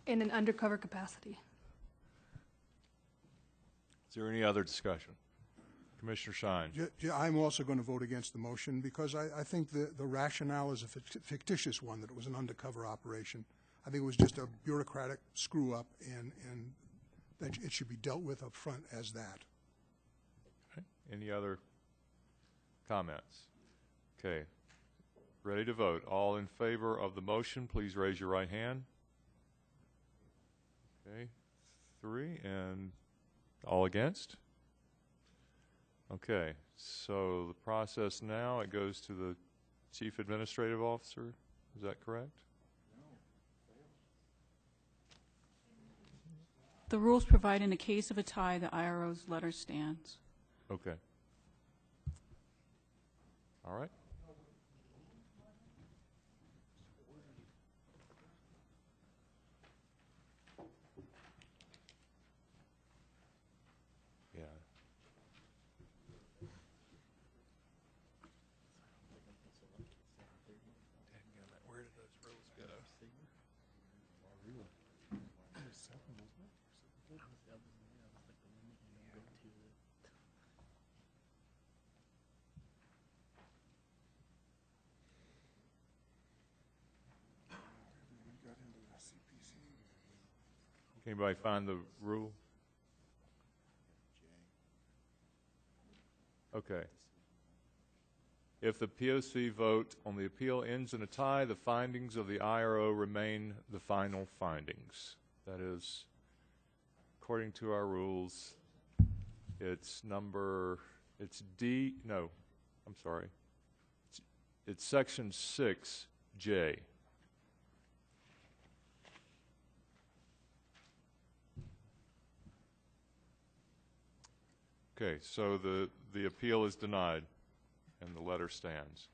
in an undercover capacity. Is there any other discussion? Commissioner Shine. I'm also going to vote against the motion because I think the rationale is a fictitious one, that it was an undercover operation. I think it was just a bureaucratic screw-up, and that it should be dealt with up front as that. Okay. Any other comments? Okay. Ready to vote. All in favor of the motion, please raise your right hand. Okay. 3. And all against? Okay. So the process now, it goes to the Chief Administrative Officer. Is that correct? The rules provide in a case of a tie, the IRO's letter stands. Okay. All right. Yeah. Where did those rules go? Anybody find the rule? Okay. If the POC vote on the appeal ends in a tie, the findings of the IRO remain the final findings. That is, according to our rules, it's D, no, I'm sorry. It's section 6J. Okay, so the appeal is denied and the letter stands.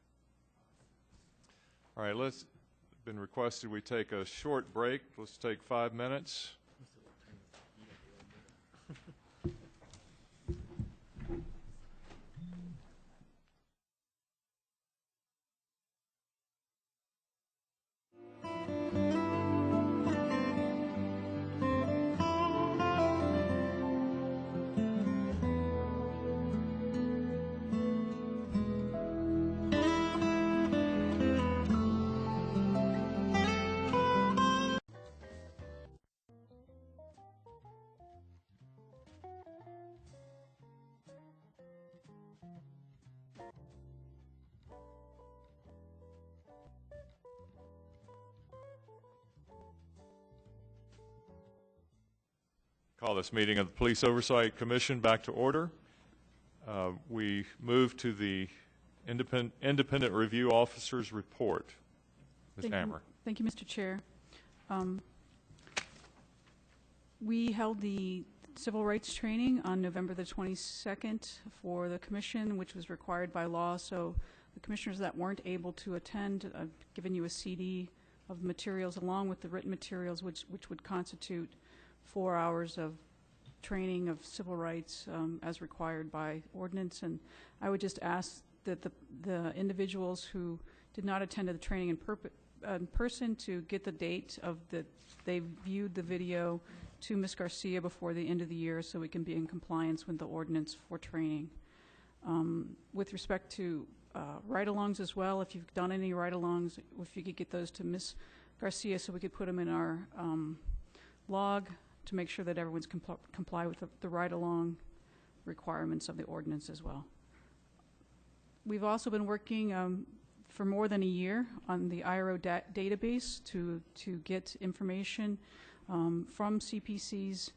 All right, been requested we take a short break. Let's take 5 minutes. Call this meeting of the Police Oversight Commission back to order. We move to the Independent Review Officer's report. Ms. Hammer. Thank you, Mr. Chair. We held the civil rights training on November the 22nd for the commission, which was required by law. So the commissioners that weren't able to attend, I've given you a CD of materials along with the written materials, which would constitute 4 hours of training of civil rights as required by ordinance. And I would just ask that the individuals who did not attend the training in person to get the date of they viewed the video to Ms. Garcia before the end of the year so we can be in compliance with the ordinance for training. With respect to ride-alongs as well, if you've done any ride-alongs, if you could get those to Ms. Garcia so we could put them in our log to make sure that everyone's comply with the ride-along requirements of the ordinance as well. We've also been working for more than a year on the IRO database to get information from CPCs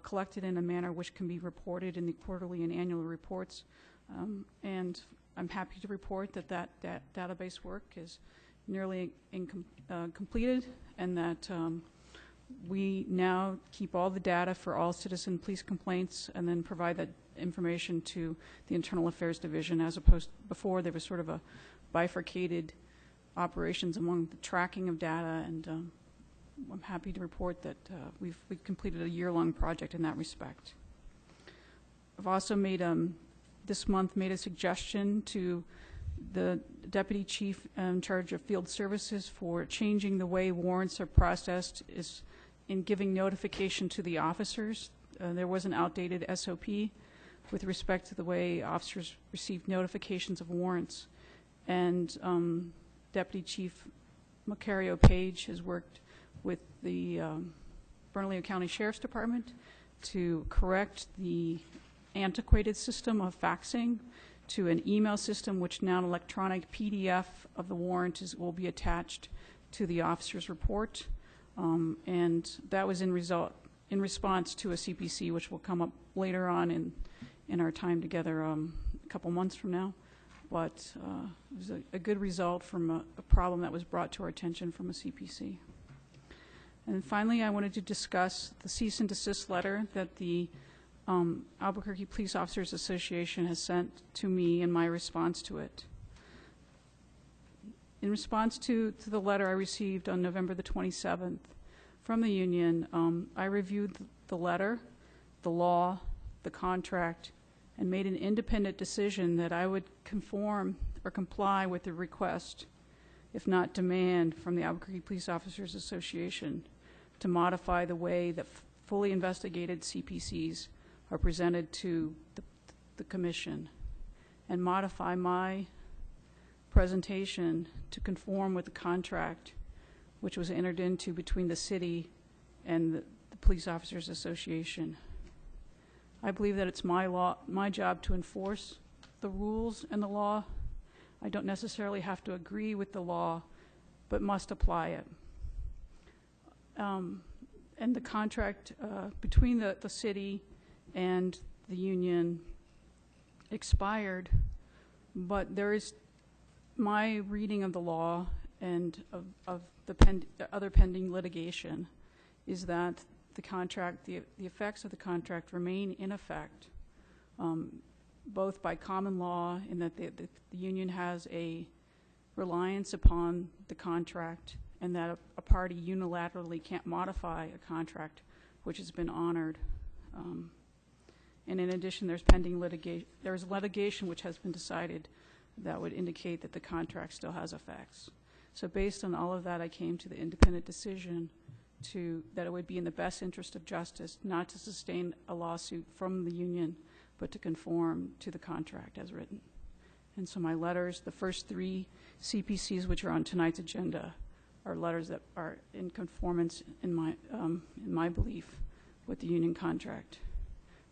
collected in a manner which can be reported in the quarterly and annual reports. And I'm happy to report that database work is nearly completed, and that we now keep all the data for all citizen police complaints and then provide that information to the Internal Affairs Division, as opposed before there was sort of a bifurcated operations among the tracking of data. And I'm happy to report that we've completed a year-long project in that respect. I've also made this month made a suggestion to the Deputy Chief in charge of Field Services for changing the way warrants are processed is in giving notification to the officers. There was an outdated SOP with respect to the way officers received notifications of warrants. And Deputy Chief Macario Page has worked with the Bernalillo County Sheriff's Department to correct the antiquated system of faxing to an email system, which now an electronic PDF of the warrant will be attached to the officer's report. And that was in response to a CPC, which will come up later on in our time together a couple months from now. But it was a good result from a problem that was brought to our attention from a CPC. And finally, I wanted to discuss the cease and desist letter that the Albuquerque Police Officers Association has sent to me in my response to it. In response to the letter I received on November the 27th from the union, I reviewed the letter, the law, the contract, and made an independent decision that I would conform or comply with the request, if not demand, from the Albuquerque Police Officers Association to modify the way that fully investigated CPCs are presented to the commission, and modify my presentation to conform with the contract which was entered into between the city and the Police Officers Association. I believe that it's my job to enforce the rules and the law. I don't necessarily have to agree with the law, but must apply it. And the contract between the city and the union expired, but there is my reading of the law and of the other pending litigation is that the contract, the effects of the contract remain in effect, both by common law in that the union has a reliance upon the contract and that a party unilaterally can't modify a contract which has been honored. And in addition, there's pending litigation. There's litigation which has been decided that would indicate that the contract still has effects. So based on all of that, I came to the independent decision that it would be in the best interest of justice not to sustain a lawsuit from the union, but to conform to the contract as written. And so my letters, the first 3 CPCs which are on tonight's agenda, are letters that are in conformance, in my belief, with the union contract.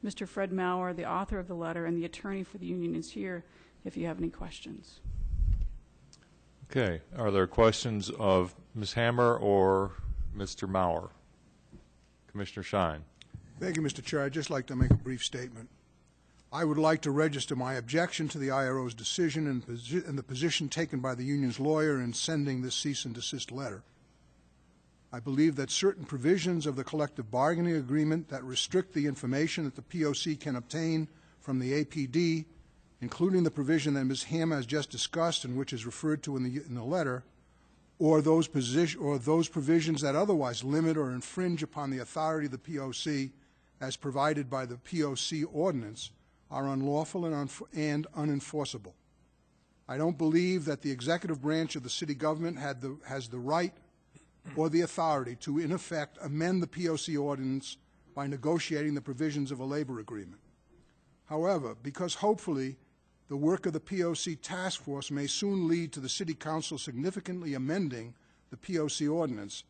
Mr. Fred Maurer, the author of the letter and the attorney for the union, is here if you have any questions. Okay. Are there questions of Ms. Hammer or Mr. Maurer? Commissioner Shine. Thank you, Mr. Chair. I'd just like to make a brief statement. I would like to register my objection to the IRO's decision and the position taken by the union's lawyer in sending this cease and desist letter. I believe that certain provisions of the collective bargaining agreement that restrict the information that the POC can obtain from the APD, including the provision that Ms. Hammer has just discussed and which is referred to in the letter, or those provisions that otherwise limit or infringe upon the authority of the POC as provided by the POC ordinance, are unlawful and unenforceable. I don't believe that the executive branch of the city government has the right or the authority to, in effect, amend the POC ordinance by negotiating the provisions of a labor agreement. However, because hopefully the work of the POC task force may soon lead to the City Council significantly amending the POC ordinance,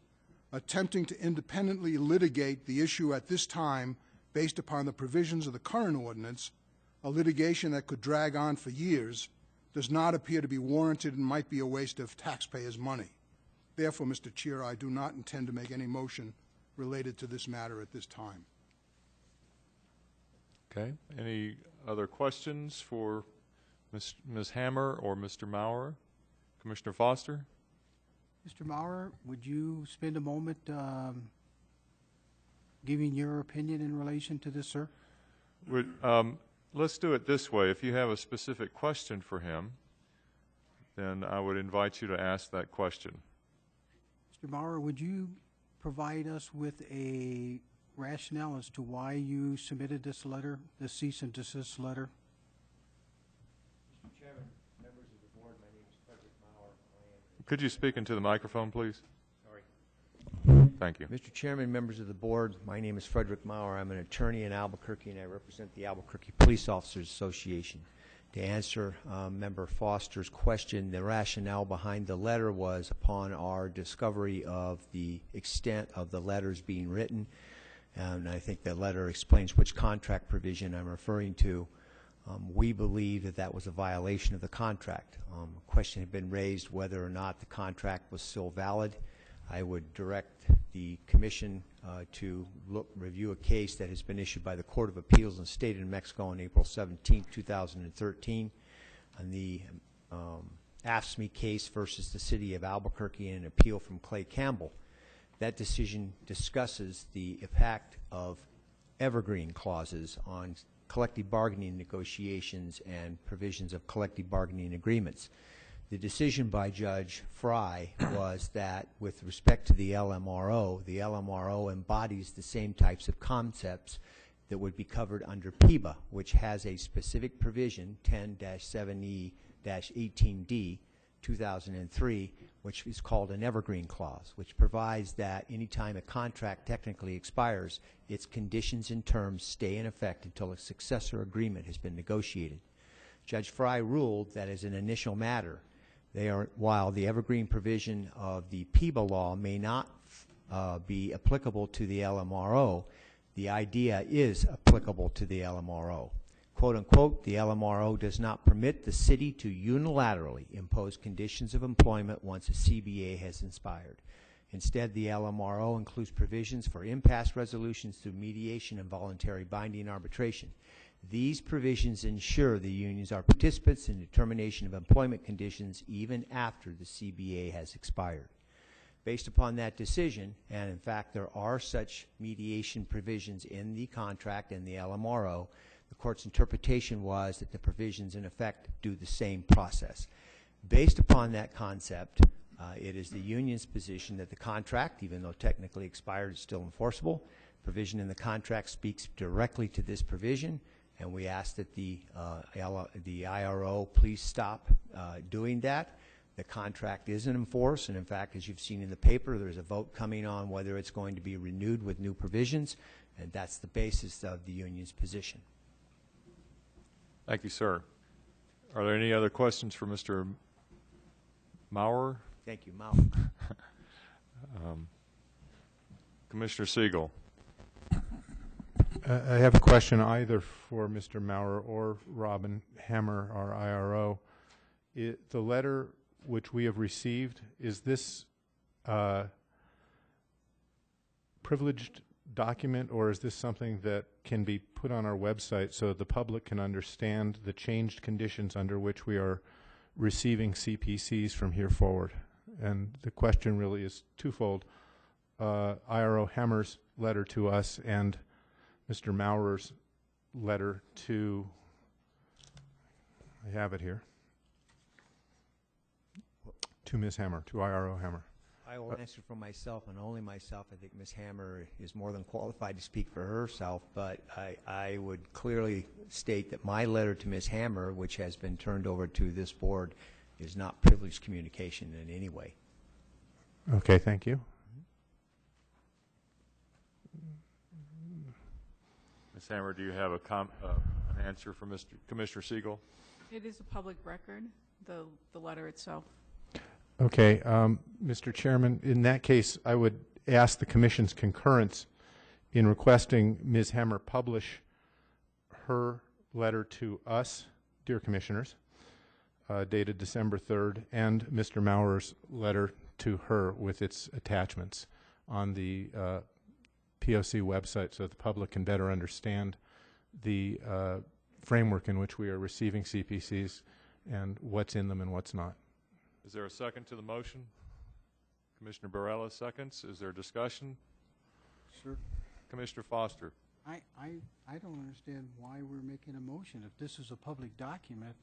attempting to independently litigate the issue at this time based upon the provisions of the current ordinance, a litigation that could drag on for years, does not appear to be warranted and might be a waste of taxpayers' money. Therefore, Mr. Chair, I do not intend to make any motion related to this matter at this time. Okay. Any other questions for Ms. Hammer or Mr. Maurer? Commissioner Foster? Mr. Maurer, would you spend a moment giving your opinion in relation to this, sir? Let's do it this way. If you have a specific question for him, then I would invite you to ask that question. Mr. Maurer, would you provide us with a rationale as to why you submitted this letter, this cease and desist letter? Mr. Chairman, members of the board, my name is Frederick Maurer. Could you speak into the microphone, please? Sorry. Thank you. Mr. Chairman, members of the board, my name is Frederick Maurer. I'm an attorney in Albuquerque, and I represent the Albuquerque Police Officers Association. To answer Member Foster's question, the rationale behind the letter was upon our discovery of the extent of the letters being written, and I think that letter explains which contract provision I'm referring to. We believe that that was a violation of the contract. A question had been raised whether or not the contract was still valid. I would direct the Commission to review a case that has been issued by the Court of Appeals in the State of New Mexico on April 17, 2013, on the AFSCME case versus the City of Albuquerque and an appeal from Clay Campbell. That decision discusses the impact of evergreen clauses on collective bargaining negotiations and provisions of collective bargaining agreements. The decision by Judge Fry was that with respect to the LMRO embodies the same types of concepts that would be covered under PIBA, which has a specific provision, 10-7E-18D, 2003, which is called an evergreen clause, which provides that any time a contract technically expires, its conditions and terms stay in effect until a successor agreement has been negotiated. Judge Fry ruled that as an initial matter, while the evergreen provision of the PIBA law may not be applicable to the LMRO, the idea is applicable to the LMRO. Quote unquote, the LMRO does not permit the city to unilaterally impose conditions of employment once a CBA has expired. Instead, the LMRO includes provisions for impasse resolutions through mediation and voluntary binding arbitration. These provisions ensure the unions are participants in determination of employment conditions even after the CBA has expired. Based upon that decision, and in fact there are such mediation provisions in the contract and the LMRO, the court's interpretation was that the provisions in effect do the same process. Based upon that concept, it is the union's position that the contract, even though technically expired, is still enforceable. Provision in the contract speaks directly to this provision, and we ask that the IRO please stop doing that. The contract isn't enforced, and in fact, as you've seen in the paper, there's a vote coming on whether it's going to be renewed with new provisions, and that's the basis of the union's position. Thank you, sir. Are there any other questions for Mr. Maurer? Thank you, Maurer. Commissioner Siegel. I have a question either for Mr. Maurer or Robin Hammer, our IRO. The letter which we have received, is this privileged document, or is this something that can be put on our website so that the public can understand the changed conditions under which we are receiving CPCs from here forward? And the question really is twofold. IRO Hammer's letter to us and Mr. Maurer's letter to, I have it here, to Ms. Hammer, to IRO Hammer. I will answer for myself and only myself. I think Ms. Hammer is more than qualified to speak for herself, but I would clearly state that my letter to Ms. Hammer, which has been turned over to this board, is not privileged communication in any way. Okay, thank you. Ms. Hammer, do you have an answer for Commissioner Siegel? It is a public record, the letter itself. Okay, Mr. Chairman, in that case, I would ask the Commission's concurrence in requesting Ms. Hammer publish her letter to us, dear Commissioners, dated December 3rd, and Mr. Maurer's letter to her with its attachments on the POC website so that the public can better understand the framework in which we are receiving CPCs and what's in them and what's not. Is there a second to the motion? Commissioner Barella seconds. Is there discussion? Sir? Commissioner Foster. I don't understand why we're making a motion. If this is a public document,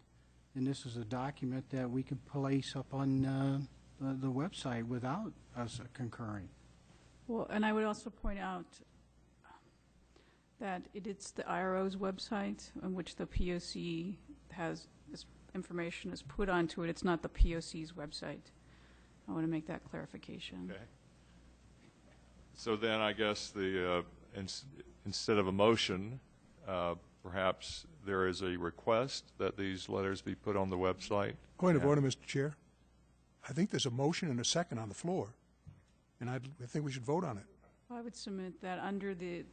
then this is a document that we could place up on the website without us concurring. Well, and I would also point out that it's the IRO's website on which the POC has this information is put onto it. It's not the POC's website. I want to make that clarification. Okay. So then I guess the instead of a motion, perhaps there is a request that these letters be put on the website. Point of order, Mr. Chair. I think there's a motion and a second on the floor, and I think we should vote on it. I would submit that under the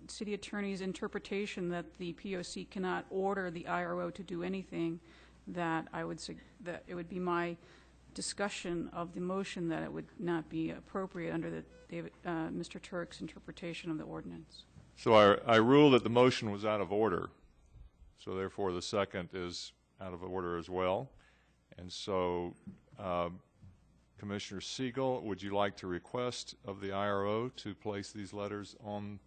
city attorney's interpretation that the POC cannot order the IRO to do anything, that that it would be my discussion of the motion that it would not be appropriate under the Mr. Turk's interpretation of the ordinance. So I rule that the motion was out of order. So therefore the second is out of order as well. And so Commissioner Siegel, would you like to request of the IRO to place these letters on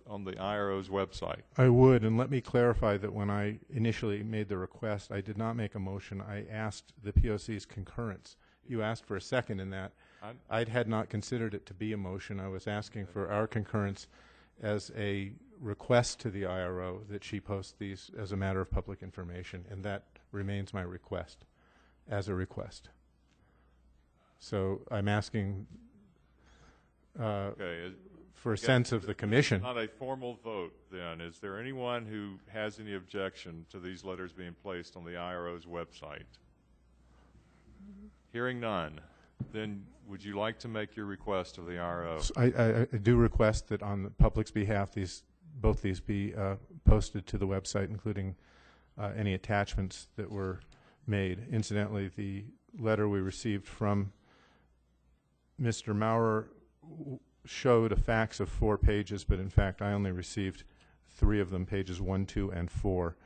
on the IRO's website? I would, and let me clarify that when I initially made the request, I did not make a motion. I asked the POC's concurrence. You asked for a second in that. I had not considered it to be a motion. I was asking for our concurrence as a request to the IRO that she post these as a matter of public information, and that remains my request as a request. So I'm asking for a sense of the Commission. Not a formal vote, then. Is there anyone who has any objection to these letters being placed on the IRO's website? Hearing none. then would you like to make your request of the RO? I do request that on the public's behalf, both these be posted to the website, including any attachments that were made. Incidentally, the letter we received from Mr. Maurer showed a fax of 4 pages, but in fact I only received 3 of them, pages 1, 2, and 4.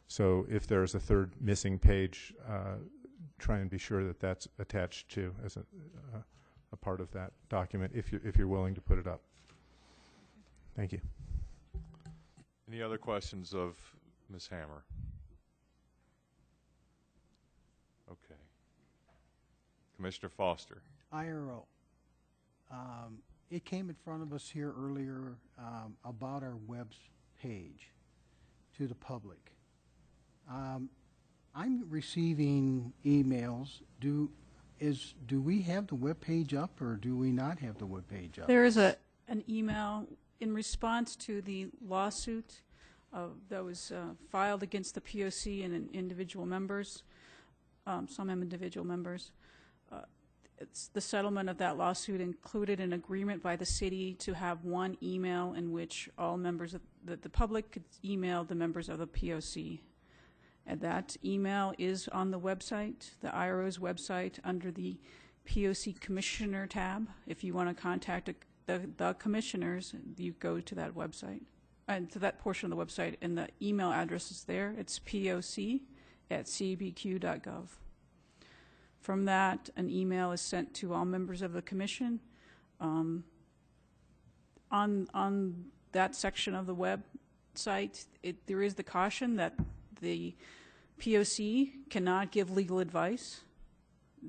So if there's a third missing page, try and be sure that that's attached to as a part of that document, if you're willing to put it up. Thank you. Any other questions of Ms. Hammer? Okay. Commissioner Foster. IRO. It came in front of us here earlier about our web page to the public. I'm receiving emails. Do we have the web page up, or do we not have the web page up? There is an email in response to the lawsuit that was filed against the POC and individual members, some individual members. It's the settlement of that lawsuit included an agreement by the city to have one email in which all members of the public could email the members of the POC. And that email is on the website, the IRO's website, under the POC Commissioner tab. If you want to contact the commissioners, you go to that website, and to that portion of the website, and the email address is there. It's poc@cbq.gov. From that, an email is sent to all members of the commission. On that section of the website, there is the caution that the POC cannot give legal advice,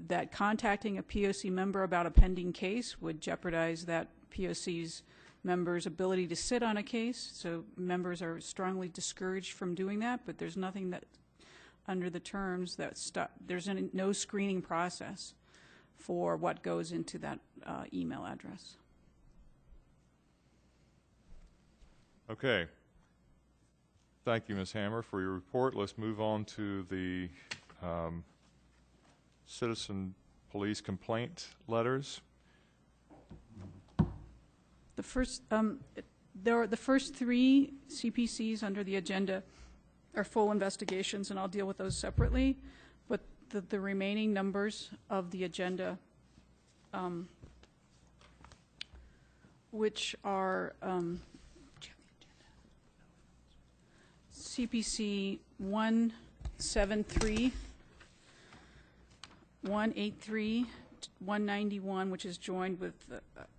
that contacting a POC member about a pending case would jeopardize that POC's members' ability to sit on a case, so members are strongly discouraged from doing that, but there's nothing that, under the terms, that there's no screening process for what goes into that email address. Okay. Thank you, Ms. Hammer, for your report. Let's move on to the citizen police complaint letters. The first, the first 3 CPCs under the agenda are full investigations, and I'll deal with those separately. But the remaining numbers of the agenda, which are CPC 173, 183, 191, which is joined with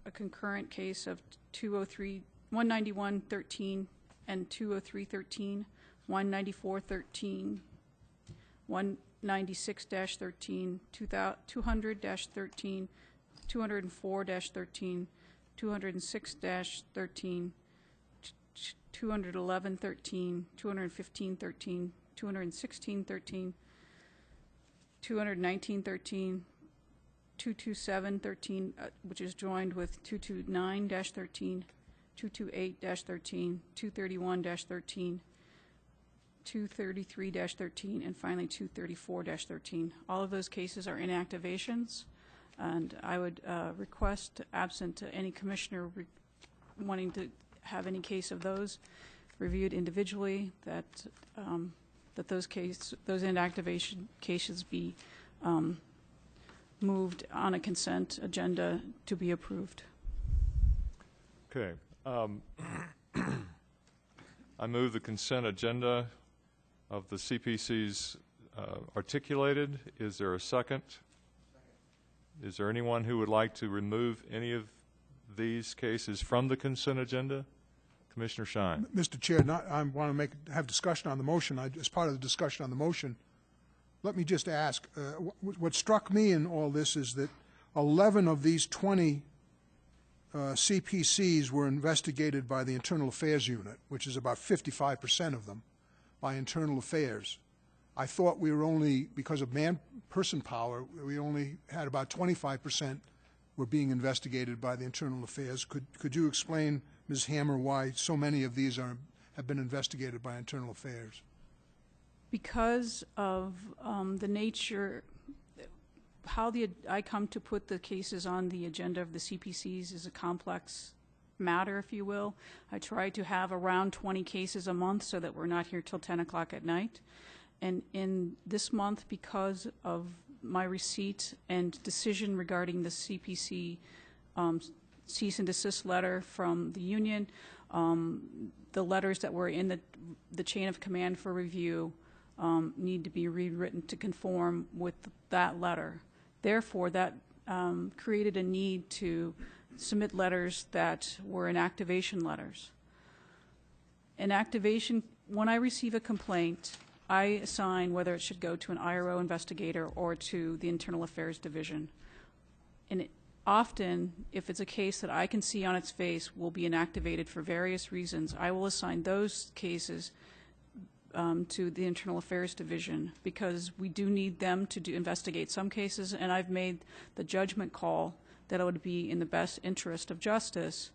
a concurrent case of 203, 191-13 and 203-13, 194-13, 196-13, 200-13, 204-13, 206-13, 211-13, 215-13, 216-13, 219-13, 227-13, which is joined with 229-13, 228-13, 231-13, 233-13, and finally 234-13. All of those cases are inactivations, and I would request, absent any commissioner wanting to have any case of those reviewed individually, that that those inactivation cases be moved on a consent agenda to be approved. Okay. I move the consent agenda of the CPCs articulated. Is there a second? Is there anyone who would like to remove any of these cases from the consent agenda? Commissioner Shine. Mr. Chair, I want to have discussion on the motion. As part of the discussion on the motion, let me just ask, what struck me in all this is that 11 of these 20 CPCs were investigated by the Internal Affairs Unit, which is about 55% of them, by Internal Affairs. I thought we were only, because of person power, we only had about 25% were being investigated by the Internal Affairs. Could you explain, Ms. Hammer, why so many of these have been investigated by Internal Affairs? Because of the nature, I come to put the cases on the agenda of the CPCs is a complex matter, if you will. I try to have around 20 cases a month so that we're not here till 10 o'clock at night. And in this month, because of my receipt and decision regarding the CPC cease and desist letter from the union, the letters that were in the chain of command for review need to be rewritten to conform with that letter. Therefore, that created a need to submit letters that were inactivation letters. Inactivation, when I receive a complaint, I assign whether it should go to an IRO investigator or to the Internal Affairs Division. And often, if it's a case that I can see on its face will be inactivated for various reasons, I will assign those cases to the Internal Affairs Division, because we do need them to investigate some cases, and I've made the judgment call that it would be in the best interest of justice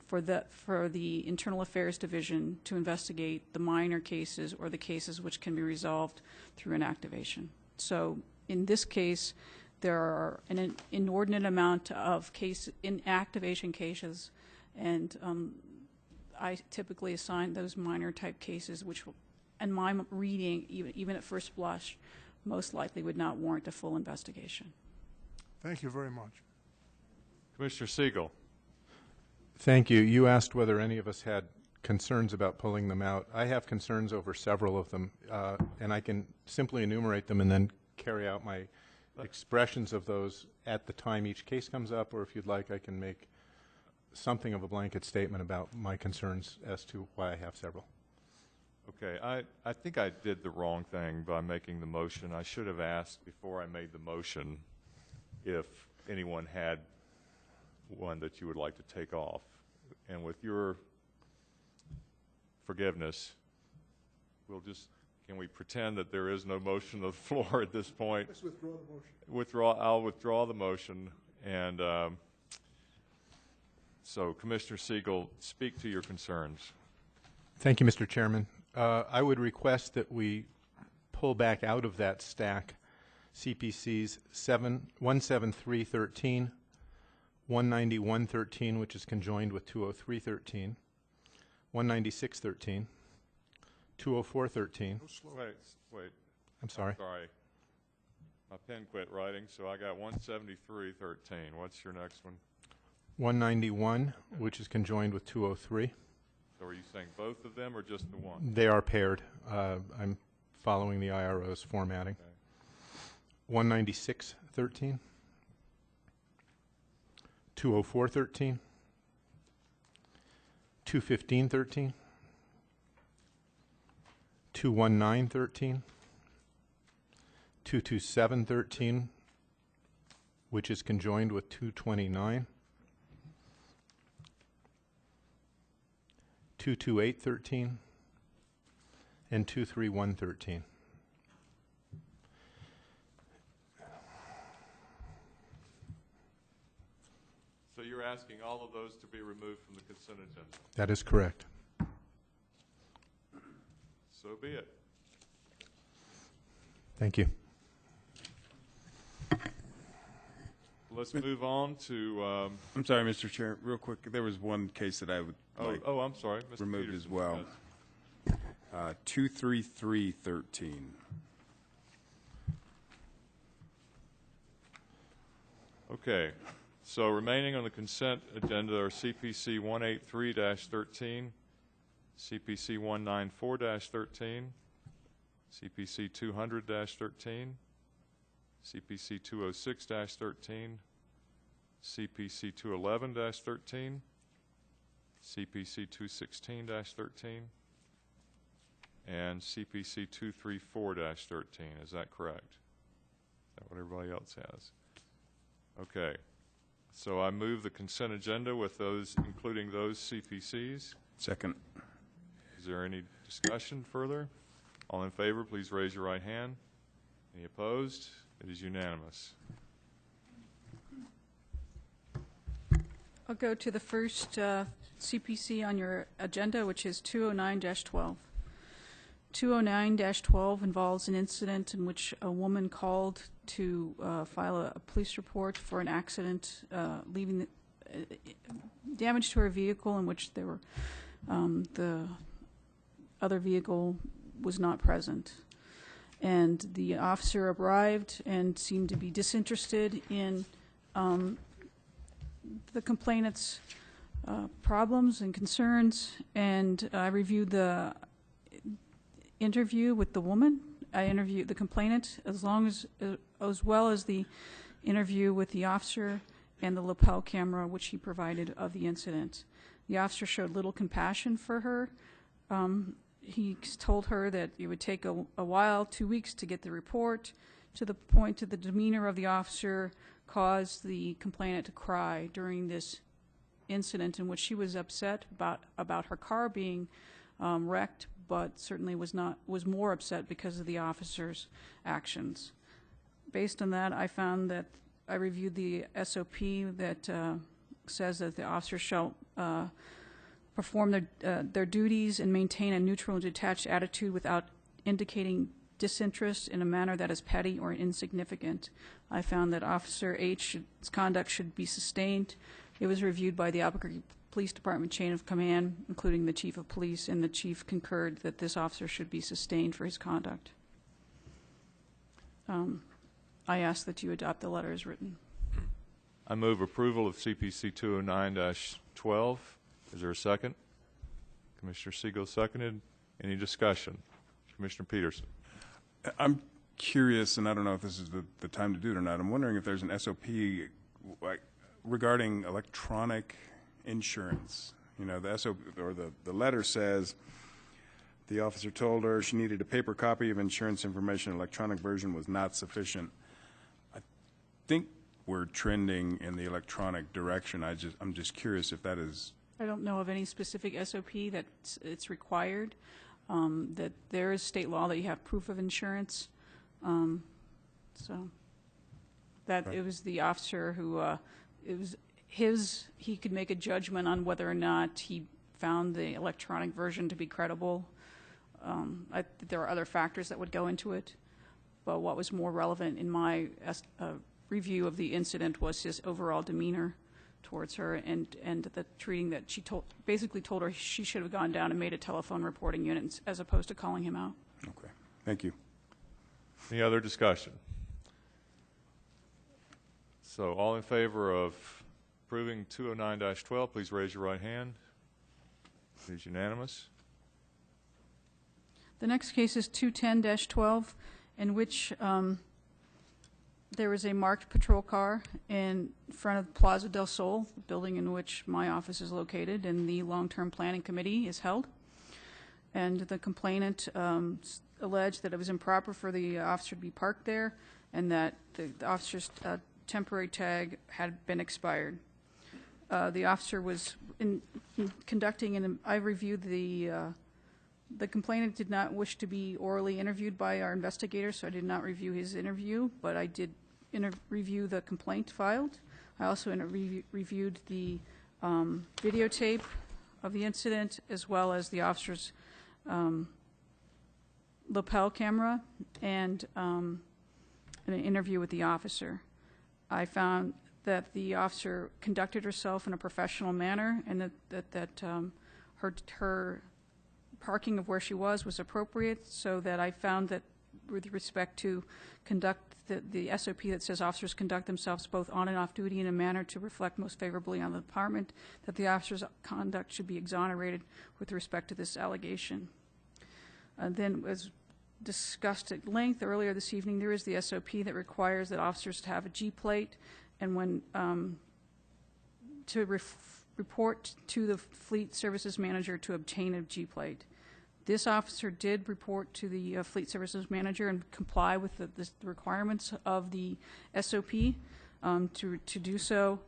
for the Internal Affairs Division to investigate the minor cases or the cases which can be resolved through inactivation. So in this case, there are an inordinate amount of inactivation cases, and I typically assign those minor type cases, which, in my reading, even at first blush, most likely would not warrant a full investigation. Thank you very much. Commissioner Siegel. Thank you. You asked whether any of us had concerns about pulling them out. I have concerns over several of them, and I can simply enumerate them and then carry out my expressions of those at the time each case comes up, or if you'd like, I can make something of a blanket statement about my concerns as to why I have several. Okay, I think I did the wrong thing by making the motion. I should have asked before I made the motion if anyone had one that you would like to take off. And with your forgiveness, can we pretend that there is no motion on the floor at this point? Let's withdraw the motion. I'll withdraw the motion. And so, Commissioner Siegel, speak to your concerns. Thank you, Mr. Chairman. I would request that we pull back out of that stack CPCs 17313, 19113, which is conjoined with 20313, 19613, 20413. Wait. I'm sorry. Sorry. My pen quit writing, so I got 17313. What's your next one? 191, which is conjoined with 203. So are you saying both of them or just the one? They are paired. I'm following the IRO's formatting. Okay. 19613, 20413, 21513, 21913, 22713, which is conjoined with 229, 22813, and 23113. So you're asking all of those to be removed from the consent agenda? That is correct. So be it. Thank you. Let's move on to... I'm sorry, Mr. Chair, real quick. There was one case that I would like I'm sorry. Mr. removed Peterson, as well. 23313. Okay. So remaining on the consent agenda are CPC 183-13, CPC 194-13, CPC 200-13, CPC 206-13, CPC 211-13, CPC 216-13, and CPC 234-13. Is that correct? Is that what everybody else has? Okay. So I move the consent agenda with those, including those CPCs. Second. Is there any discussion further? All in favor, please raise your right hand. Any opposed? It is unanimous. I'll go to the first CPC on your agenda, which is 209-12. 209-12 involves an incident in which a woman called to file a police report for an accident leaving damage to her vehicle in which there were the other vehicle was not present. And the officer arrived and seemed to be disinterested in the complainant's problems and concerns, and I reviewed the interview with the woman. I interviewed the complainant as well as the interview with the officer and the lapel camera which he provided of the incident. The officer showed little compassion for her. He told her that it would take a while, 2 weeks, to get the report, to the point that the demeanor of the officer caused the complainant to cry during this incident in which she was upset about her car being wrecked, but certainly was more upset because of the officer's actions. Based on that, I found that I reviewed the SOP that says that the officer shall perform their duties and maintain a neutral and detached attitude without indicating disinterest in a manner that is petty or insignificant. I found that Officer H's conduct should be sustained. It was reviewed by the Albuquerque Police Department chain of command, including the Chief of Police, and the Chief concurred that this officer should be sustained for his conduct. I ask that you adopt the letter as written. I move approval of CPC 209-12. Is there a second? Commissioner Siegel seconded. Any discussion? Commissioner Peterson. I'm curious, and I don't know if this is the time to do it or not. I'm wondering if there's an SOP regarding electronic insurance. You know, the SOP or the letter says the officer told her she needed a paper copy of insurance information. Electronic version was not sufficient. I think we're trending in the electronic direction. I'm just curious if that is. I don't know of any specific SOP that it's required. That there is state law that you have proof of insurance. So that right. It was the officer who he could make a judgment on whether or not he found the electronic version to be credible. There are other factors that would go into it, but what was more relevant in my review of the incident was his overall demeanor towards her and the treating that she basically told her she should have gone down and made a telephone reporting unit as opposed to calling him out. Okay, thank you. Any other discussion? So all in favor of approving 209-12, please raise your right hand. It is unanimous. The next case is 210-12, in which there was a marked patrol car in front of Plaza del Sol, the building in which my office is located, and the long-term planning committee is held. And the complainant alleged that it was improper for the officer to be parked there and that the officer's temporary tag had been expired. The officer was conducting, and I reviewed the complainant did not wish to be orally interviewed by our investigator, so I did not review his interview, but I did review the complaint filed. I also reviewed the videotape of the incident as well as the officer's lapel camera and an interview with the officer. I found that the officer conducted herself in a professional manner and that her parking of where she was appropriate, so that I found that with respect to conduct the SOP that says officers conduct themselves both on and off duty in a manner to reflect most favorably on the department, that the officer's conduct should be exonerated with respect to this allegation. Then, as discussed at length earlier this evening, there is the SOP that requires that officers to have a G plate, and when to report to the fleet services manager to obtain a G plate. This officer did report to the fleet services manager and comply with the requirements of the SOP to do so,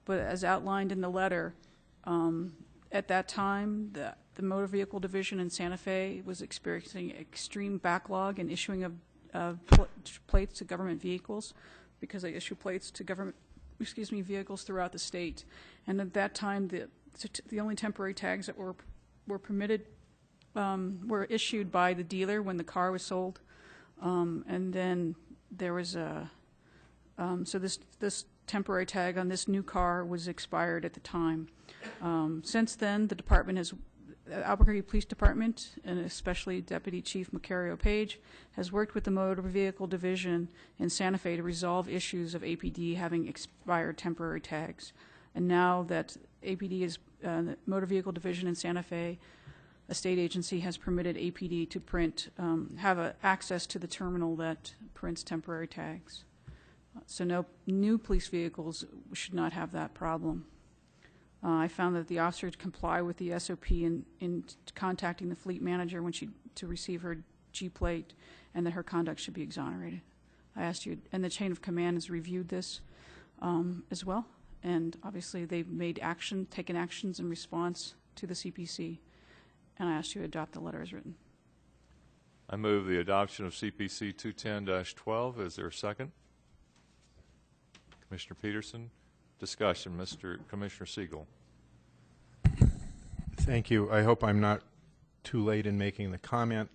but as outlined in the letter, at that time the motor vehicle division in Santa Fe was experiencing extreme backlog in issuing of plates to government vehicles because they issue plates to government vehicles throughout the state, and at that time the only temporary tags that were permitted were issued by the dealer when the car was sold. And then there was so this temporary tag on this new car was expired at the time. Since then, the Albuquerque Police Department, and especially Deputy Chief Macario Page, has worked with the Motor Vehicle Division in Santa Fe to resolve issues of APD having expired temporary tags. And now that APD is, the Motor Vehicle Division in Santa Fe, a state agency, has permitted APD to print, have access to the terminal that prints temporary tags. So no new police vehicles should not have that problem. I found that the officers comply with the SOP in contacting the fleet manager to receive her G plate, and that her conduct should be exonerated. I asked you, and the chain of command has reviewed this as well, and obviously they've taken actions in response to the CPC, and I asked you to adopt the letter as written. I move the adoption of CPC 210-12. Is there a second? Commissioner Peterson. Discussion. Commissioner Siegel. Thank you. I hope I'm not too late in making the comment.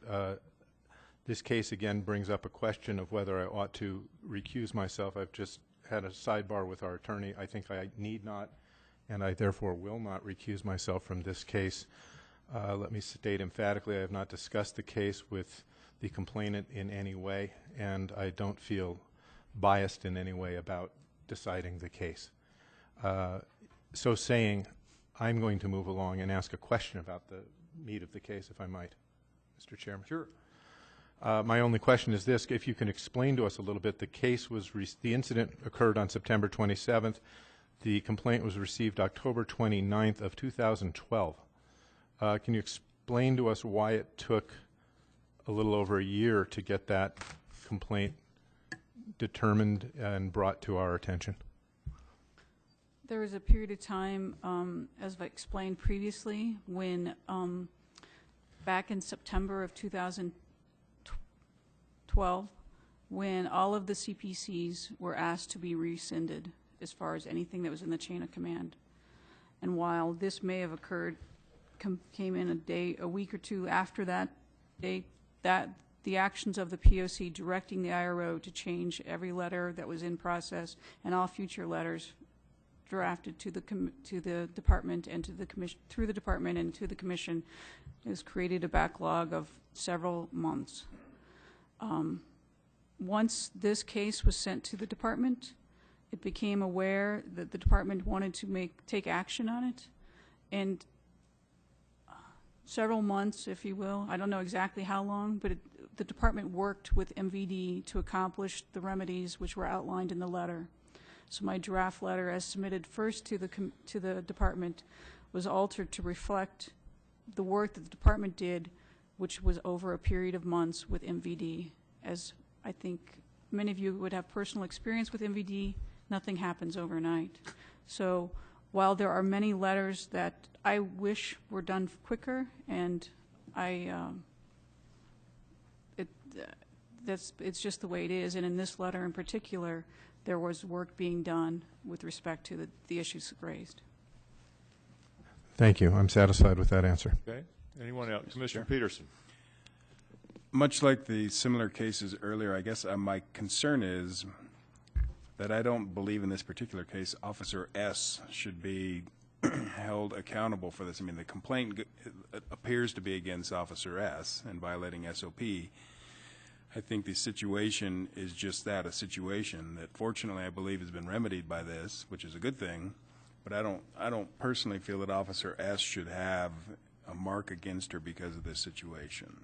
This case again brings up a question of whether I ought to recuse myself. I've just had a sidebar with our attorney. I think I need not, and I therefore will not recuse myself from this case. Let me state emphatically, I have not discussed the case with the complainant in any way, and I don't feel biased in any way about deciding the case. So saying, I'm going to move along and ask a question about the meat of the case, if I might, Mr. Chairman. Sure. My only question is this: if you can explain to us a little bit, the case was the incident occurred on September 27th. The complaint was received October 29th of 2012. Can you explain to us why it took a little over a year to get that complaint determined and brought to our attention? There was a period of time, as I explained previously, when back in September of 2012, when all of the CPCs were asked to be rescinded as far as anything that was in the chain of command. And while this may have occurred, came in a week or two after that date, that the actions of the POC directing the IRO to change every letter that was in process and all future letters drafted to the department and to the commission, through the department and to the commission, has created a backlog of several months. Once this case was sent to the department, it became aware that the department wanted to take action on it, and several months, if you will, I don't know exactly how long, but the department worked with MVD to accomplish the remedies which were outlined in the letter. So my draft letter, as submitted first to the department, was altered to reflect the work that the department did, which was over a period of months with MVD. As I think many of you would have personal experience with MVD, nothing happens overnight. So while there are many letters that I wish were done quicker, and it's just the way it is, and in this letter in particular, there was work being done with respect to the issues raised. Thank you. I'm satisfied with that answer. Okay. Anyone else? Commissioner Peterson. Much like the similar cases earlier, I guess my concern is that I don't believe in this particular case Officer S should be held accountable for this. I mean, the complaint appears to be against Officer S and violating SOP. I think the situation is just that, a situation that fortunately I believe has been remedied by this, which is a good thing, but I don't personally feel that Officer S should have a mark against her because of this situation.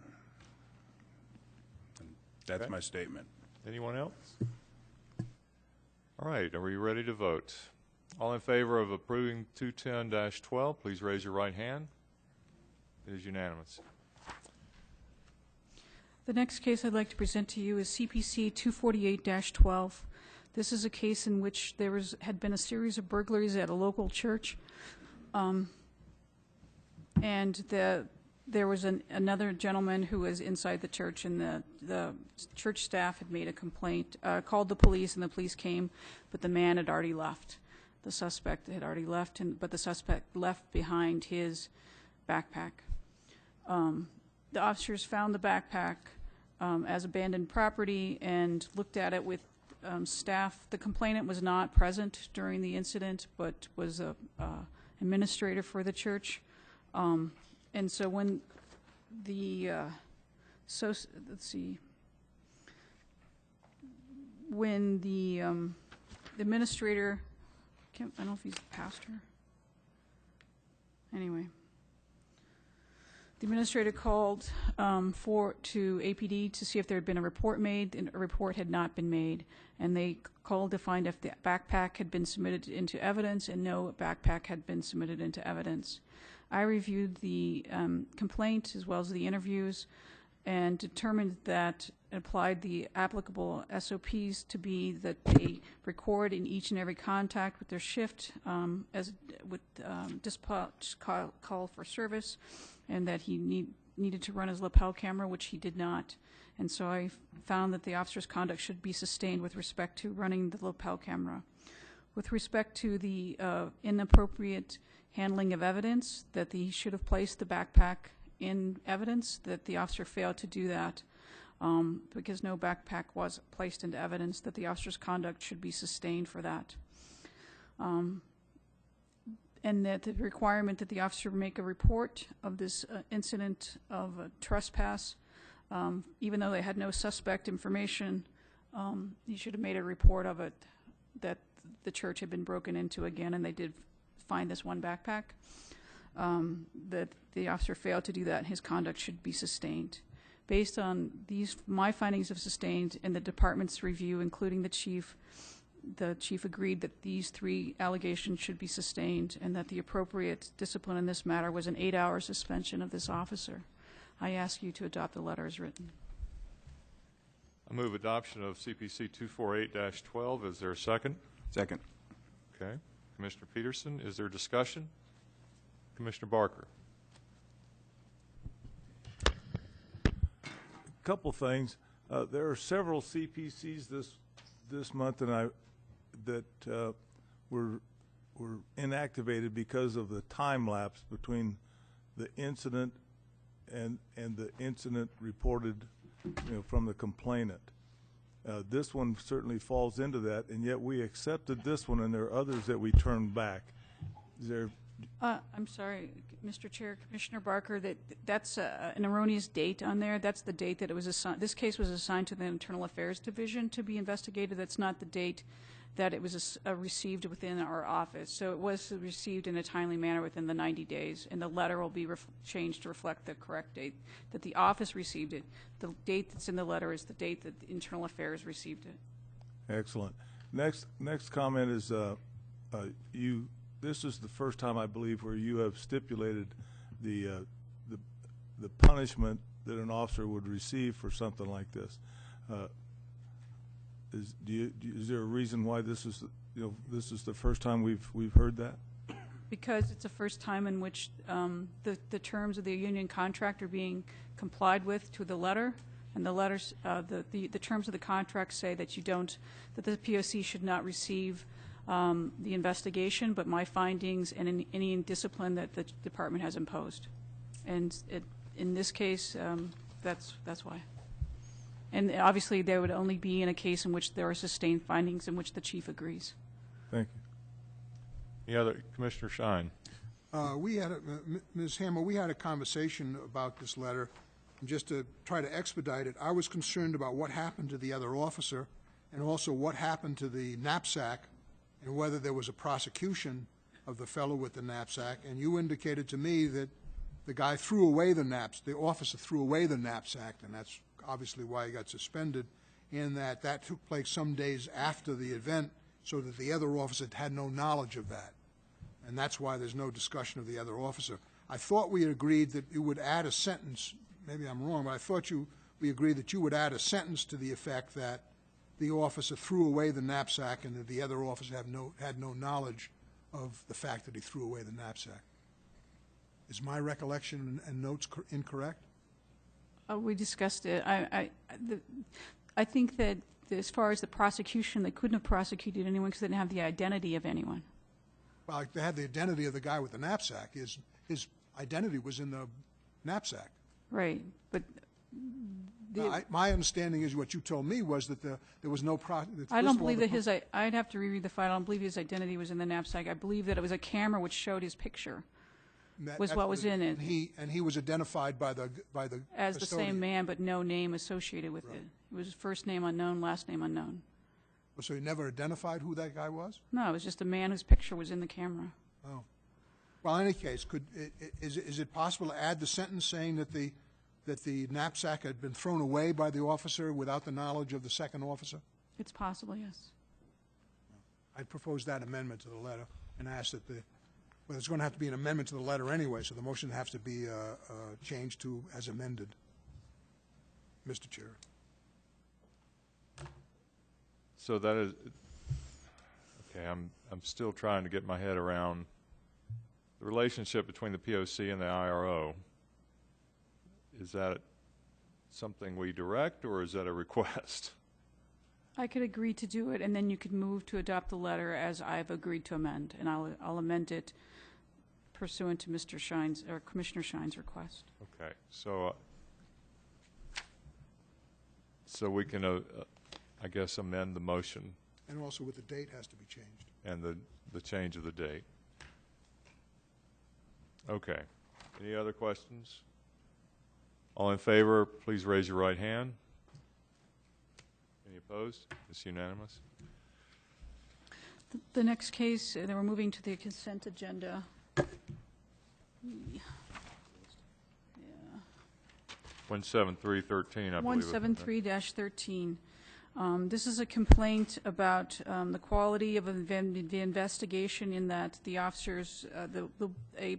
And that's Okay. my statement. Anyone else? All right, are we ready to vote? All in favor of approving 210-12, please raise your right hand. It is unanimous. The next case I'd like to present to you is CPC 248-12. This is a case in which there had been a series of burglaries at a local church, and there was another gentleman who was inside the church, and the church staff had made a complaint, called the police, and the police came, but the man had already left. The suspect had already left, but the suspect left behind his backpack. the officers found the backpack as abandoned property and looked at it with staff. The complainant was not present during the incident, but was a administrator for the church. And so when the let's see, when the administrator, I don't know if he's the pastor. Anyway, the administrator called to APD to see if there had been a report made, and a report had not been made. And they called to find if the backpack had been submitted into evidence, and no backpack had been submitted into evidence. I reviewed the complaint as well as the interviews and determined that applied the applicable SOPs to be that they record in each and every contact with their shift with dispatch call for service, and that he needed to run his lapel camera, which he did not. And so I found that the officer's conduct should be sustained with respect to running the lapel camera. With respect to the inappropriate handling of evidence, that he should have placed the backpack in evidence, that the officer failed to do that because no backpack was placed into evidence, that the officer's conduct should be sustained for that. And that the requirement that the officer make a report of this incident of a trespass, even though they had no suspect information, he should have made a report of it, that the church had been broken into again, and they did find this one backpack. That the officer failed to do that, and his conduct should be sustained. Based on my findings of sustained and the department's review, including the chief agreed that these 3 allegations should be sustained, and that the appropriate discipline in this matter was an 8-hour suspension of this officer. I ask you to adopt the letter as written. I move adoption of CPC 248-12. Is there a second? Second. Okay. Commissioner Peterson, is there discussion? Commissioner Barker. Couple things. There are several CPCs this month that were inactivated because of the time lapse between the incident and the incident reported, from the complainant. This one certainly falls into that, and yet we accepted this one, and there are others that we turned back. Is there? I'm sorry, Mr. Chair, Commissioner Barker, that's an erroneous date on there. That's the date that it was assigned. This case was assigned to the Internal Affairs Division to be investigated. That's not the date that it was received within our office. So it was received in a timely manner within the 90 days, and the letter will be changed to reflect the correct date that the office received it. The date that's in the letter is the date that the Internal Affairs received it. Excellent. Next comment is this is the first time, I believe, where you have stipulated the punishment that an officer would receive for something like this. Is there a reason why this is the first time we've heard that? Because it's the first time in which the terms of the union contract are being complied with to the letter, and the letters, the terms of the contract say that that the POC should not receive the investigation, but my findings and any discipline that the department has imposed. And in this case, that's why. And obviously, there would only be in a case in which there are sustained findings in which the chief agrees. Thank you. Any other? Commissioner Shine. Ms. Hammer, we had a conversation about this letter. And just to try to expedite it, I was concerned about what happened to the other officer, and also what happened to the knapsack, and whether there was a prosecution of the fellow with the knapsack. And you indicated to me that the guy threw away the officer threw away the knapsack, and that's obviously why he got suspended, and that took place some days after the event, so that the other officer had no knowledge of that. And that's why there's no discussion of the other officer. I thought we had agreed that you would add a sentence, maybe I'm wrong, but I thought we agreed that you would add a sentence to the effect that the officer threw away the knapsack and that the other officer had no knowledge of the fact that he threw away the knapsack. Is my recollection and notes incorrect? We discussed it. I think that as far as the prosecution, they couldn't have prosecuted anyone because they didn't have the identity of anyone. Well, they had the identity of the guy with the knapsack. His identity was in the knapsack. Right, but My understanding is what you told me was that there was no I don't believe that I'd have to reread the file. I don't believe his identity was in the knapsack. I believe that it was a camera which showed his picture. Was what was in it. And he was identified by the as custodian. the same man, but no name associated with it. It was first name unknown, last name unknown. So he never identified who that guy was? No, it was just a man whose picture was in the camera. Oh. Well, in any case, is it possible to add the sentence saying that the knapsack had been thrown away by the officer without the knowledge of the second officer? It's possible, yes. I'd propose that amendment to the letter and ask that well, it's going to have to be an amendment to the letter anyway, so the motion has to be changed to as amended. Mr. Chair. So that is, okay, I'm still trying to get my head around the relationship between the POC and the IRO. Is that something we direct, or is that a request? I could agree to do it, and then you could move to adopt the letter as I've agreed to amend, and I'll amend it pursuant to Mr. Shine's or Commissioner Shine's request. Okay, so we can, I guess, amend the motion. And also with the date has to be changed. And the change of the date. Okay. Any other questions? All in favor, please raise your right hand. Any opposed? It's unanimous. The next case, then we're moving to the consent agenda. Yeah. 17313, I believe. 173-13. This is a complaint about the quality of the investigation, in that the officers, a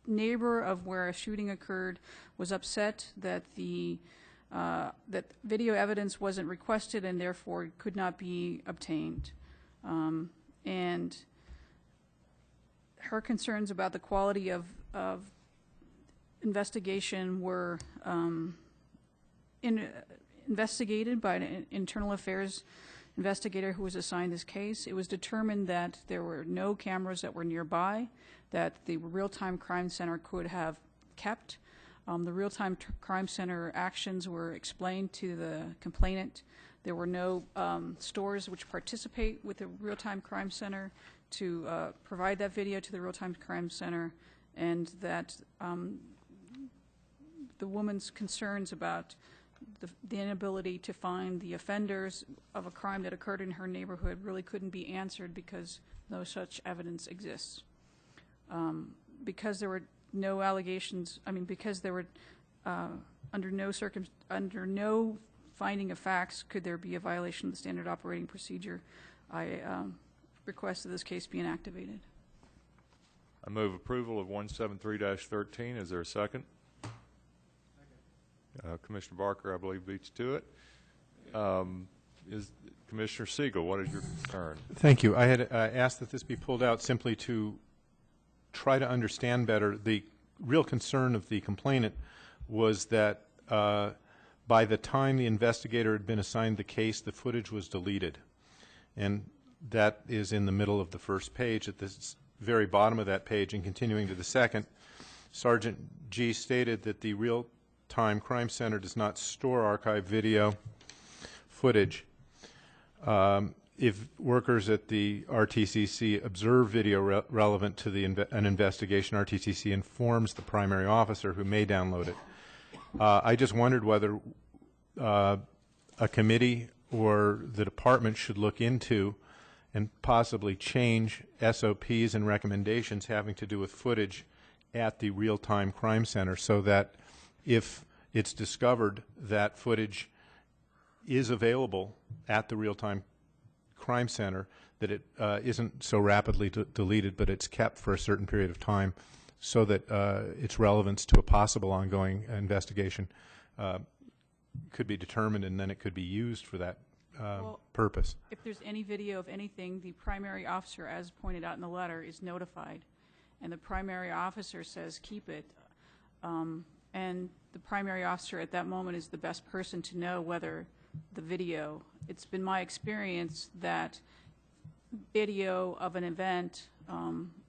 neighbor of where a shooting occurred was upset that that video evidence wasn't requested and therefore could not be obtained. And her concerns about the quality of investigation were investigated by an internal affairs investigator who was assigned this case. It was determined that there were no cameras that were nearby, that the real-time crime center could have kept. The real-time crime center actions were explained to the complainant. There were no stores which participate with the real-time crime center to provide that video to the real-time crime center, and that the woman's concerns about the inability to find the offenders of a crime that occurred in her neighborhood really couldn't be answered because no such evidence exists. Because there were no allegations, because there were under no finding of facts could there be a violation of the standard operating procedure. I request that this case be inactivated. I move approval of 173-13. Is there a second? Commissioner Barker, I believe, beats to it. Is Commissioner Siegel, what is your concern? Thank you. I had asked that this be pulled out simply to try to understand better. The real concern of the complainant was that by the time the investigator had been assigned the case, the footage was deleted. And that is in the middle of the first page. At the very bottom of that page and continuing to the second, Sergeant G stated that the real-time crime center does not store archive video footage. If workers at the RTCC observe video relevant to an investigation, RTCC informs the primary officer who may download it. I just wondered whether a committee or the department should look into and possibly change SOPs and recommendations having to do with footage at the real-time crime center, so that if it's discovered that footage is available at the real-time crime center, that it isn't so rapidly deleted, but it's kept for a certain period of time, so that its relevance to a possible ongoing investigation could be determined, and then it could be used for that purpose. If there's any video of anything, the primary officer, as pointed out in the letter, is notified, and the primary officer says keep it, and the primary officer at that moment is the best person to know whether the video. It's been my experience that video of an event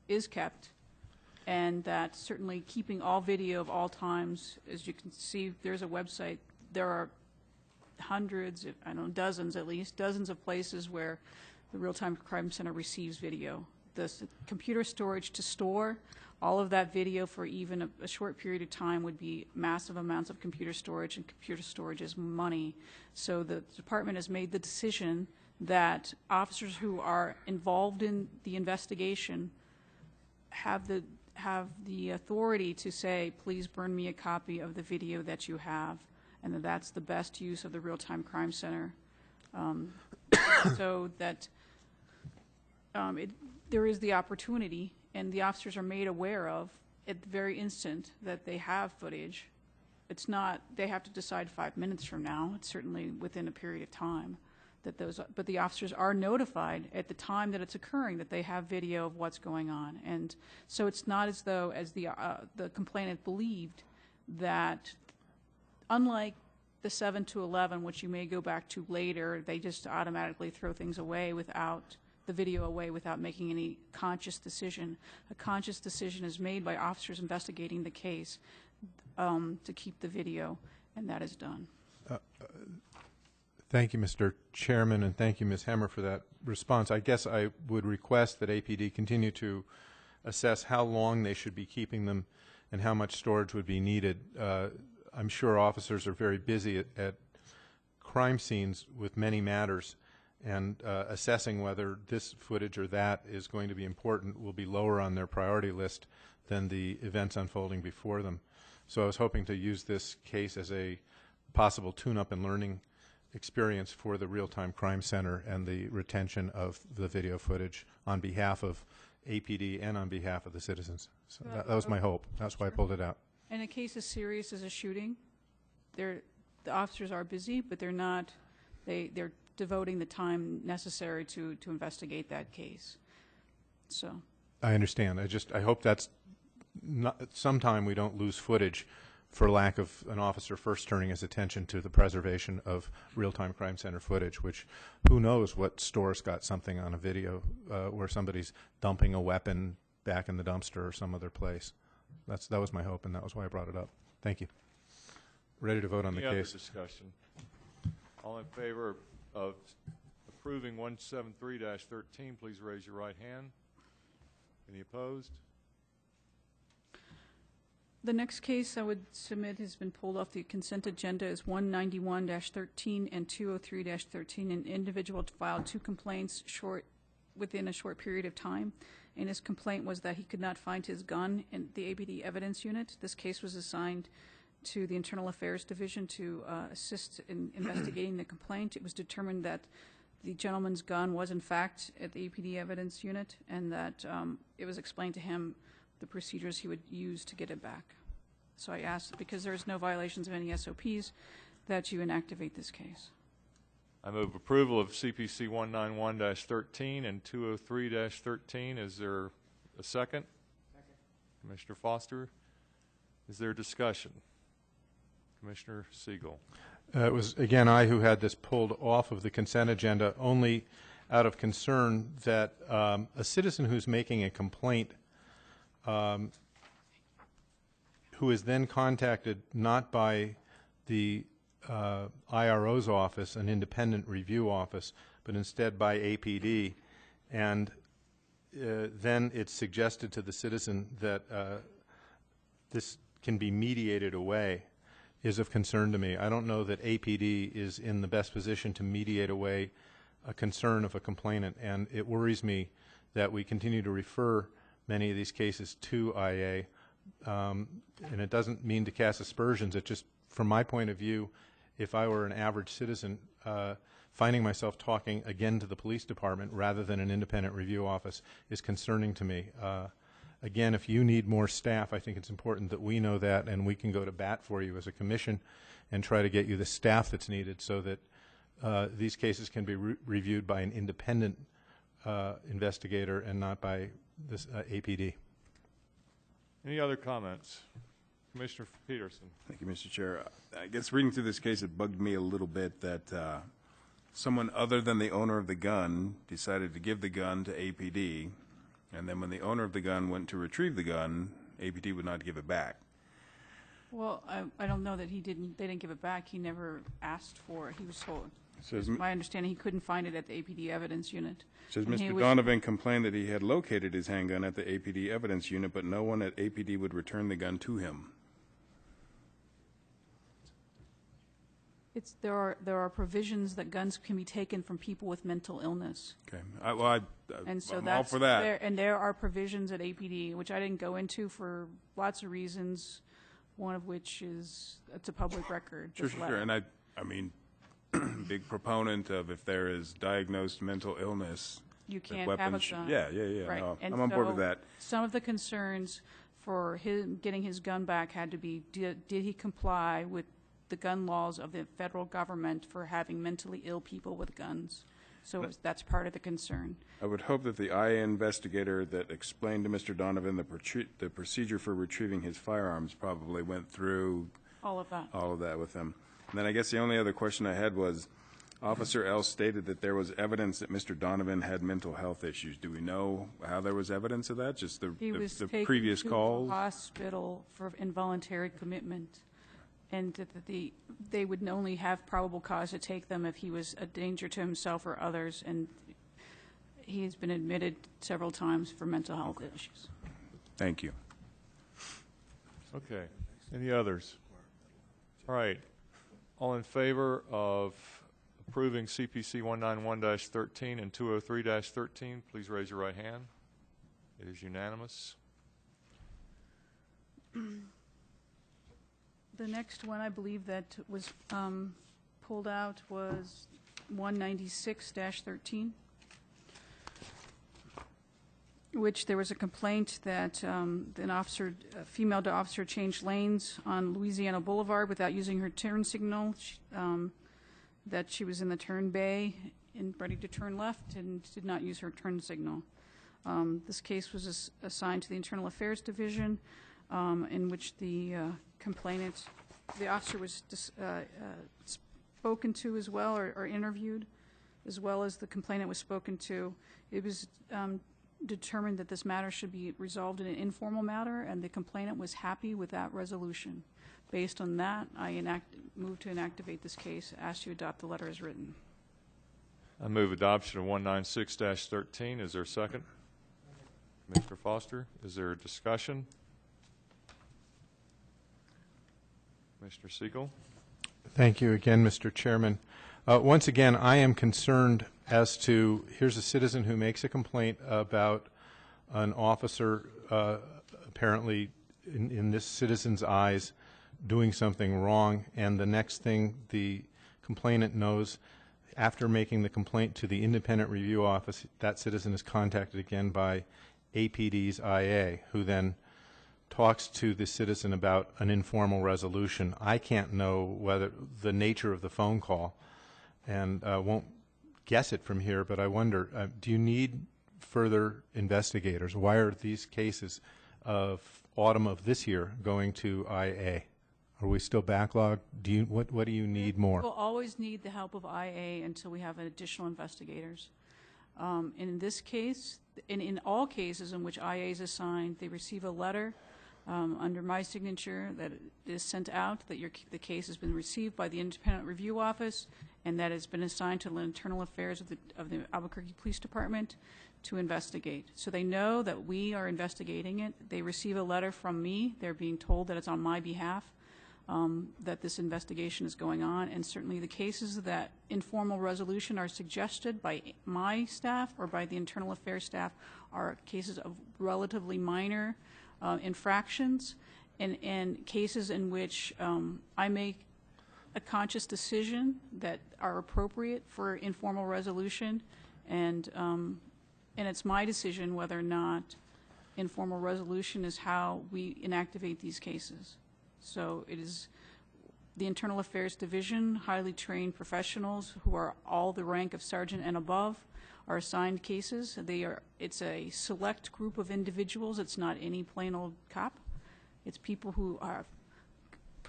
is kept, and that certainly keeping all video of all times, as you can see, there's a website, there are hundreds, I don't know, dozens at least, dozens of places where the Real-Time Crime Center receives video. The computer storage to store all of that video for even a short period of time would be massive amounts of computer storage, and computer storage is money. So the department has made the decision that officers who are involved in the investigation have the authority to say, please burn me a copy of the video that you have, and that's the best use of the Real-Time Crime Center. So that there is the opportunity, and the officers are made aware of at the very instant that they have footage. It's not, they have to decide 5 minutes from now. It's certainly within a period of time that those, but the officers are notified at the time that it's occurring that they have video of what's going on. And so it's not as though, as the complainant believed, that unlike the 7 to 11, which you may go back to later, they just automatically throw things away without the video away without making any conscious decision. A conscious decision is made by officers investigating the case to keep the video, and that is done. Thank you, Mr. Chairman, and thank you, Ms. Hemmer, for that response. I guess I would request that APD continue to assess how long they should be keeping them and how much storage would be needed. I'm sure officers are very busy at crime scenes with many matters, and assessing whether this footage or that is going to be important will be lower on their priority list than the events unfolding before them. So I was hoping to use this case as a possible tune-up and learning experience for the Real-Time Crime Center and the retention of the video footage on behalf of APD and on behalf of the citizens. So that was my hope. That's why I pulled it out. In a case as serious as a shooting, the officers are busy, but they're not, they're devoting the time necessary to investigate that case. So I understand. I hope that's not, sometime we don't lose footage for lack of an officer first turning his attention to the preservation of Real-Time Crime Center footage, which who knows what store's got something on a video where somebody's dumping a weapon back in the dumpster or some other place. That was my hope, and that was why I brought it up. Thank you. Ready to vote on the case. Any other discussion? All in favor of approving 173-13, please raise your right hand. Any opposed? the next case I would submit has been pulled off the consent agenda is 191-13 and 203-13. An individual filed 2 complaints within a short period of time, and his complaint was that he could not find his gun in the ABD evidence unit. This case was assigned to the Internal Affairs Division to assist in investigating the complaint. It was determined that the gentleman's gun was in fact at the APD evidence unit, and that it was explained to him the procedures he would use to get it back. So I asked, because there's no violations of any SOPs, that you inactivate this case. I move approval of CPC 191-13 and 203-13. Is there a second? Second. Commissioner Foster, is there discussion? Commissioner Siegel. It was, again, I who had this pulled off of the consent agenda only out of concern that a citizen who's making a complaint who is then contacted not by the IRO's office, an independent review office, but instead by APD, and then it's suggested to the citizen that this can be mediated away, is of concern to me. I don't know that APD is in the best position to mediate away a concern of a complainant, and it worries me that we continue to refer many of these cases to IA, and it doesn't mean to cast aspersions. It just, from my point of view, if I were an average citizen, finding myself talking again to the police department rather than an independent review office is concerning to me. Again, if you need more staff, I think it's important that we know that, and we can go to bat for you as a commission and try to get you the staff that's needed so that these cases can be reviewed by an independent investigator and not by this APD. Any other comments? Commissioner Peterson. Thank you, Mr. Chair. I guess reading through this case, it bugged me a little bit that someone other than the owner of the gun decided to give the gun to APD, And then when the owner of the gun went to retrieve the gun, APD would not give it back. Well, I don't know that they didn't give it back. He never asked for it. He was told. So It's my understanding he couldn't find it at the APD evidence unit. Says And he Mr. was- Donovan complained that he had located his handgun at the APD evidence unit, but no one at APD would return the gun to him. There are provisions that guns can be taken from people with mental illness. Okay. And so I'm that's all for that. there are provisions at APD, which I didn't go into for lots of reasons, one of which is it's a public record. Sure, this sure, letter. sure. And I mean, big proponent of if there is diagnosed mental illness, You that can't have a weapons gun. Yeah, yeah, yeah. Right. No, And I'm on board with so that. Some of the concerns for him getting his gun back had to be, did he comply with the gun laws of the federal government for having mentally ill people with guns? So that's part of the concern. I would hope that the IA investigator that explained to Mr. Donovan the procedure for retrieving his firearms probably went through All of that. all of that with him. And then I guess the only other question I had was, Officer L stated that there was evidence that Mr. Donovan had mental health issues. Do we know how there was evidence of that? Just He was the taken previous to calls? the hospital for involuntary commitment, and that they would only have probable cause to take them if he was a danger to himself or others, and he has been admitted several times for mental health issues. Thank you. Okay. Any others? All right. All in favor of approving CPC 191-13 and 203-13, please raise your right hand. It is unanimous. The next one, I believe that was pulled out was 196-13, which there was a complaint that a female officer changed lanes on Louisiana Boulevard without using her turn signal, that she was in the turn bay and ready to turn left and did not use her turn signal. This case was assigned to the Internal Affairs Division, in which the complainant, the officer was spoken to as well, or interviewed, as well as the complainant was spoken to. It was determined that this matter should be resolved in an informal matter, and the complainant was happy with that resolution. Based on that, I moved to inactivate this case, ask you to adopt the letter as written. I move adoption of 196-13. Is there a second? Mr. Foster, is there a discussion? Mr. Siegel? Thank you again, Mr. Chairman. Once again, I am concerned as to, here's a citizen who makes a complaint about an officer apparently, in this citizen's eyes, doing something wrong, and the next thing the complainant knows, after making the complaint to the Independent Review Office, that citizen is contacted again by APD's IA, who then talks to the citizen about an informal resolution. I can't know whether the nature of the phone call, and won't guess it from here, but I wonder, do you need further investigators? Why are these cases of autumn of this year going to IA? Are we still backlogged? What do you need more? We'll always need the help of IA until we have additional investigators. In this case, and in all cases in which IA is assigned, they receive a letter under my signature that is sent out that the case has been received by the Independent Review Office and that has been assigned to the internal affairs of the Albuquerque Police Department to investigate. So they know that we are investigating it. They receive a letter from me. They're being told that it's on my behalf, that this investigation is going on, and certainly the cases that informal resolution are suggested by my staff or by the internal affairs staff are cases of relatively minor infractions and cases in which I make a conscious decision that are appropriate for informal resolution, and it's my decision whether or not informal resolution is how we inactivate these cases. So it is the Internal Affairs Division, highly trained professionals who are all the rank of sergeant and above, are assigned cases. It's a select group of individuals. It's not any plain old cop. It's people who have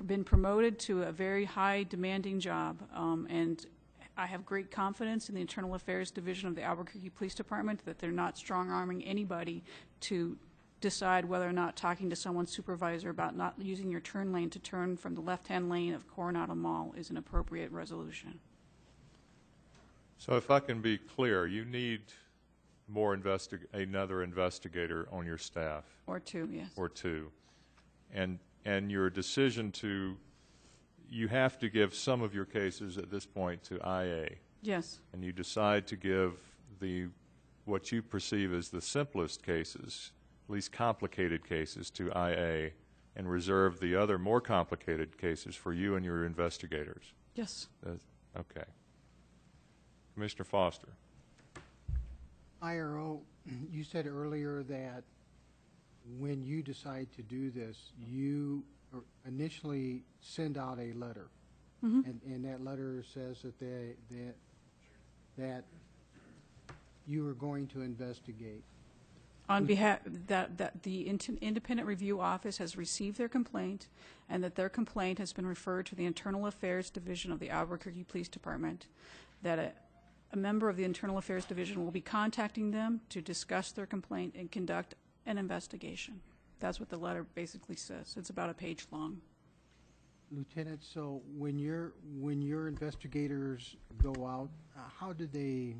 been promoted to a very high demanding job and I have great confidence in the Internal Affairs Division of the Albuquerque Police Department that they're not strong-arming anybody to decide whether or not talking to someone's supervisor about not using your turn lane to turn from the left-hand lane of Coronado Mall is an appropriate resolution. So if I can be clear, you need another investigator on your staff. Or two, yes. Or two. And your decision you have to give some of your cases at this point to IA. Yes. And you decide to give what you perceive as the simplest cases, least complicated cases, to IA, and reserve the other more complicated cases for you and your investigators. Yes. Okay. Commissioner Foster. IRO, you said earlier that when you decide to do this, you initially send out a letter. Mm-hmm. And that letter says that you are going to investigate. On behalf that the Independent Review Office has received their complaint, and that their complaint has been referred to the Internal Affairs Division of the Albuquerque Police Department, that a member of the Internal Affairs Division will be contacting them to discuss their complaint and conduct an investigation. That's what the letter basically says. It's about a page long. Lieutenant, so when your investigators go out, how do they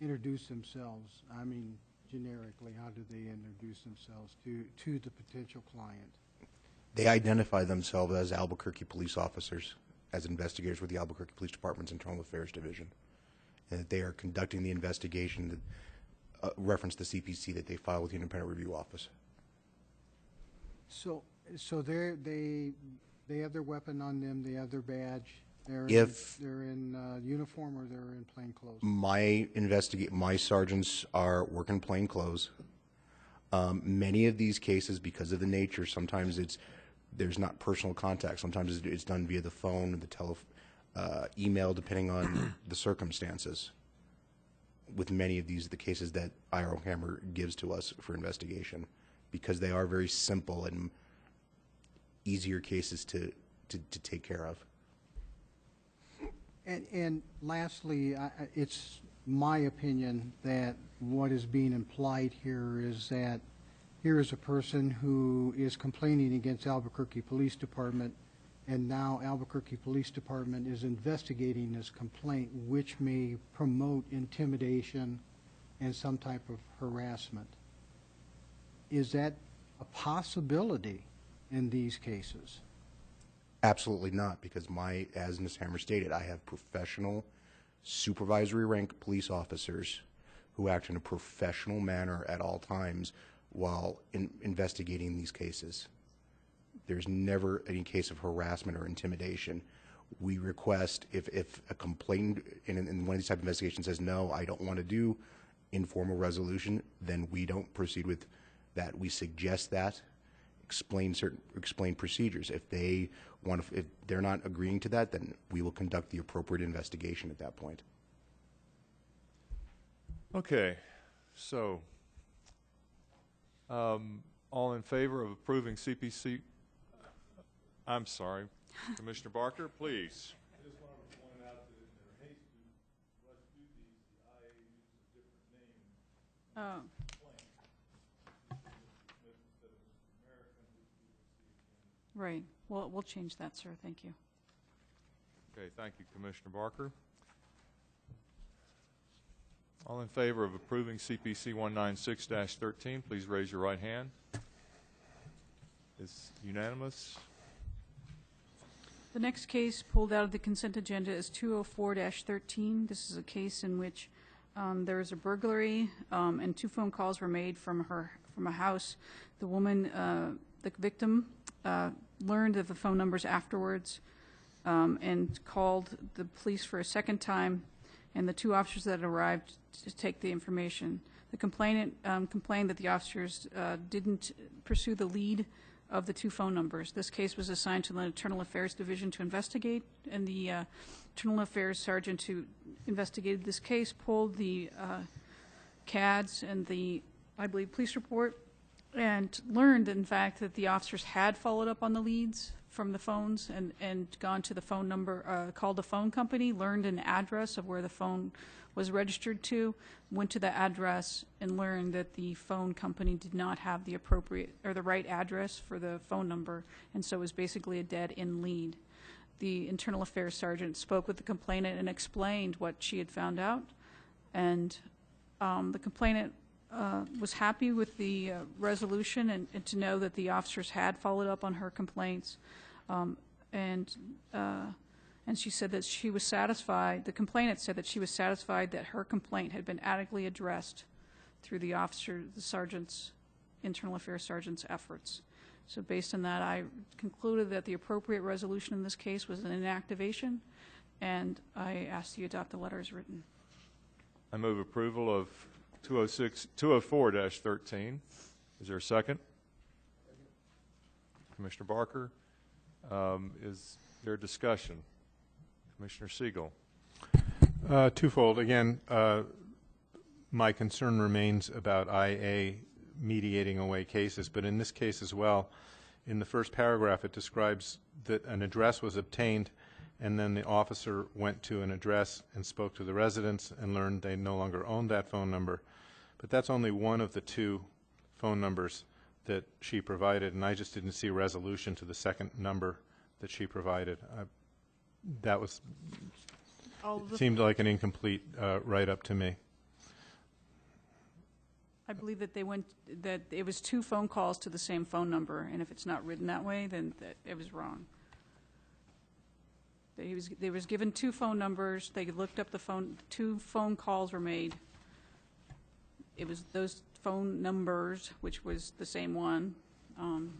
introduce themselves? I mean, generically, how do they introduce themselves to the potential client? They identify themselves as Albuquerque police officers, as investigators with the Albuquerque Police Department's Internal Affairs Division, and that they are conducting the investigation that reference the CPC that they file with the Independent Review Office. So they have their weapon on them, they have their badge, they're in uniform, or they're in plain clothes? My sergeants work in plain clothes. Many of these cases, because of the nature, sometimes there's not personal contact. Sometimes it's done via the phone, the email, depending on the circumstances. With many of these, the cases that IRO Hammer gives to us for investigation, because they are very simple and easier cases to take care of. And lastly, it's my opinion that what is being implied here is that here is a person who is complaining against Albuquerque Police Department, and now Albuquerque Police Department is investigating this complaint, which may promote intimidation and some type of harassment. Is that a possibility in these cases? Absolutely not, because as Ms. Hammer stated, I have professional supervisory rank police officers who act in a professional manner at all times while investigating these cases. There's never any case of harassment or intimidation. We request, if a complaint in one of these type of investigations says, no, I don't want to do informal resolution, then we don't proceed with that. We suggest that, explain procedures. If they're not agreeing to that, then we will conduct the appropriate investigation at that point. Okay, so all in favor of approving CPC? I'm sorry, Commissioner Barker, please. I just wanted to point out that in their haste to rush through these, the IA used a different name. Oh. Right. Well, we'll change that, sir. Thank you. Okay, thank you, Commissioner Barker. All in favor of approving CPC 196-13, please raise your right hand. It's unanimous. The next case pulled out of the consent agenda is 204-13. This is a case in which there is a burglary and 2 phone calls were made from a house. The woman, the victim, learned of the phone numbers afterwards and called the police for a second time, and the 2 officers that arrived to take the information. The complainant complained that the officers didn't pursue the lead of the 2 phone numbers. This case was assigned to the Internal Affairs Division to investigate, and the Internal Affairs Sergeant who investigated this case pulled the CADs and the, I believe, police report and learned, in fact, that the officers had followed up on the leads from the phones and gone to the phone number, called the phone company, learned an address of where the phone was registered to, went to the address and learned that the phone company did not have the appropriate or the right address for the phone number, and so it was basically a dead-end lead. The internal affairs sergeant spoke with the complainant and explained what she had found out, and the complainant was happy with the resolution and to know that the officers had followed up on her complaints, and she said that she was satisfied. The complainant said that she was satisfied that her complaint had been adequately addressed through the internal affairs sergeant's efforts. So based on that, I concluded that the appropriate resolution in this case was an inactivation, and I asked you to adopt the letter as written. I move approval of 204-13. Is there a second? Commissioner Barker, is there discussion? Commissioner Siegel. Twofold. Again, my concern remains about IA mediating away cases, but in this case as well, in the first paragraph it describes that an address was obtained and then the officer went to an address and spoke to the residents and learned they no longer owned that phone number. But that's only one of the two phone numbers that she provided, and I just didn't see a resolution to the second number that she provided. That was seemed like an incomplete write-up to me. I believe that that it was two phone calls to the same phone number, and if it's not written that way, then it was wrong. They was given two phone numbers. They looked up the phone. Two phone calls were made. It was those phone numbers, which was the same one,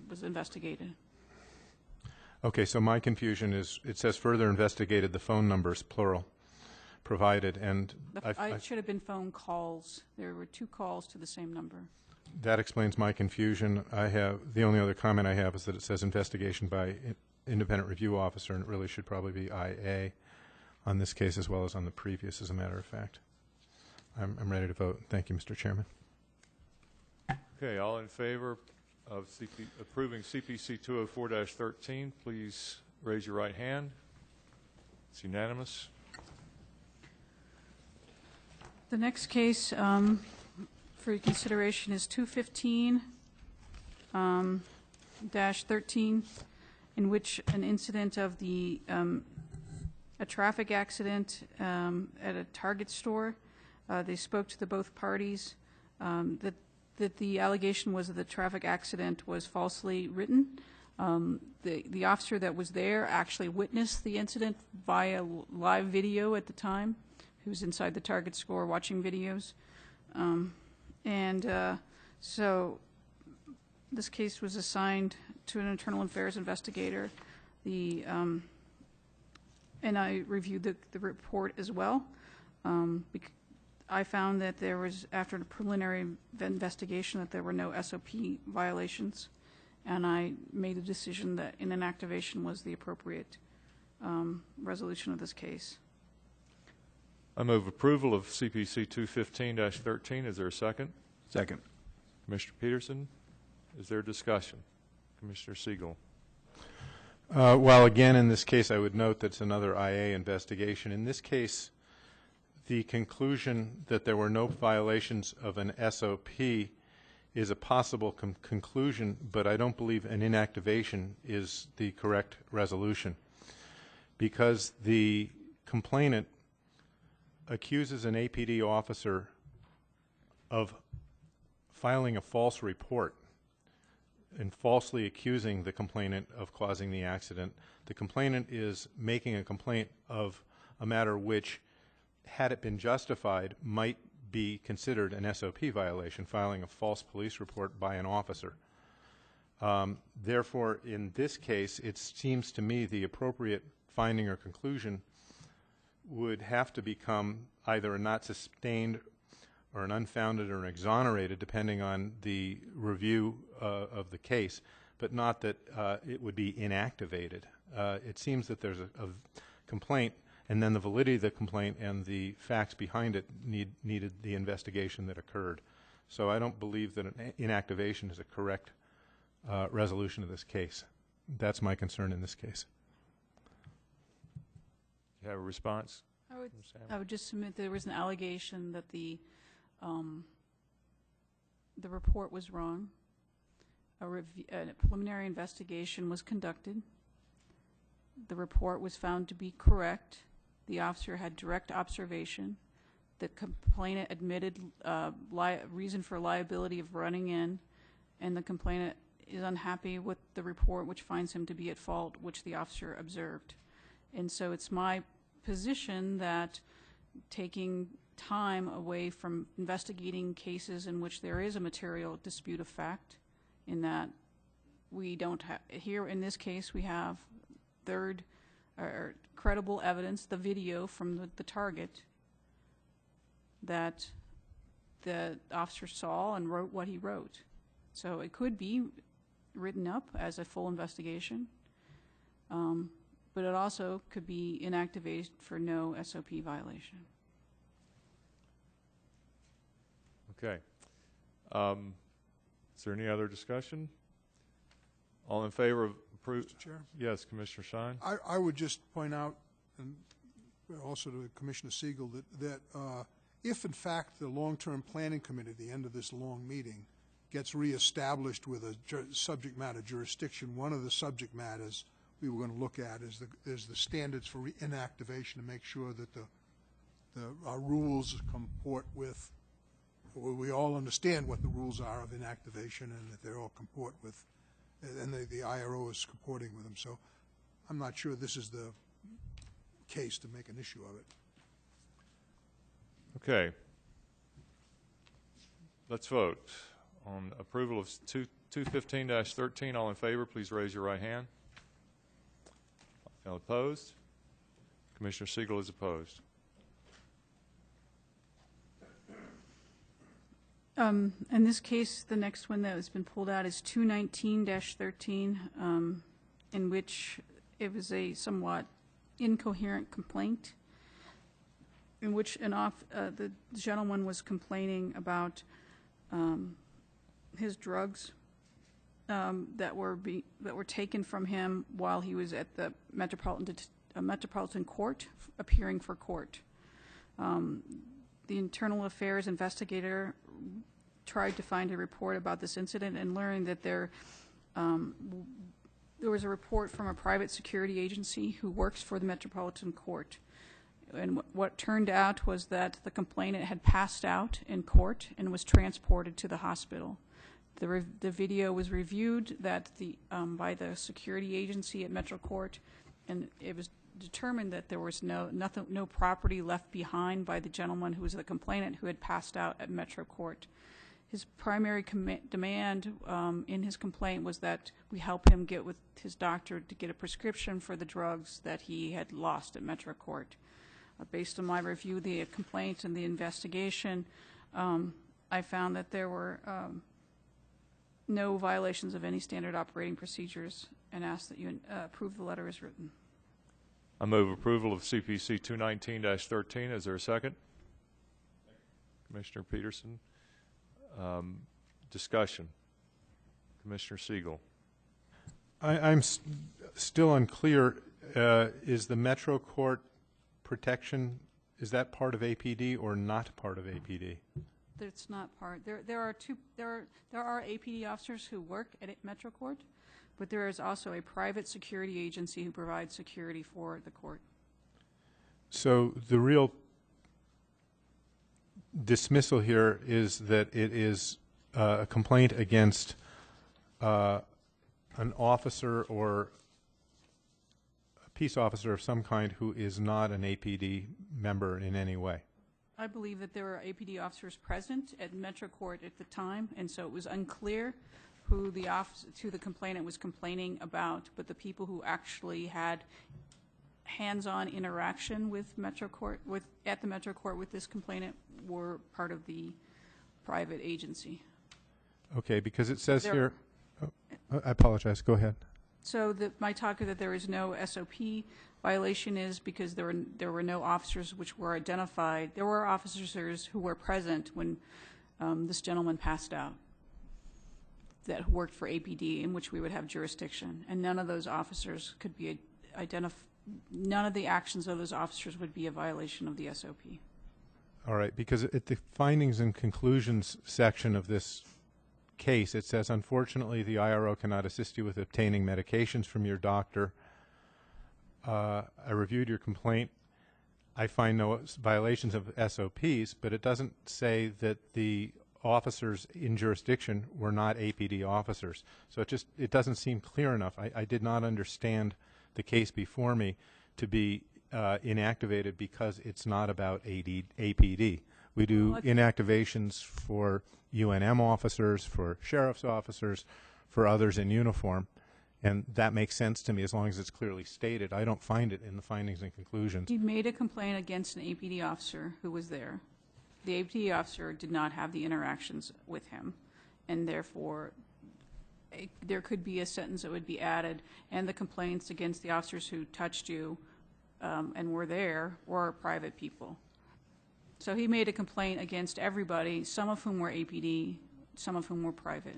was investigated. Okay, so my confusion is it says further investigated the phone numbers, plural, provided, and It should have been phone calls. There were two calls to the same number. That explains my confusion. The only other comment I have is that it says investigation by independent review officer, and it really should probably be IA on this case as well as on the previous, as a matter of fact. I'm ready to vote. Thank you, Mr. Chairman. Okay, all in favor of approving CPC 204-13, please raise your right hand. It's unanimous. The next case for your consideration is 215-13, in which an incident of a traffic accident at a Target store. They spoke to both parties that the allegation was that the traffic accident was falsely written. The officer that was there actually witnessed the incident via live video at the time. He was inside the Target store watching videos. So this case was assigned to an internal affairs investigator. And I reviewed the report as well. I found that there was, after the preliminary investigation, that there were no SOP violations, and I made a decision that an inactivation was the appropriate resolution of this case. I move approval of CPC 215-13. Is there a second? Second. Commissioner Peterson, is there discussion? Commissioner Siegel. Well, again, in this case, I would note that's another IA investigation. In this case, the conclusion that there were no violations of an SOP is a possible conclusion, but I don't believe an inactivation is the correct resolution, because the complainant accuses an APD officer of filing a false report and falsely accusing the complainant of causing the accident. The complainant is making a complaint of a matter which, had it been justified, might be considered an SOP violation, filing a false police report by an officer. Therefore, in this case, it seems to me the appropriate finding or conclusion would have to become either a not sustained or an unfounded or an exonerated, depending on the review of the case, but not that it would be inactivated. It seems that there's a complaint, and then the validity of the complaint and the facts behind it needed the investigation that occurred. So I don't believe that an inactivation is a correct resolution of this case. That's my concern in this case. You have a response? I would just submit there was an allegation that the report was wrong. A preliminary investigation was conducted. The report was found to be correct. The officer had direct observation. The complainant admitted reason for liability of running in, and the complainant is unhappy with the report, which finds him to be at fault, which the officer observed. And so it's my position that taking time away from investigating cases in which there is a material dispute of fact, in that we don't have, here in this case we have credible evidence, the video from the target, that the officer saw and wrote what he wrote. So it could be written up as a full investigation, but it also could be inactivated for no SOP violation. Okay. Is there any other discussion? All in favor of approve? Mr. Chair? Yes, Commissioner Shine. I would just point out, and also to Commissioner Siegel, that if in fact the long-term planning committee at the end of this long meeting gets reestablished with a subject matter jurisdiction, one of the subject matters we were going to look at is the standards for inactivation, to make sure that our rules comport with, we all understand what the rules are of inactivation, and that they're all comport with, and the IRO is comporting with them. So I'm not sure this is the case to make an issue of it. Okay. Let's vote on approval of 215-13. All in favor, please raise your right hand. All opposed? Commissioner Siegel is opposed. In this case, the next one that has been pulled out is 219-13, in which it was a somewhat incoherent complaint, in which the gentleman was complaining about his drugs that were taken from him while he was at the Metropolitan Court, appearing for court. The Internal Affairs investigator tried to find a report about this incident and learned that there was a report from a private security agency who works for the Metropolitan Court. And what turned out was that the complainant had passed out in court and was transported to the hospital. The video was reviewed by the security agency at Metro Court, and it was determined that there was no property left behind by the gentleman who was the complainant, who had passed out at Metro Court. His primary demand in his complaint was that we help him get with his doctor to get a prescription for the drugs that he had lost at Metro Court. Based on my review of the complaint and the investigation, I found that there were no violations of any standard operating procedures, and ask that you approve the letter as written. I move approval of CPC 219-13. Is there a second? Commissioner Peterson. Discussion. Commissioner Siegel. I'm still unclear. Is the Metro Court protection, is that part of APD or not part of APD? It's not part. There are APD officers who work at Metro Court, but there is also a private security agency who provides security for the court. So the real dismissal here is that it is a complaint against an officer or a peace officer of some kind who is not an APD member in any way. I believe that there were APD officers present at Metro Court at the time, and so it was unclear who the complainant was complaining about, but the people who actually had hands-on interaction with Metro Court, at the Metro Court with this complainant, were part of the private agency. Okay, because it says here, I apologize, go ahead. So my talk that there is no SOP violation is because there were no officers which were identified. There were officers who were present when this gentleman passed out that worked for APD, in which we would have jurisdiction, and none of those officers could be none of the actions of those officers would be a violation of the SOP. All right, because at the findings and conclusions section of this case, it says, unfortunately, the IRO cannot assist you with obtaining medications from your doctor. I reviewed your complaint. I find no violations of SOPs, but it doesn't say that the officers in jurisdiction were not APD officers. So it doesn't seem clear enough. I did not understand the case before me to be inactivated because it's not about APD. We do inactivations for UNM officers, for sheriff's officers, for others in uniform, and that makes sense to me as long as it's clearly stated. I don't find it in the findings and conclusions. He made a complaint against an APD officer who was there. The APD officer did not have the interactions with him, and therefore there could be a sentence that would be added, and the complaints against the officers who touched you and were there were private people. So he made a complaint against everybody, some of whom were APD, some of whom were private.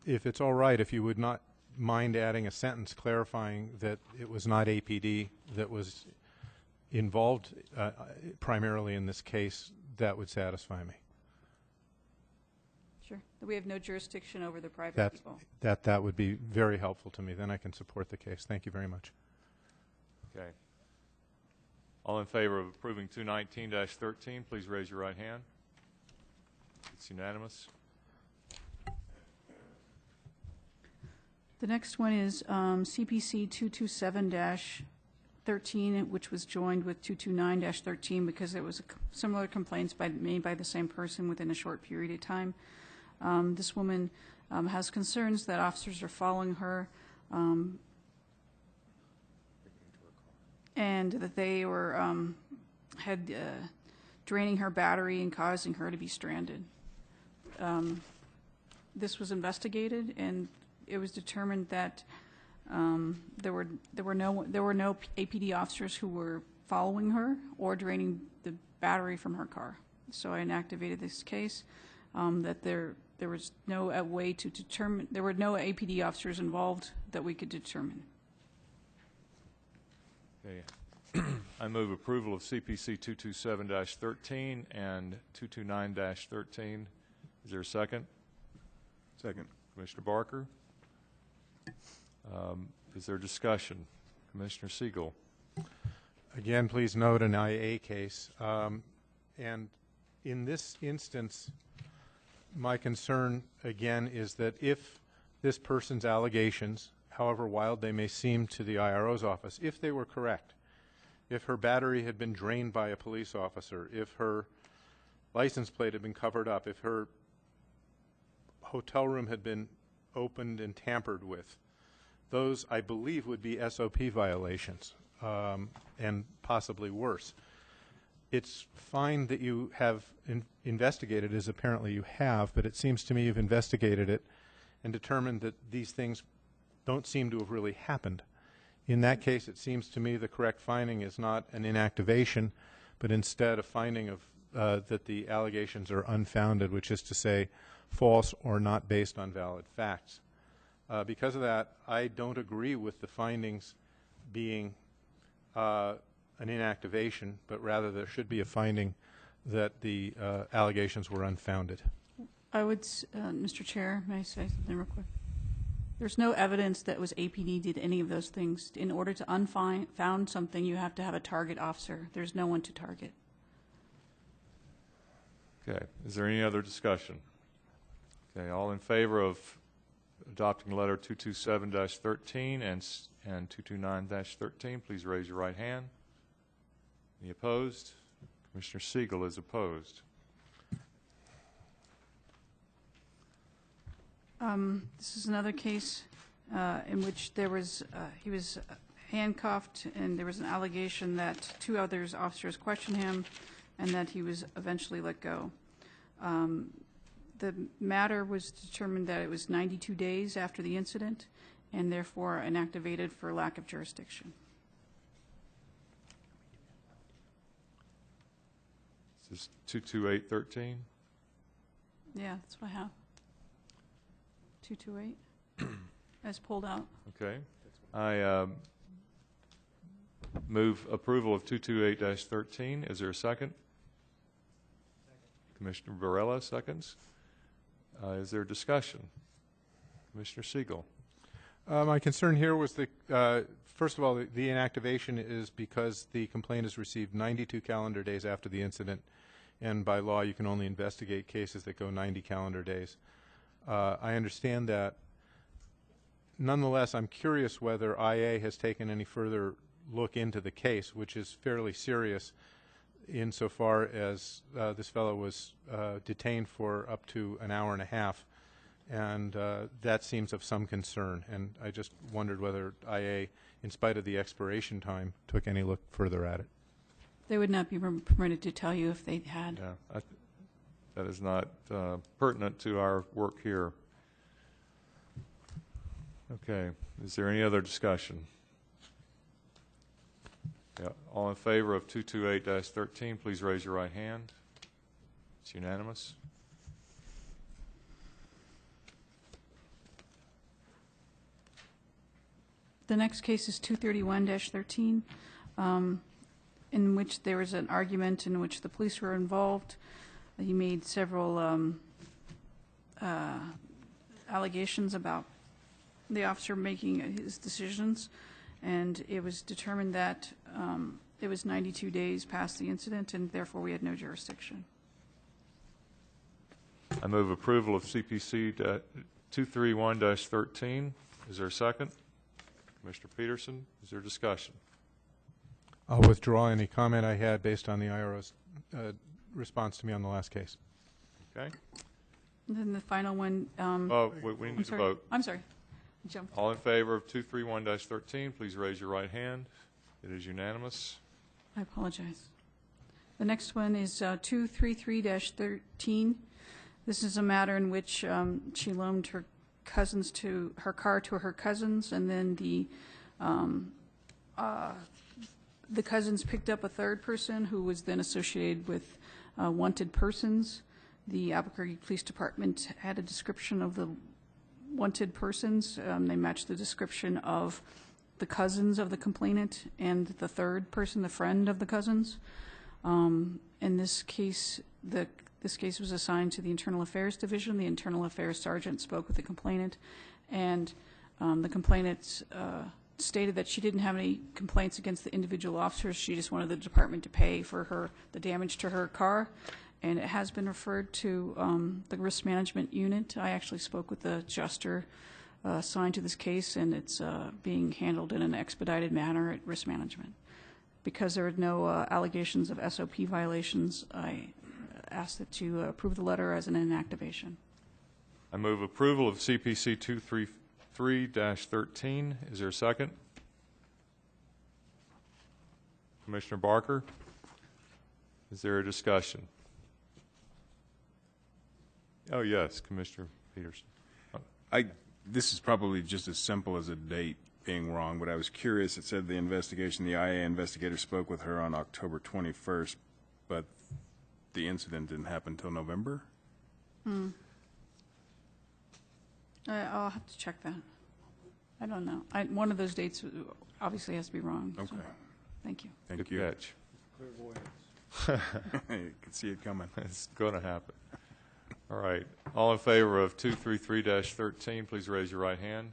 If it's all right, if you would not mind adding a sentence clarifying that it was not APD that was involved primarily in this case, that would satisfy me. Sure. That we have no jurisdiction over the private people. That would be very helpful to me. Then I can support the case. Thank you very much. Okay. All in favor of approving 219-13, please raise your right hand. It's unanimous. The next one is CPC 227-13, which was joined with 229-13 because it was similar complaints made by the same person within a short period of time. This woman has concerns that officers are following her and that they were draining her battery and causing her to be stranded. This was investigated, and it was determined that there were no APD officers who were following her or draining the battery from her car. So I inactivated this case. That there was no way to determine. There were no APD officers involved that we could determine. Okay. I move approval of CPC 227-13 and 229-13. Is there a second? Second. Commissioner Barker? Is there discussion? Commissioner Siegel? Again, please note an IA case. And in this instance, my concern, again, is that if this person's allegations, however wild they may seem to the IRO's office, if they were correct, if her battery had been drained by a police officer, if her license plate had been covered up, if her hotel room had been opened and tampered with, those, I believe, would be SOP violations, and possibly worse. It's fine that you have investigated, as apparently you have, but it seems to me you've investigated it and determined that these things don't seem to have really happened. In that case, it seems to me the correct finding is not an inactivation, but instead a finding of that the allegations are unfounded, which is to say false or not based on valid facts. Because of that, I don't agree with the findings being an inactivation, but rather there should be a finding that the allegations were unfounded. I would, Mr. Chair, may I say something real quick? There's no evidence that was APD did any of those things. In order to unfound something, you have to have a target officer. There's no one to target. Okay. Is there any other discussion? Okay. All in favor of adopting letter 227-13 and 229-13, please raise your right hand. Any opposed? Commissioner Siegel is opposed. This is another case in which there was he was handcuffed, and there was an allegation that two other officers questioned him, and that he was eventually let go. The matter was determined that it was 92 days after the incident, and therefore inactivated for lack of jurisdiction. This is 228-13. Yeah, that's what I have. 228 as pulled out. Okay. I move approval of 228-13. Is there a second? Commissioner Varela seconds. Is there discussion? Commissioner Siegel. My concern here was first of all, the inactivation is because the complaint is received 92 calendar days after the incident, and by law you can only investigate cases that go 90 calendar days. I understand that. Nonetheless, I'm curious whether IA has taken any further look into the case, which is fairly serious insofar as this fellow was detained for up to an hour and a half, and that seems of some concern. And I just wondered whether IA, in spite of the expiration time, took any look further at it. They would not be permitted to tell you if they had. Yeah, that is not pertinent to our work here. Okay. Is there any other discussion? Yeah. All in favor of 228-13, please raise your right hand. It's unanimous. The next case is 231-13, in which there was an argument in which the police were involved. He made several allegations about the officer making his decisions, and it was determined that it was 92 days past the incident, and therefore we had no jurisdiction. I move approval of CPC 231-13. Is there a second? Commissioner Peterson, is there discussion? I'll withdraw any comment I had based on the IRO's response to me on the last case. Okay. And then the final one. We need to vote. I'm sorry. Jump. All in favor of 231-13, please raise your right hand. It is unanimous. I apologize. The next one is 233-13. This is a matter in which she loaned her car to her cousins, and then the cousins picked up a third person who was then associated with wanted persons. The Albuquerque Police Department had a description of the wanted persons. They matched the description of the cousins of the complainant and the third person, the friend of the cousins. In this case, this case was assigned to the Internal Affairs Division. The Internal Affairs Sergeant spoke with the complainant, and the complainant stated that she didn't have any complaints against the individual officers. She just wanted the department to pay for the damage to her car, and it has been referred to the risk management unit. I actually spoke with the adjuster assigned to this case, and it's being handled in an expedited manner at risk management. Because there are no allegations of SOP violations, I ask that you approve the letter as an inactivation. I move approval of CPC 233-13. Is there a second? Commissioner Barker, is there a discussion? Oh, yes, Commissioner Peterson. This is probably just as simple as a date being wrong, but I was curious. It said the IA investigator spoke with her on October 21st, but the incident didn't happen until November? I'll have to check that. I don't know. One of those dates obviously has to be wrong. Okay. So, thank you. Thank you. Catch. You can see it coming. It's going to happen. All right. All in favor of 233-13, please raise your right hand.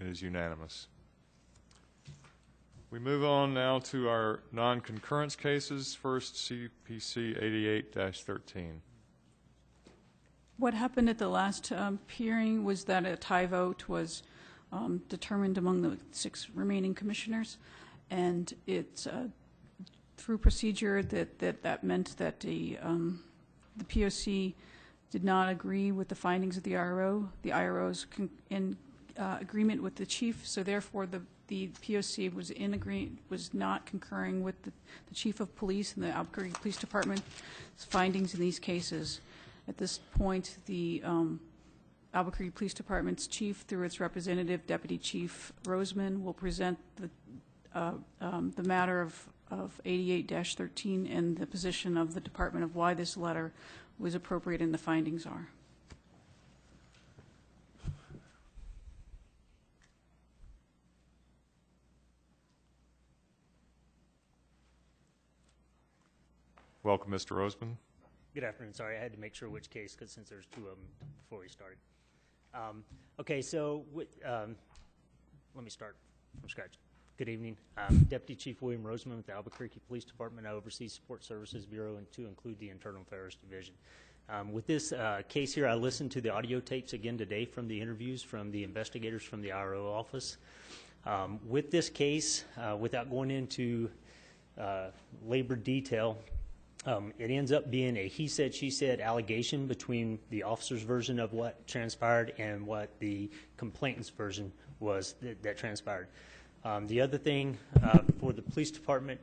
It is unanimous. We move on now to our non-concurrence cases. First, CPC 88-13. What happened at the last hearing was that a tie vote was determined among the 6 remaining commissioners, and it's through procedure that meant that the POC did not agree with the findings of the IRO. The IRO is in agreement with the chief, so therefore the POC was not concurring with the chief of police and the Albuquerque Police Department's findings in these cases. At this point, the Albuquerque Police Department's chief, through its representative, Deputy Chief Roseman, will present the matter of of 88-13 and the position of the department of why this letter was appropriate and the findings are. Welcome, Mr. Roseman. Good afternoon. Sorry, I had to make sure which case, because since there's two of them before we started. Okay, so let me start from scratch. Good evening. Deputy Chief William Roseman with the Albuquerque Police Department. I oversee Support Services Bureau and to include the Internal Affairs Division. With this case here, I listened to the audio tapes again today from the interviews from the investigators from the IRO office. With this case, without going into labored detail, it ends up being a he said, she said allegation between the officer's version of what transpired and what the complainant's version was that transpired. The other thing for the police department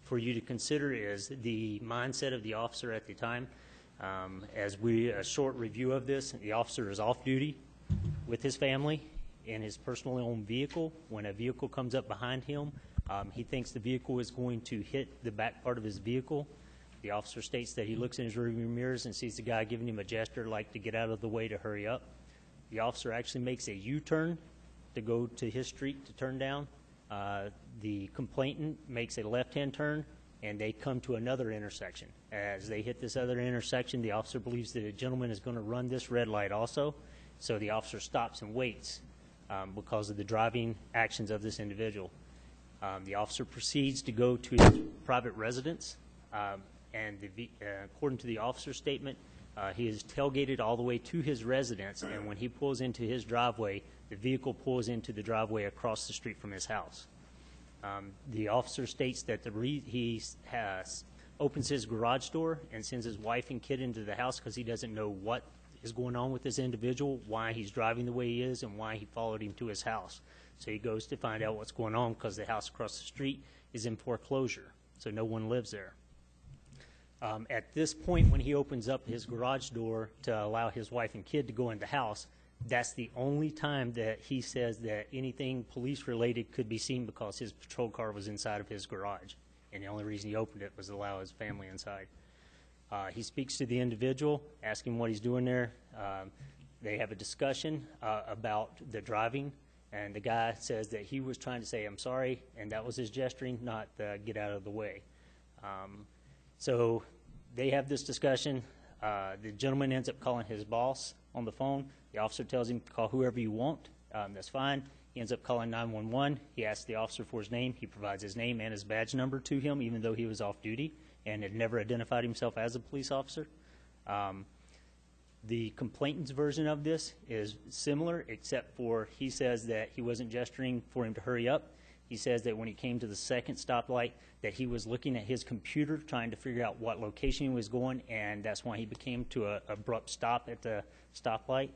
for you to consider is the mindset of the officer at the time. A short review of this, the officer is off duty with his family in his personally owned vehicle. When a vehicle comes up behind him, he thinks the vehicle is going to hit the back part of his vehicle. The officer states that he looks in his rearview mirrors and sees the guy giving him a gesture like to get out of the way to hurry up. The officer actually makes a U-turn to go to his street to turn down. The complainant makes a left-hand turn, and they come to another intersection. As they hit this other intersection, the officer believes that a gentleman is going to run this red light also, so the officer stops and waits because of the driving actions of this individual. The officer proceeds to go to his private residence. According to the officer's statement, he is tailgated all the way to his residence, and when he pulls into his driveway, the vehicle pulls into the driveway across the street from his house. The officer states that he opens his garage door and sends his wife and kid into the house because he doesn't know what is going on with this individual, why he's driving the way he is, and why he followed him to his house. So he goes to find out what's going on because the house across the street is in foreclosure, so no one lives there. At this point, when he opens up his garage door to allow his wife and kid to go in the house, that's the only time that he says that anything police-related could be seen because his patrol car was inside of his garage, and the only reason he opened it was to allow his family inside. He speaks to the individual, asking what he's doing there. They have a discussion about the driving, and the guy says that he was trying to say, "I'm sorry," and that was his gesturing, not get out of the way. So they have this discussion. The gentleman ends up calling his boss on the phone. The officer tells him to call whoever you want. That's fine. He ends up calling 911. He asks the officer for his name. He provides his name and his badge number to him, even though he was off duty and had never identified himself as a police officer. The complainant's version of this is similar, except for he says that he wasn't gesturing for him to hurry up. He says that when he came to the second stoplight, that he was looking at his computer trying to figure out what location he was going, and that's why he came to an abrupt stop at the stoplight.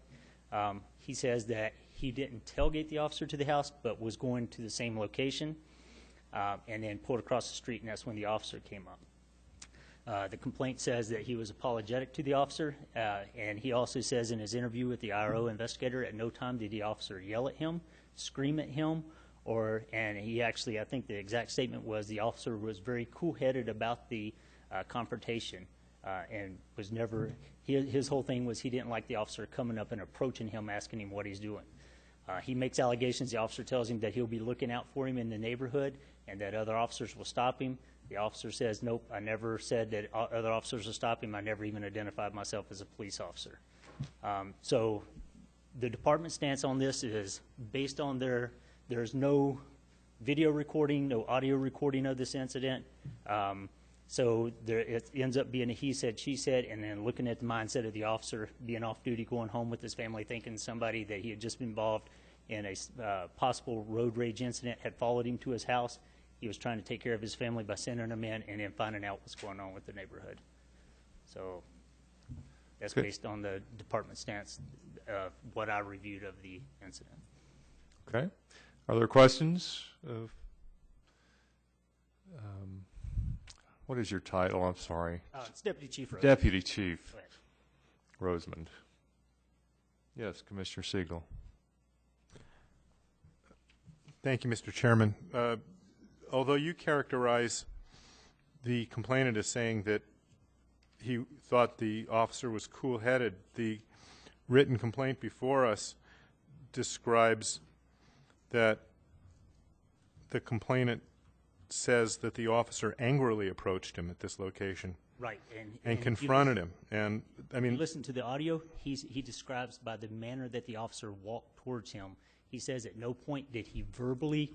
He says that he didn't tailgate the officer to the house, but was going to the same location, and then pulled across the street, and that's when the officer came up. The complaint says that he was apologetic to the officer, and he also says in his interview with the IRO investigator, at no time did the officer yell at him, scream at him, and he actually, I think the exact statement was the officer was very cool-headed about the confrontation and was never, his whole thing was he didn't like the officer coming up and approaching him, asking him what he's doing. He makes allegations. The officer tells him that he'll be looking out for him in the neighborhood and that other officers will stop him. The officer says, nope, I never said that other officers will stop him. I never even identified myself as a police officer. So the department's stance on this is based on there's no video recording, no audio recording of this incident. So it ends up being a he said, she said, and then looking at the mindset of the officer being off duty, going home with his family, thinking somebody that he had just been involved in a possible road rage incident had followed him to his house. He was trying to take care of his family by sending them in and then finding out what's going on with the neighborhood. So that's based on the department stance of what I reviewed of the incident. Okay. Are there questions? What is your title? I'm sorry. It's Deputy Chief Roseman. Deputy Chief Roseman. Yes, Commissioner Siegel. Thank you, Mr. Chairman. Although you characterize the complainant is saying that he thought the officer was cool-headed. The written complaint before us describes that the complainant says that the officer angrily approached him at this location. Right, and confronted him. And I mean, listen to the audio. He describes by the manner that the officer walked towards him. He says at no point did he verbally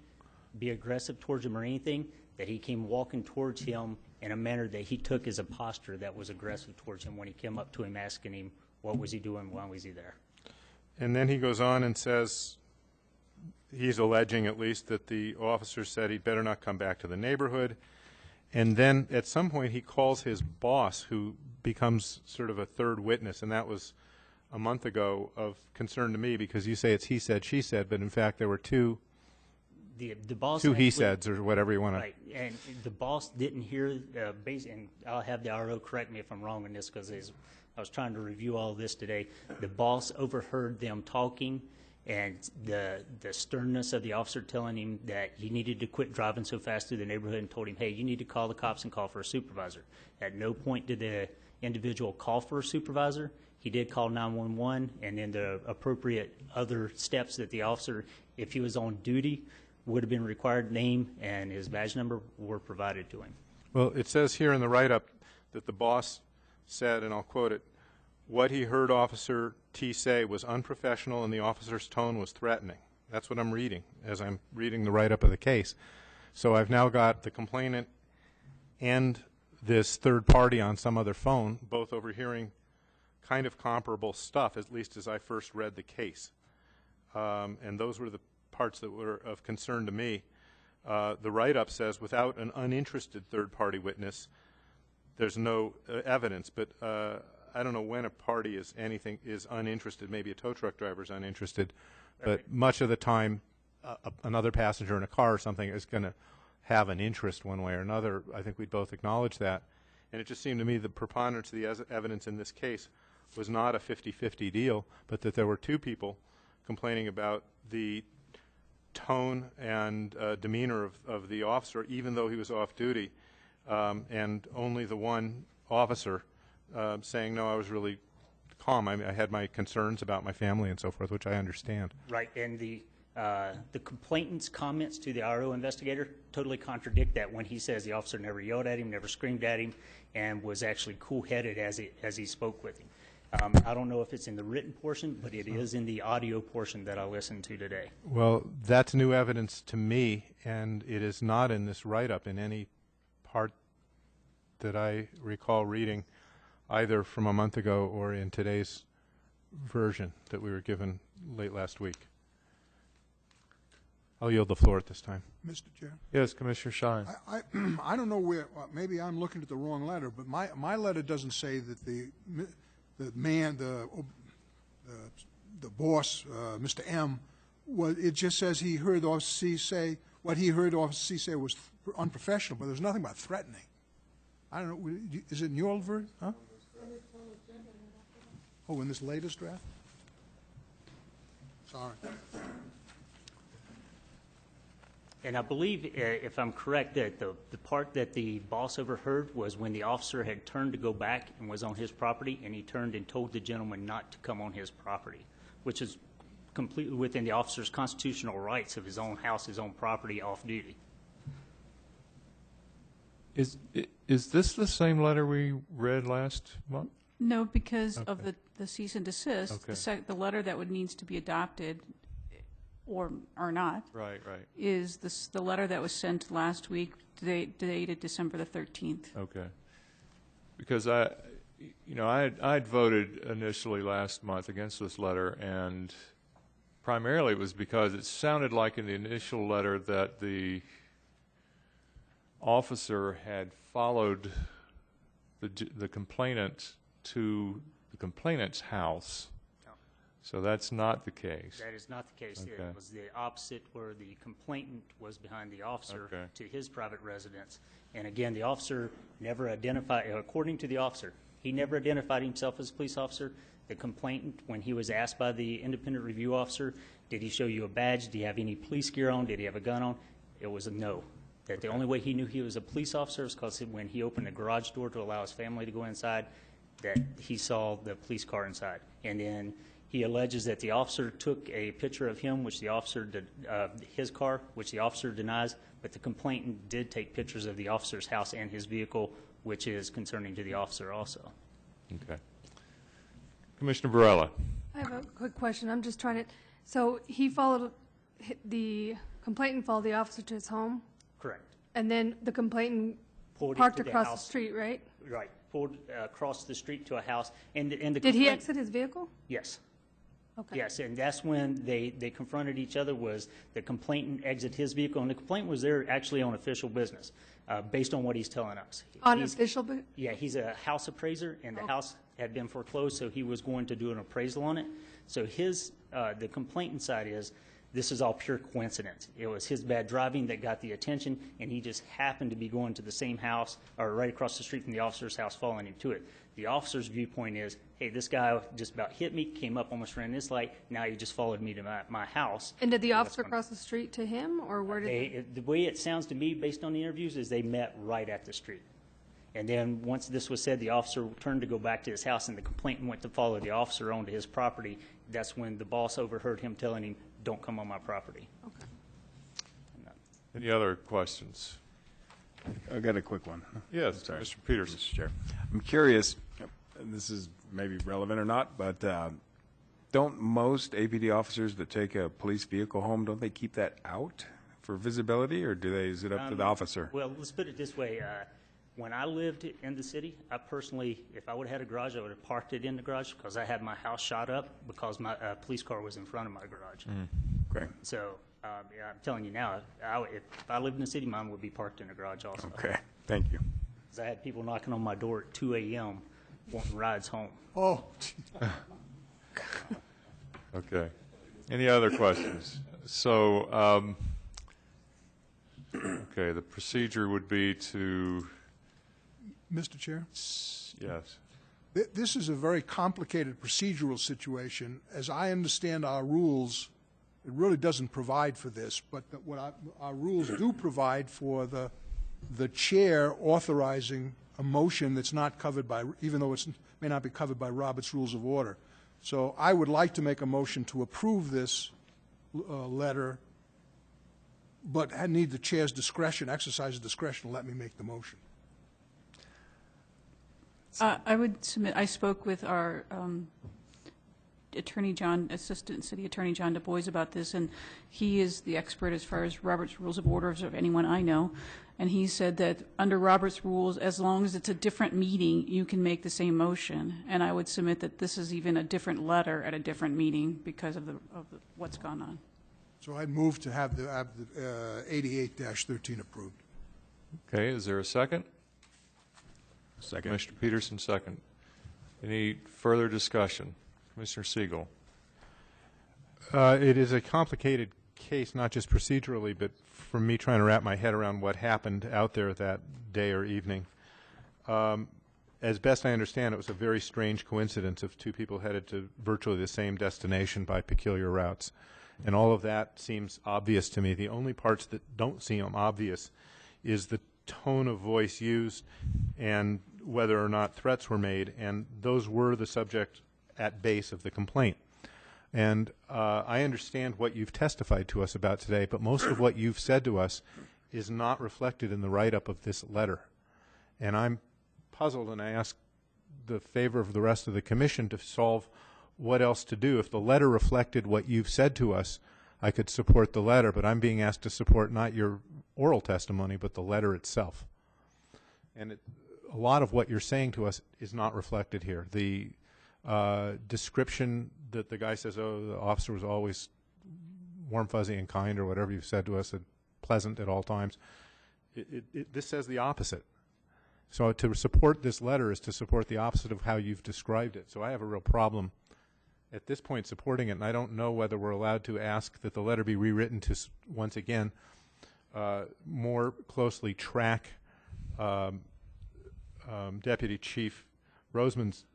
be aggressive towards him or anything. That he came walking towards him in a manner that he took as a posture that was aggressive towards him when he came up to him asking him what was he doing, why was he there. And then he goes on and says, he's alleging at least that the officer said he'd better not come back to the neighborhood. And then at some point he calls his boss, who becomes sort of a third witness, and that was a month ago of concern to me, because you say it's he said, she said, but in fact there were two boss he saids or whatever you want to. Right, and the boss didn't hear, and I'll have the RO correct me if I'm wrong on this, because I was trying to review all of this today. The boss overheard them talking, and the sternness of the officer telling him that he needed to quit driving so fast through the neighborhood, and told him, hey, you need to call the cops and call for a supervisor. At no point did the individual call for a supervisor. He did call 911, and then the appropriate other steps that the officer, if he was on duty, would have been required, name and his badge number were provided to him. Well, it says here in the write-up that the boss said, and I'll quote it, what he heard Officer T say was unprofessional and the officer's tone was threatening. That's what I'm reading as I'm reading the write-up of the case. So I've now got the complainant and this third party on some other phone, both overhearing kind of comparable stuff, at least as I first read the case. And those were the parts that were of concern to me. The write-up says without an uninterested third-party witness, there's no evidence. But I don't know when a party is uninterested. Maybe a tow truck driver is uninterested. But much of the time, another passenger in a car or something is going to have an interest one way or another. I think we'd both acknowledge that. And it just seemed to me the preponderance of the evidence in this case was not a 50-50 deal, but that there were two people complaining about the tone and demeanor of the officer, even though he was off duty, and only the one officer saying, no, I was really calm. I had my concerns about my family and so forth, which I understand. Right, and the complainant's comments to the RO investigator totally contradict that when he says the officer never yelled at him, never screamed at him, and was actually cool-headed as he spoke with him. I don't know if it's in the written portion, but it is in the audio portion that I listened to today. Well, that's new evidence to me, and it is not in this write-up in any part that I recall reading, either from a month ago or in today's version that we were given late last week. I'll yield the floor at this time. Mr. Chair? Yes, Commissioner Shine. I don't know where, maybe I'm looking at the wrong letter, but my letter doesn't say that the boss, Mr. M, it just says he heard Officer C say, what he heard Officer C say was unprofessional, but there's nothing about threatening. I don't know, is it in your version? Huh? Oh, in this latest draft? Sorry. And I believe, if I'm correct, that the part that the boss overheard was when the officer had turned to go back and was on his property, and he turned and told the gentleman not to come on his property, which is completely within the officer's constitutional rights of his own house, his own property, off duty. Is this the same letter we read last month? No, because of the cease and desist, the letter that needs to be adopted or not, right, is the letter that was sent last week, dated December the 13th. Okay, because I'd voted initially last month against this letter, and primarily it was because it sounded like in the initial letter that the officer had followed the complainant to the complainant's house. So that's not the case. That is not the case. Okay. It was the opposite, where the complainant was behind the officer to his private residence. And again, the officer never identified, according to the officer, he never identified himself as a police officer. The complainant, when he was asked by the independent review officer, did he show you a badge? Did he have any police gear on? Did he have a gun on? It was a no. That the only way he knew he was a police officer is because when he opened the garage door to allow his family to go inside, that he saw the police car inside. And then he alleges that the officer took a picture of him, which the officer did, his car, which the officer denies, but the complainant did take pictures of the officer's house and his vehicle, which is concerning to the officer also. Okay. Commissioner Varela. I have a quick question. I'm just trying to, so the complainant followed the officer to his home? Correct. And then the complainant Pulled parked into the across the house. street, right? Right. Pulled across the street to a house. And the Did he complaint- exit his vehicle? Yes. Okay. Yes, and that's when they confronted each other, was the complainant exit his vehicle, and the complainant was there actually on official business, based on what he's telling us. On official business? Yeah, he's a house appraiser, and the house had been foreclosed, so he was going to do an appraisal on it. So the complainant side is, this is all pure coincidence. It was his bad driving that got the attention, and he just happened to be going to the same house, or right across the street from the officer's house, following him to it. The officer's viewpoint is, hey, this guy just about hit me, came up, almost ran this light, now he just followed me to my house. And did the officer cross the street to him, or where did The way it sounds to me, based on the interviews, is they met right at the street. And then once this was said, the officer turned to go back to his house, and the complainant went to follow the officer onto his property. That's when the boss overheard him telling him, don't come on my property. Okay. Any other questions? I got a quick one. Yes, Sorry. Mr. Peterson. Mr. Chair. I'm curious, and this is maybe relevant or not, but don't most APD officers that take a police vehicle home, don't they keep that out for visibility, or is it up to the officer? Well, let's put it this way. When I lived in the city, I personally, if I would have had a garage, I would have parked it in the garage because I had my house shot up because my police car was in front of my garage. Okay. So, yeah, I'm telling you now, if I lived in the city, mine would be parked in the garage also. Okay, thank you. Because I had people knocking on my door at 2 a.m. wanting rides home. Oh. Okay. Any other questions? So, okay, the procedure would be to... Mr. Chair? Yes. This is a very complicated procedural situation. As I understand our rules, it really doesn't provide for this, but our rules do provide for the chair authorizing a motion that's not covered by, even though it may not be covered by Robert's Rules of Order. So I would like to make a motion to approve this letter, but I need the chair's discretion, exercise of discretion, to let me make the motion. I would submit, I spoke with our Assistant City Attorney John Du Bois about this, and he is the expert as far as Robert's Rules of Orders of anyone I know. And he said that under Robert's rules, as long as it's a different meeting, you can make the same motion. And I would submit that this is even a different letter at a different meeting because of what's gone on. So I'd move to have the 88-13 approved. Okay, is there a second? Second. Commissioner Peterson, second. Any further discussion? Commissioner Siegel. It is a complicated case, not just procedurally, but from me trying to wrap my head around what happened out there that day or evening. As best I understand, it was a very strange coincidence of two people headed to virtually the same destination by peculiar routes. And all of that seems obvious to me. The only parts that don't seem obvious is the tone of voice used and whether or not threats were made, and those were the subject at base of the complaint. And I understand what you've testified to us about today, but most of what you've said to us is not reflected in the write-up of this letter. And I'm puzzled, and I ask the favor of the rest of the commission to solve what else to do. If the letter reflected what you've said to us, I could support the letter, but I'm being asked to support not your oral testimony, but the letter itself. And a lot of what you're saying to us is not reflected here. The description that the guy says, oh, the officer was always warm, fuzzy, and kind, or whatever you've said to us, and pleasant at all times, this says the opposite. So to support this letter is to support the opposite of how you've described it. So I have a real problem at this point supporting it, and I don't know whether we're allowed to ask that the letter be rewritten to, once again, more closely track Deputy Chief Roseman's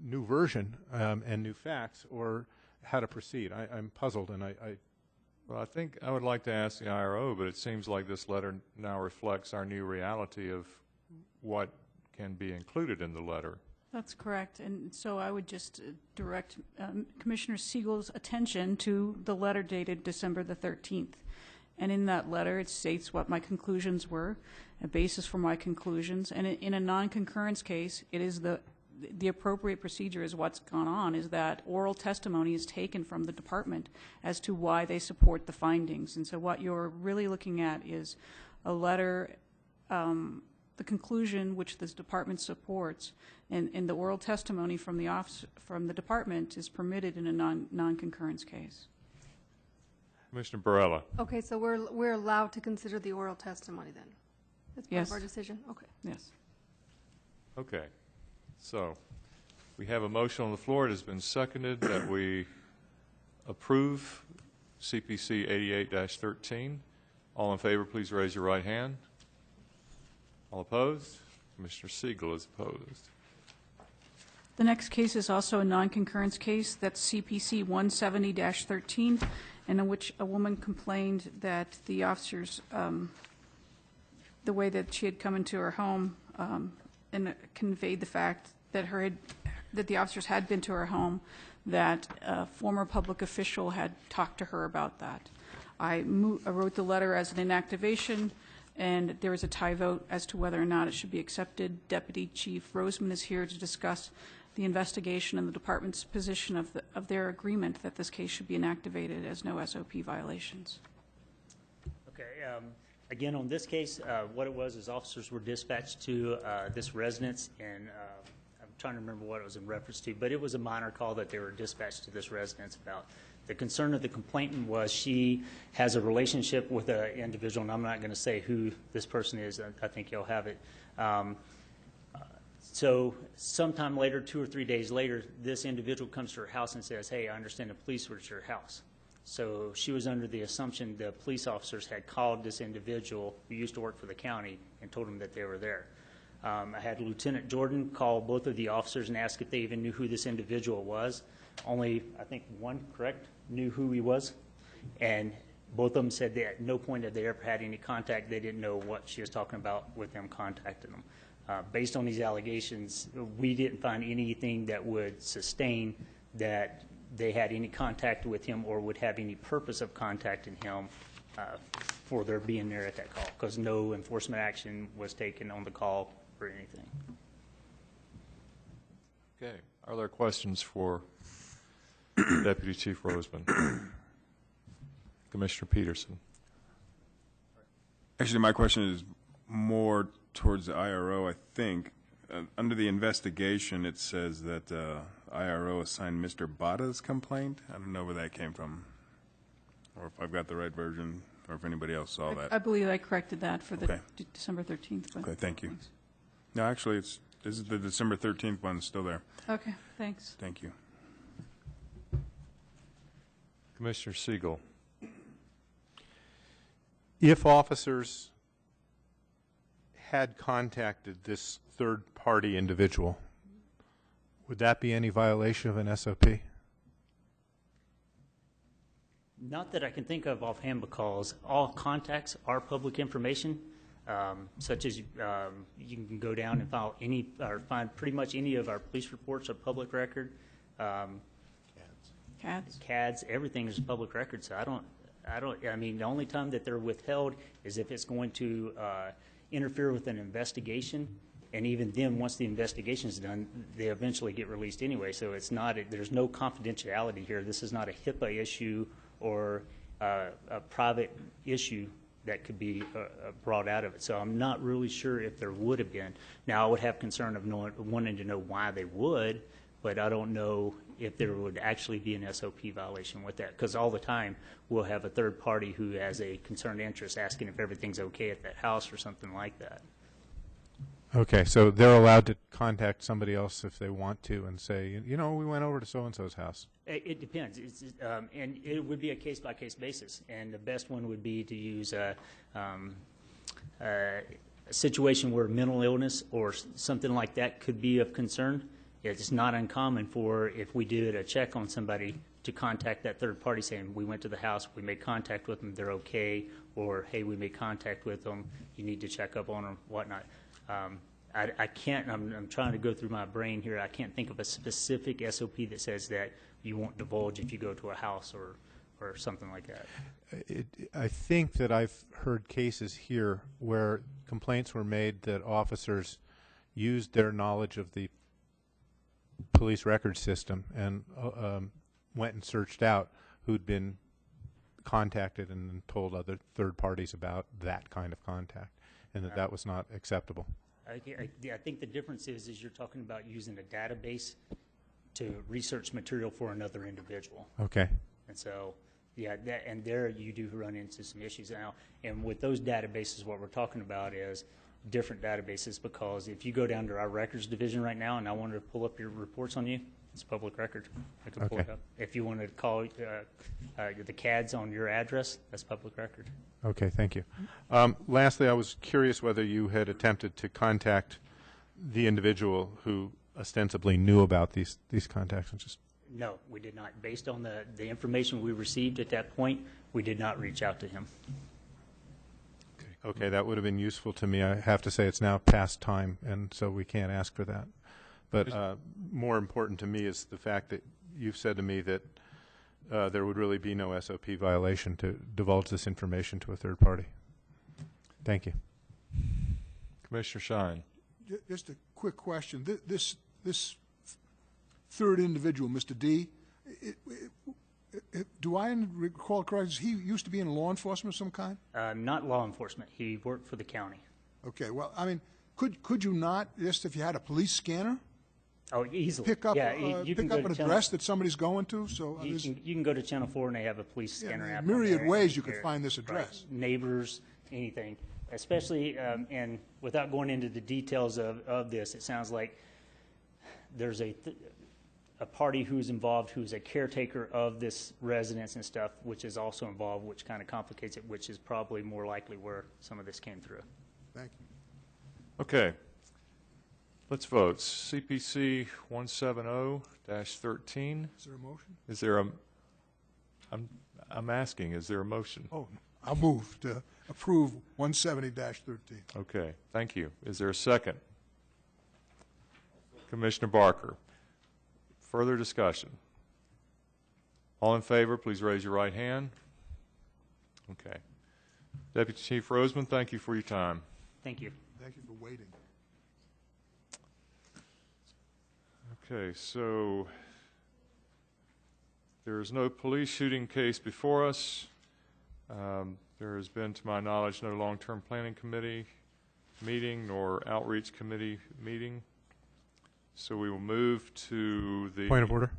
new version and new facts, or how to proceed. I'm puzzled, and Well, I think I would like to ask the IRO, but it seems like this letter now reflects our new reality of what can be included in the letter. That's correct. And so I would just direct Commissioner Siegel's attention to the letter dated December the 13th. And in that letter, it states what my conclusions were, a basis for my conclusions. And in a non-concurrence case, it is the appropriate procedure is what's gone on, is that oral testimony is taken from the department as to why they support the findings. And so what you're really looking at is a letter, the conclusion which this department supports, and the oral testimony from the department is permitted in a non-concurrence case. Commissioner Barella. Okay, so we're allowed to consider the oral testimony then? That's part of our decision? Okay. Yes. Okay. So we have a motion on the floor. It has been seconded that we approve CPC 88-13. All in favor, please raise your right hand. All opposed? Commissioner Siegel is opposed. The next case is also a non-concurrence case. That's CPC 170-13, and in which a woman complained that the officers, the way that she had come into her home and conveyed the fact that that the officers had been to her home, that a former public official had talked to her about that. I wrote the letter as an inactivation, and there is a tie vote as to whether or not it should be accepted. Deputy Chief Roseman is here to discuss the investigation and the department's position of their agreement that this case should be inactivated as no SOP violations. Okay. Again, on this case, what it was is officers were dispatched to this residence, and I'm trying to remember what it was in reference to, but it was a minor call that they were dispatched to this residence about. The concern of the complainant was she has a relationship with an individual, and I'm not going to say who this person is. I think you'll have it. So sometime later, 2 or 3 days later, this individual comes to her house and says, "Hey, I understand the police were at your house." So she was under the assumption the police officers had called this individual who used to work for the county and told him that they were there. I had Lieutenant Jordan call both of the officers and ask if they even knew who this individual was. Only, I think, one, correct, knew who he was. And both of them said that at no point had they ever had any contact. They didn't know what she was talking about with them contacting them. Based on these allegations, we didn't find anything that would sustain that they had any contact with him or would have any purpose of contacting him for their being there at that call, because no enforcement action was taken on the call or anything. Okay. Are there questions for Deputy Chief Roseman? Commissioner Peterson. Actually, my question is more towards the IRO, I think. Under the investigation, it says that IRO assigned Mr. Bada's complaint. I don't know where that came from, or if I've got the right version, or if anybody else saw that. I believe I corrected that for the December 13th. But Okay, thank you. Thanks. No, actually, this is the December 13th one still there. Okay, thanks. Thank you. Commissioner Siegel. If officers had contacted this third-party individual, would that be any violation of an SOP? Not that I can think of offhand, because all contacts are public information, such as you can go down and file any or find pretty much any of our police reports are public record. CADs, everything is public record. So I mean, the only time that they're withheld is if it's going to interfere with an investigation, and even then, once the investigation is done, they eventually get released anyway. So it's not there's no confidentiality here. This is not a HIPAA issue or a private issue that could be brought out of it. So I'm not really sure if there would have been. Now, I would have concern of wanting to know why they would, but I don't know if there would actually be an SOP violation with that, because all the time we'll have a third party who has a concerned interest asking if everything's okay at that house or something like that. Okay, so they're allowed to contact somebody else if they want to and say, you know, we went over to so-and-so's house. It depends, and it would be a case-by-case basis, and the best one would be to use a situation where mental illness or something like that could be of concern, It's not uncommon for, if we did a check on somebody, to contact that third party saying, we went to the house, we made contact with them, they're okay, or hey, we made contact with them, you need to check up on them, whatnot. I can't, I'm trying to go through my brain here, I can't think of a specific SOP that says that you won't divulge if you go to a house or something like that. I think that I've heard cases here where complaints were made that officers used their knowledge of the police record system and went and searched out who'd been contacted and told other third parties about that kind of contact, and that was not acceptable. I think the difference is you're talking about using a database to research material for another individual. Okay. And so, yeah, and there you do run into some issues now. And with those databases, what we're talking about is different databases, because if you go down to our records division right now and I wanted to pull up your reports on you, it's public record. I can pull it up. If you wanted to call the CADs on your address, that's public record. Okay, thank you. Lastly, I was curious whether you had attempted to contact the individual who ostensibly knew about these contacts. And just No, we did not. Based on the information we received at that point, we did not reach out to him. Okay, that would have been useful to me. I have to say it's now past time, and so we can't ask for that. But more important to me is the fact that you've said to me that there would really be no SOP violation to divulge this information to a third party. Thank you. Commissioner Shine. Just a quick question. This third individual, Mr. D, do I recall correctly, he used to be in law enforcement of some kind? Not law enforcement. He worked for the county. Okay. Well, I mean, could you not, just if you had a police scanner, oh, easily. pick up, yeah, pick up an address that somebody's going to? So you can go to Channel 4 and they have a police scanner app. Myriad ways you could find this address. Right. Neighbors, anything. Especially, and without going into the details of this, it sounds like there's a party who's involved who's a caretaker of this residence and stuff, which is also involved, which kind of complicates it, which is probably more likely where some of this came through. Thank you. Okay. Let's vote. CPC 170-13. Is there a motion? Is there a, I'm asking, is there a motion? Oh, I'll move to approve 170-13. Okay, thank you. Is there a second? Commissioner Barker. Further discussion? All in favor, please raise your right hand. Okay. Deputy Chief Roseman, thank you for your time. Thank you. Thank you for waiting. Okay, so there is no police shooting case before us. There has been, to my knowledge, no long-term planning committee meeting nor outreach committee meeting. So we will move to the... Point of order?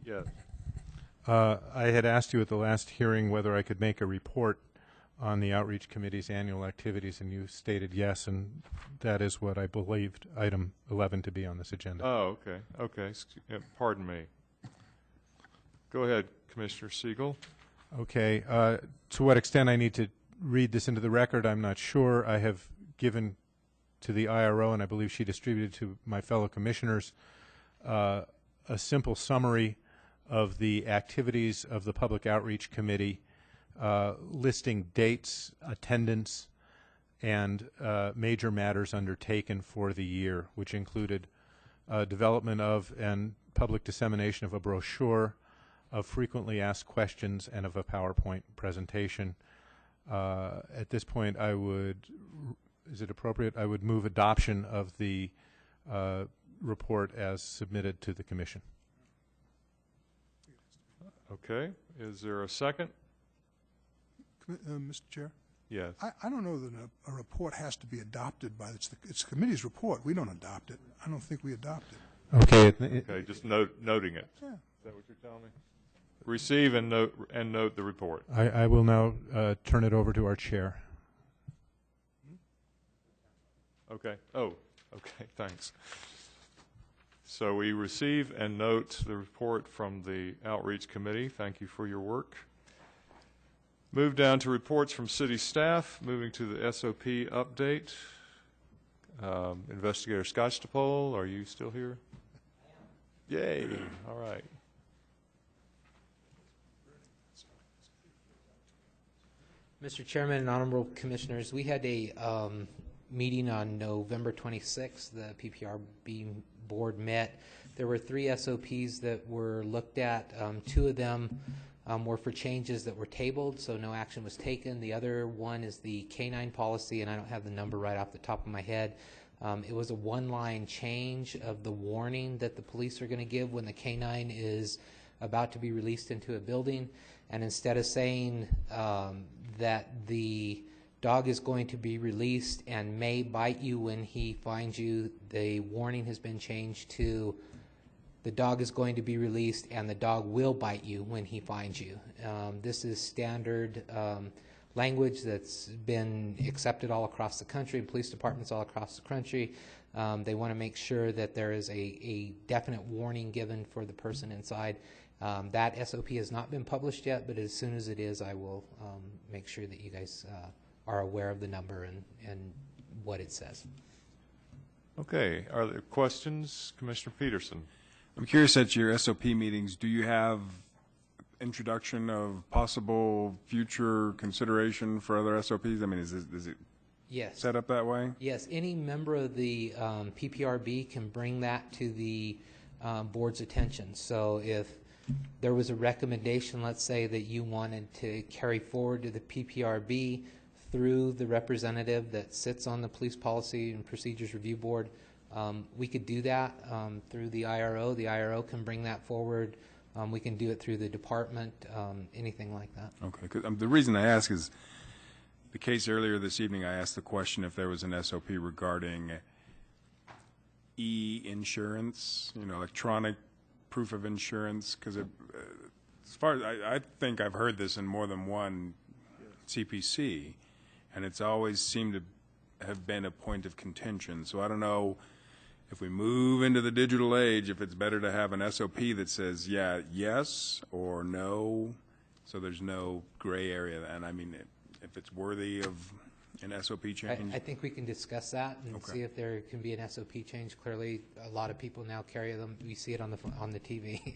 Yeah. I had asked you at the last hearing whether I could make a report on the Outreach Committee's annual activities, and you stated yes, and that is what I believed item 11 to be on this agenda. Oh, okay. Okay. Pardon me. Go ahead, Commissioner Siegel. Okay. To what extent I need to read this into the record, I'm not sure. I have given to the IRO, and I believe she distributed to my fellow commissioners, a simple summary of the activities of the Public Outreach Committee, listing dates, attendance, and major matters undertaken for the year, which included development of and public dissemination of a brochure, of frequently asked questions, and of a PowerPoint presentation. At this point, I would, is it appropriate? I would move adoption of the report as submitted to the Commission. Okay. Is there a second? Mr. Chair? Yes. I don't know that a report has to be adopted by, it's the committee's report. We don't adopt it. I don't think we adopt it. Okay. Okay, just noting it. Yeah. Is that what you're telling me? Receive and note the report. I will now turn it over to our chair. Okay. Oh, okay. Thanks. So we receive and note the report from the Outreach Committee. Thank you for your work. Move down to reports from city staff. Moving to the SOP update. Investigator Scotch DePole, are you still here? Yay, all right. Mr. Chairman and Honorable Commissioners, we had a meeting on November 26th. The PPRB board met. There were 3 SOPs that were looked at. 2 of them were for changes that were tabled, so no action was taken. The other one is the K-9 policy, and I don't have the number right off the top of my head. It was a 1-line change of the warning that the police are going to give when the K-9 is about to be released into a building. And instead of saying that the dog is going to be released and may bite you when he finds you, the warning has been changed to the dog is going to be released and the dog will bite you when he finds you. This is standard language that's been accepted all across the country, police departments all across the country. They want to make sure that there is a definite warning given for the person inside. That SOP has not been published yet, but as soon as it is, I will make sure that you guys are aware of the number and what it says. Okay, are there questions? Commissioner Peterson. I'm curious, at your SOP meetings, do you have introduction of possible future consideration for other SOPs? I mean, is it Yes. set up that way? Yes, any member of the PPRB can bring that to the board's attention. So if there was a recommendation, let's say, that you wanted to carry forward to the PPRB through the representative that sits on the Police Policy and Procedures Review Board, we could do that through the IRO. The IRO can bring that forward. We can do it through the department, anything like that. Okay, 'cause, the reason I ask is the case earlier this evening, I asked the question if there was an SOP regarding e-insurance, electronic proof of insurance, because as far as I think I've heard this in more than one CPC, and it's always seemed to have been a point of contention. So I don't know if we move into the digital age, if it's better to have an SOP that says, yeah, yes or no, so there's no gray area. And I mean, if it's worthy of an SOP change. I think we can discuss that and see if there can be an SOP change. Clearly, a lot of people now carry them. We see it on the TV.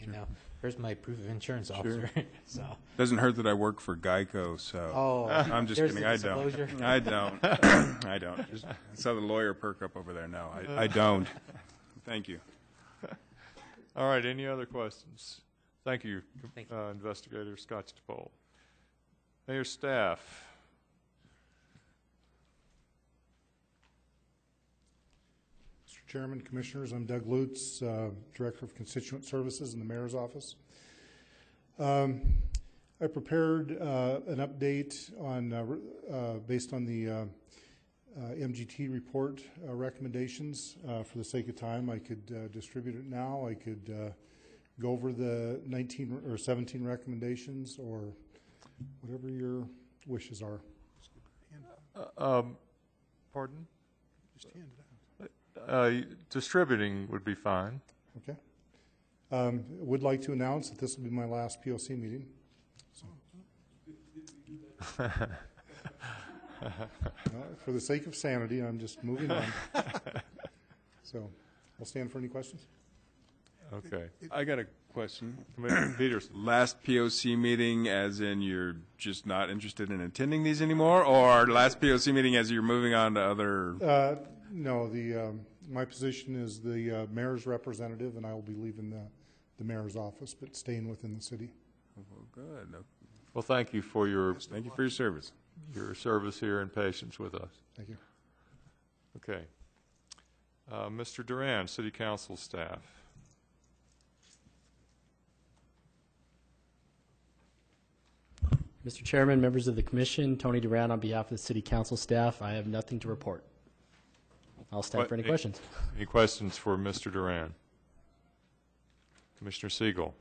Here's my proof of insurance officer. So doesn't hurt that I work for Geico. So I'm just kidding. I don't. I don't. I don't. Just, I saw the lawyer perk up over there. No, I don't. Thank you. All right. Any other questions? Thank you, Investigator Scott DePaul. Mayor, staff. Chairman, Commissioners, I'm Doug Lutz, Director of Constituent Services in the Mayor's Office. I prepared an update on based on the MGT report recommendations. For the sake of time, I could distribute it now. I could go over the 19 or 17 recommendations, or whatever your wishes are. Pardon? Just hand it out. Distributing would be fine. Okay. Would like to announce that this will be my last POC meeting. So. For the sake of sanity, I'm just moving on. So I'll stand for any questions. Okay. I got a question. Commissioner Peterson. Last POC meeting, as in you're just not interested in attending these anymore, or last POC meeting as you're moving on to other? No, my position is the mayor's representative, and I will be leaving the mayor's office, but staying within the city. Well, good. Well, thank you for your service. Your service here and patience with us. Thank you. Okay. Mr. Duran, City Council staff. Mr. Chairman, members of the Commission, Tony Duran on behalf of the City Council staff. I have nothing to report. I'll stand for any questions. Any questions for Mr. Duran? Commissioner Siegel.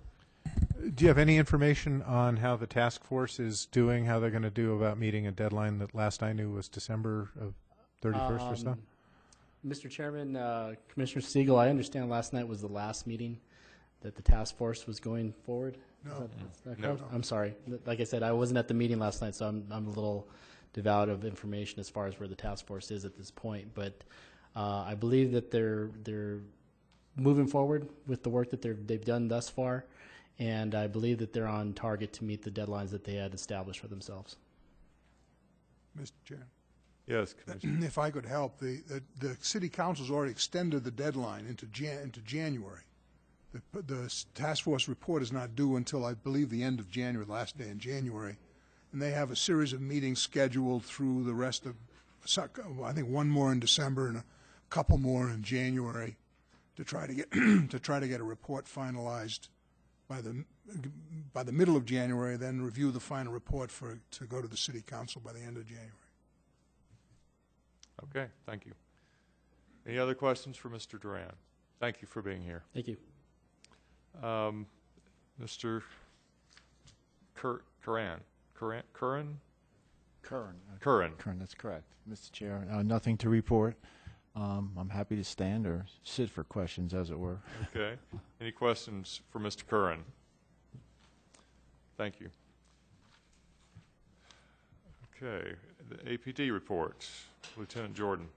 Do you have any information on how the task force is doing, how they're going to do about meeting a deadline that last I knew was December of 31st or so? Mr. Chairman, Commissioner Siegel, I understand last night was the last meeting that the task force was going forward. No. No. I'm sorry. Like I said, I wasn't at the meeting last night, so I'm a little devoid of information as far as where the task force is at this point. But I believe that they're moving forward with the work that they've done thus far, and I believe that they're on target to meet the deadlines that they had established for themselves. Mr. Chair. Yes, Commissioner. If I could help, the City Council's already extended the deadline into January. The task force report is not due until, I believe, the end of January, the last day in January. And they have a series of meetings scheduled through the rest of, I think, one more in December and a couple more in January to try to get a report finalized by the middle of January, then review the final report to go to the City Council by the end of January. Okay, thank you. Any other questions for Mr. Duran? Thank you for being here. Thank you. Mr. Curran. Curran, that's correct. Mr. Chair, nothing to report. I'm happy to stand or sit for questions, as it were. Okay. Any questions for Mr. Curran? Thank you. Okay. The APD report. Lieutenant Jordan.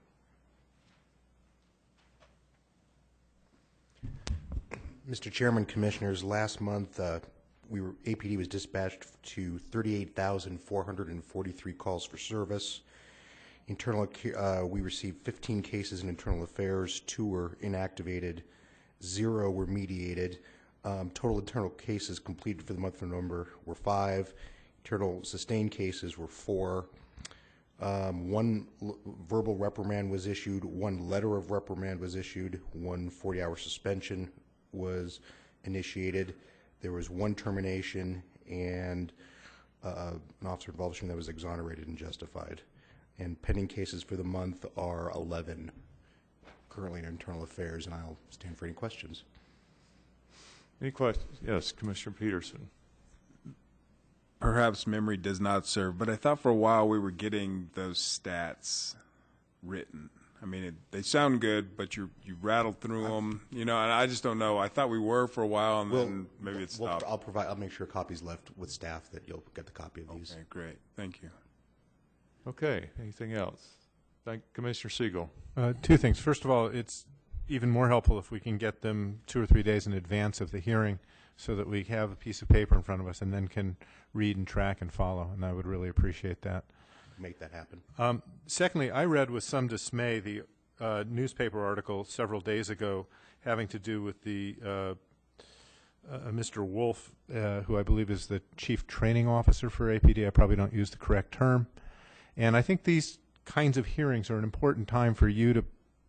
Mr. Chairman, Commissioners, last month APD was dispatched to 38,443 calls for service. We received 15 cases in internal affairs, 2 were inactivated, 0 were mediated. Total internal cases completed for the month of November were 5. Internal sustained cases were 4. 1 verbal reprimand was issued, 1 letter of reprimand was issued, 1 40-hour suspension was initiated. There was 1 termination and an officer involved that was exonerated and justified. And pending cases for the month are 11 currently in internal affairs, and I'll stand for any questions. Any questions? Yes, Commissioner Peterson. Perhaps memory does not serve, but I thought for a while we were getting those stats written. I mean, they sound good, but you rattled through them, and I just don't know. I thought we were for a while, and then maybe it stopped. I'll make sure copies left with staff that you'll get the copy of these. Okay, great. Thank you. Okay. Anything else? Thank Commissioner Siegel. 2 things. First of all, it's even more helpful if we can get them 2 or 3 days in advance of the hearing so that we have a piece of paper in front of us and then can read and track and follow, and I would really appreciate that. Make that happen. Secondly, I read with some dismay the newspaper article several days ago having to do with the Mr. Wolf, who I believe is the Chief Training Officer for APD. I probably don't use the correct term. And I think these kinds of hearings are an important time for you to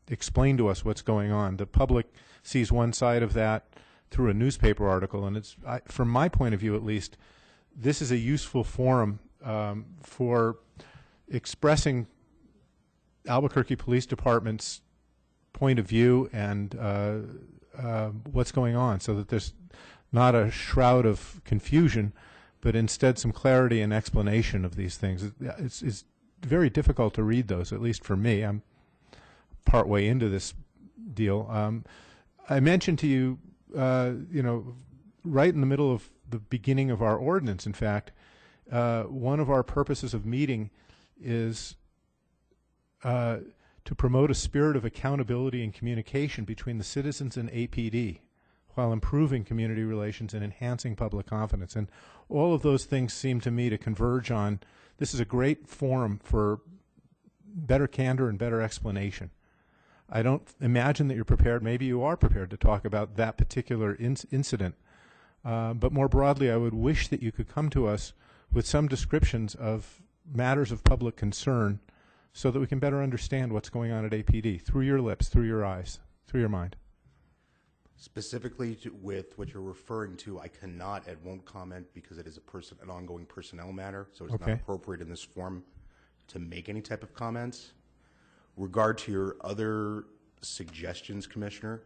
explain to us what's going on. The public sees one side of that through a newspaper article, and from my point of view at least, this is a useful forum for expressing Albuquerque Police Department's point of view and what's going on, so that there's not a shroud of confusion, but instead some clarity and explanation of these things. It's very difficult to read those, at least for me. I'm partway into this deal. I mentioned to you, right in the middle of the beginning of our ordinance, in fact, one of our purposes of meeting is to promote a spirit of accountability and communication between the citizens and APD while improving community relations and enhancing public confidence. And all of those things seem to me to converge on this is a great forum for better candor and better explanation. I don't imagine that you're prepared, maybe you are prepared to talk about that particular incident, but more broadly I would wish that you could come to us with some descriptions of matters of public concern so that we can better understand what's going on at APD through your lips, through your eyes, through your mind. Specifically with what you're referring to, I cannot and won't comment because it is an ongoing personnel matter, so it's not appropriate in this forum to make any type of comments. Regard to your other suggestions, Commissioner,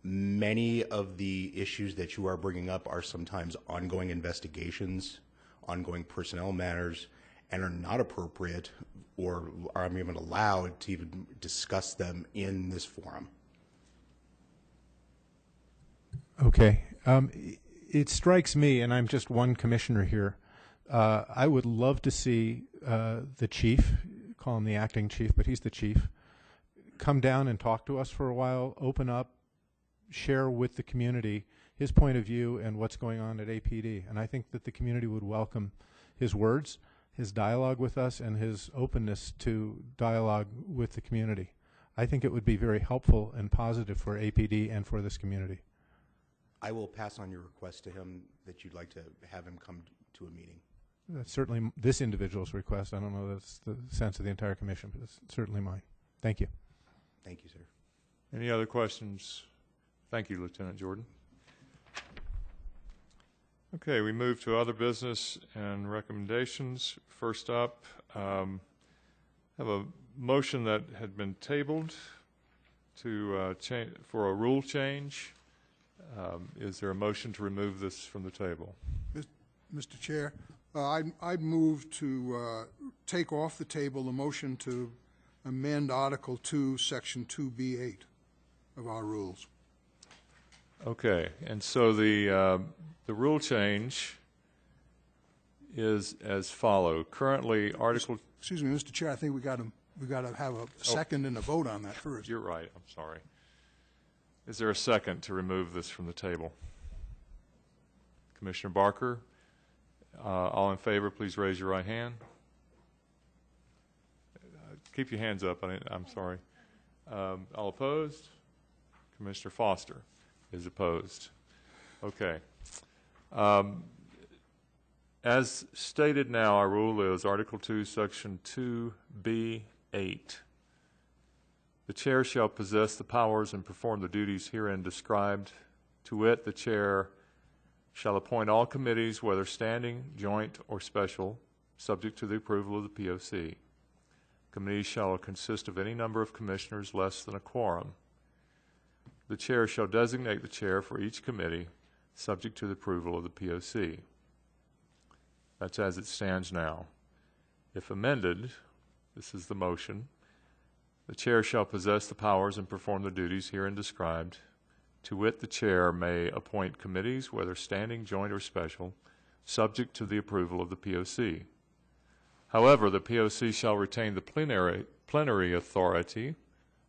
many of the issues that you are bringing up are sometimes ongoing investigations, ongoing personnel matters, and are not appropriate or are even allowed to even discuss them in this forum. Okay. It strikes me, and I'm just one commissioner here, I would love to see the chief, call him the acting chief, but he's the chief, come down and talk to us for a while, open up, share with the community his point of view and what's going on at APD. And I think that the community would welcome his words, his dialogue with us, and his openness to dialogue with the community. I think it would be very helpful and positive for APD and for this community. I will pass on your request to him that you'd like to have him come to a meeting. That's certainly this individual's request. I don't know that's the sense of the entire commission, but it's certainly mine. Thank you. Thank you, sir. Any other questions? Thank you, Lieutenant Jordan. Okay, we move to other business and recommendations. First up, have a motion that had been tabled to for a rule change. Is there a motion to remove this from the table? Mr. Chair, I move to take off the table the motion to amend Article 2, Section 2B8 of our rules. Okay, and so the rule change is as follows. Currently, Article... Excuse me, Mr. Chair, I think we got to have a second and a vote on that first. You're right, I'm sorry. Is there a second to remove this from the table? Commissioner Barker, all in favor, please raise your right hand. Keep your hands up, I'm sorry. All opposed? Commissioner Foster is opposed. Okay. As stated now, our rule is Article 2, Section 2B8. The chair shall possess the powers and perform the duties herein described. To wit, the chair shall appoint all committees, whether standing, joint, or special, subject to the approval of the POC. Committees shall consist of any number of commissioners less than a quorum. The chair shall designate the chair for each committee, subject to the approval of the POC. That's as it stands now. If amended, this is the motion, the chair shall possess the powers and perform the duties herein described. To wit, the chair may appoint committees, whether standing, joint, or special, subject to the approval of the POC. However, the POC shall retain the plenary authority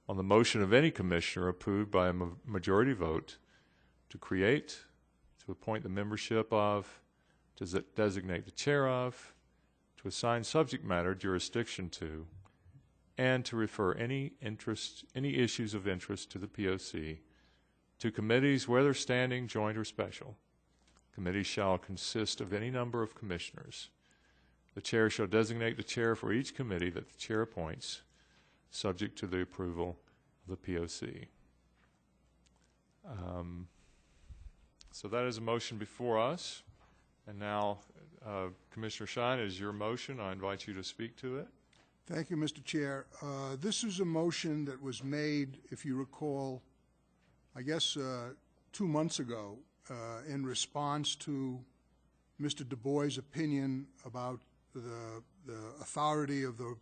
on the motion of any commissioner approved by a majority vote to create, to appoint the membership of, to designate the chair of, to assign subject matter jurisdiction to, and to refer any issues of interest to the POC to committees, whether standing, joint, or special. Committees shall consist of any number of commissioners. The chair shall designate the chair for each committee that the chair appoints, subject to the approval of the POC. So that is a motion before us. And now, Commissioner Shine, is your motion. I invite you to speak to it. Thank you, Mr. Chair. This is a motion that was made, if you recall, I guess 2 months ago, in response to Mr. Du Bois' opinion about the authority of the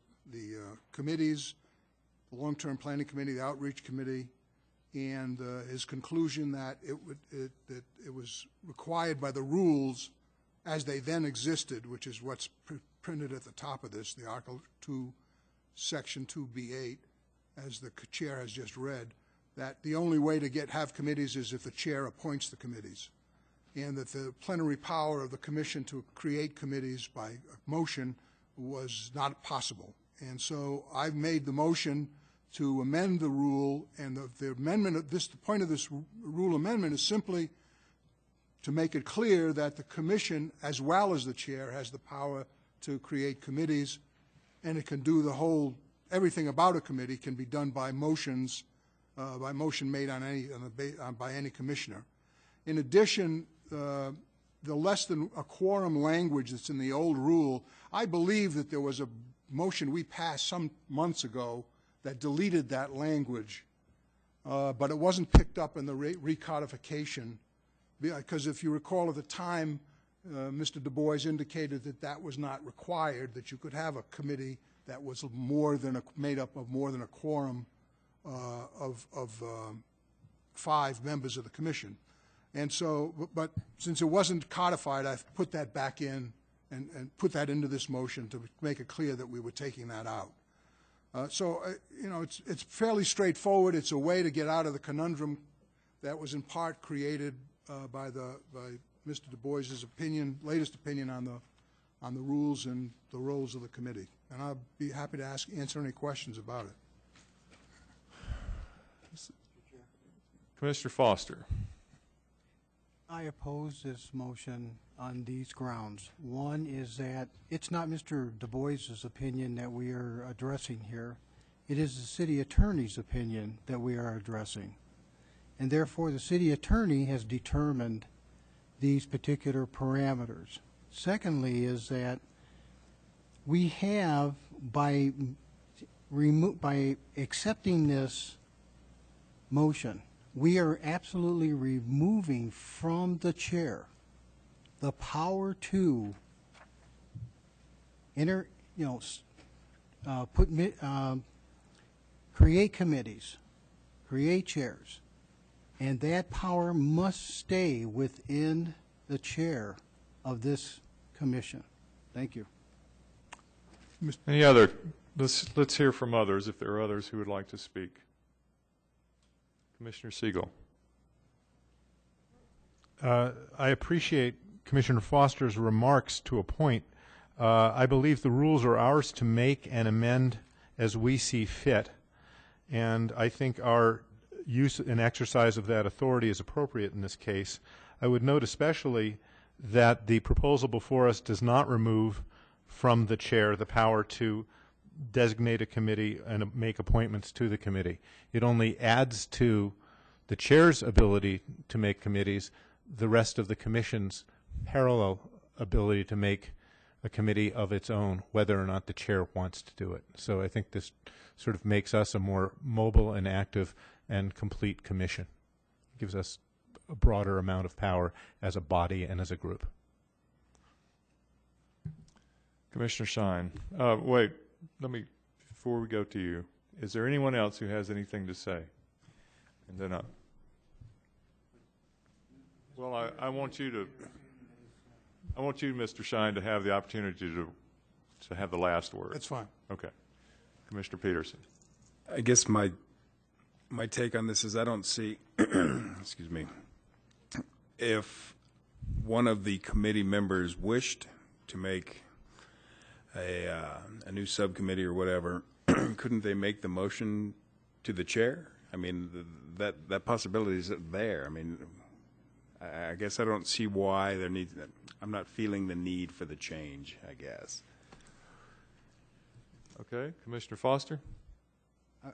committees, the Long-Term Planning Committee, the Outreach Committee, and his conclusion that it was required by the rules as they then existed, which is what's printed at the top of this, the Article 2, Section 2B8, as the chair has just read, that the only way to have committees is if the chair appoints the committees, and that the plenary power of the commission to create committees by motion was not possible. And so I've made the motion to amend the rule, and the amendment of this, the point of this rule amendment is simply to make it clear that the commission, as well as the chair, has the power to create committees, and it can do everything about a committee can be done by motions, by motion made by any commissioner. In addition, the less than a quorum language that's in the old rule, I believe that there was a motion we passed some months ago that deleted that language, but it wasn't picked up in the recodification, because if you recall at the time, Mr. Du Bois indicated that that was not required, that you could have a committee that was made up of more than a quorum of 5 members of the commission. And so, but since it wasn't codified, I've put that back in and put that into this motion to make it clear that we were taking that out. You know, it's fairly straightforward. It's a way to get out of the conundrum that was in part created by Mr. Du Bois's opinion, latest opinion on the rules and the roles of the committee. And I'll be happy to answer any questions about it. Commissioner Foster. I oppose this motion on these grounds. One is that it's not Mr. Du Bois's opinion that we are addressing here. It is the city attorney's opinion that we are addressing. And therefore, the city attorney has determined these particular parameters. Secondly is that we have, by accepting this motion, we are absolutely removing from the chair the power to create committees, create chairs, and that power must stay within the chair of this commission. Thank you. Any other? Let's hear from others if there are others who would like to speak. Commissioner Siegel. I appreciate Commissioner Foster's remarks to a point. I believe the rules are ours to make and amend as we see fit, and I think our use and exercise of that authority is appropriate in this case. I would note especially that the proposal before us does not remove from the chair the power to designate a committee and make appointments to the committee. It only adds to the chair's ability to make committees the rest of the commission's parallel ability to make a committee of its own, whether or not the chair wants to do it. So I think this sort of makes us a more mobile and active and complete commission. It gives us a broader amount of power as a body and as a group. Commissioner Shine. Wait, before we go to you, is there anyone else who has anything to say? And then well, I want you, Mr. Shine, to have the opportunity to have the last word. That's fine. Okay. Commissioner Peterson. I guess my take on this is I don't see, excuse me, if one of the committee members wished to make a new subcommittee or whatever, couldn't they make the motion to the chair? I mean, that possibility is there. I mean, I guess I don't see why there needs. I'm not feeling the need for the change, I guess. Okay, Commissioner Foster.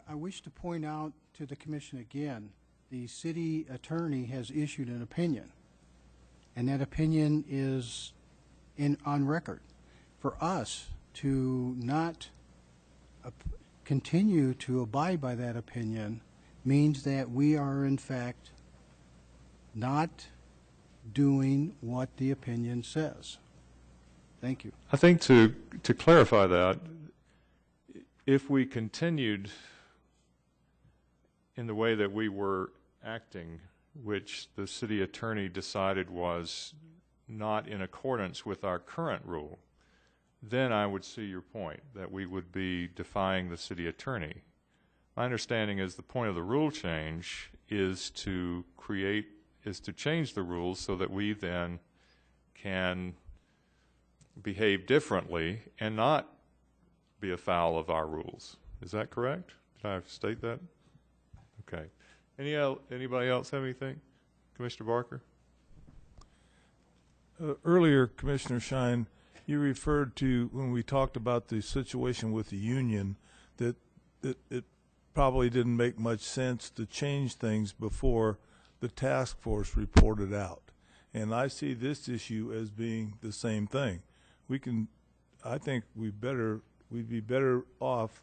I wish to point out to the commission again, the city attorney has issued an opinion, and that opinion is on record. For us to not continue to abide by that opinion means that we are in fact not doing what the opinion says. Thank you. I think to clarify that, if we continued in the way that we were acting, which the city attorney decided was not in accordance with our current rule, then I would see your point, that we would be defying the city attorney. My understanding is the point of the rule change is to change the rules so that we then can behave differently and not be afoul of our rules. Is that correct? Did I state that? Okay. Anybody else have anything? Commissioner Barker? Earlier, Commissioner Shine, you referred to, when we talked about the situation with the union, that it probably didn't make much sense to change things before the task force reported out. And I see this issue as being the same thing. I think we'd be better off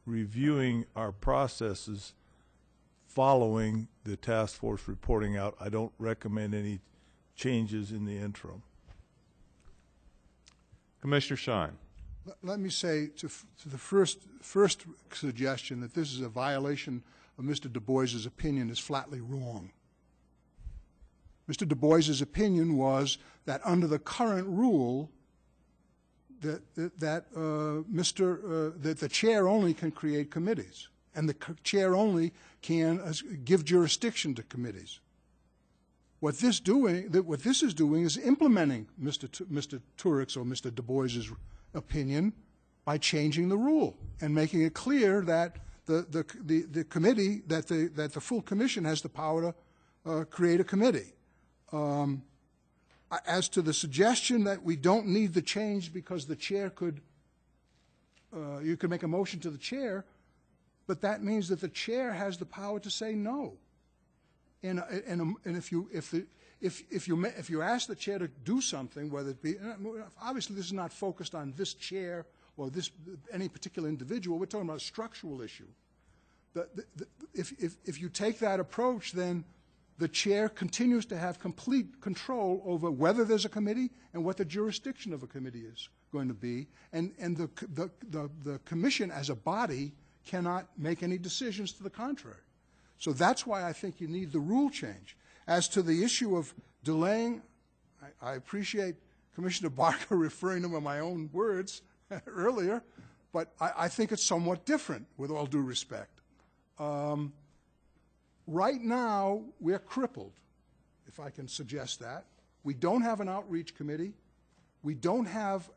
reviewing our processes following the task force reporting out. I don't recommend any changes in the interim. Commissioner Shine. Let me say to the first suggestion that this is a violation of Mr. Du Bois's opinion is flatly wrong. Mr. Du Bois's opinion was that under the current rule, that the chair only can create committees, and the chair only can give jurisdiction to committees. What this is doing is implementing Mr. Turick's or Mr. Du Bois's opinion by changing the rule and making it clear that the committee, that the full commission has the power to create a committee. As to the suggestion that we don't need the change because the chair could, you could make a motion to the chair, but that means that the chair has the power to say no. And if you ask the chair to do something, whether it be, obviously this is not focused on this chair or any particular individual. We're talking about a structural issue. If you take that approach, then the chair continues to have complete control over whether there's a committee and what the jurisdiction of a committee is going to be, and the commission as a body cannot make any decisions to the contrary. So that's why I think you need the rule change. As to the issue of delaying, I appreciate Commissioner Barker referring to my own words earlier, but I think it's somewhat different, with all due respect. Right now, we're crippled, if I can suggest that. We don't have an outreach committee. We don't have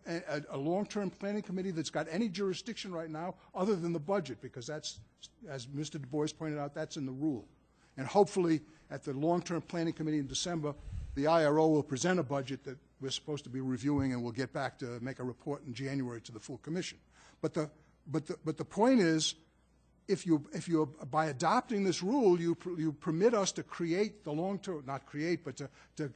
a long-term planning committee that's got any jurisdiction right now other than the budget, because that's, as Mr. Du Bois pointed out, that's in the rule. And hopefully, at the long-term planning committee in December, the IRO will present a budget that we're supposed to be reviewing, and we'll get back to make a report in January to the full commission. But the point is, if you by adopting this rule, you permit us to create the long-term, not create, but to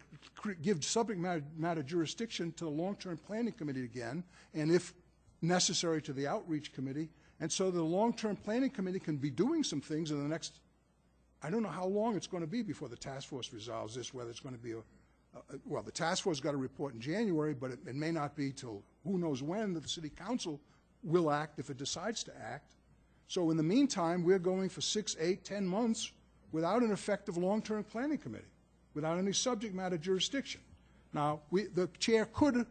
give subject matter jurisdiction to the long-term planning committee again, and if necessary to the outreach committee, and so the long-term planning committee can be doing some things in the next, I don't know how long it's going to be before the task force resolves this, whether it's going to be well, the task force got a report in January, but it may not be till who knows when that the city council will act if it decides to act. So in the meantime, we're going for 6, 8, 10 months without an effective long-term planning committee, without any subject matter jurisdiction. Now, the chair could,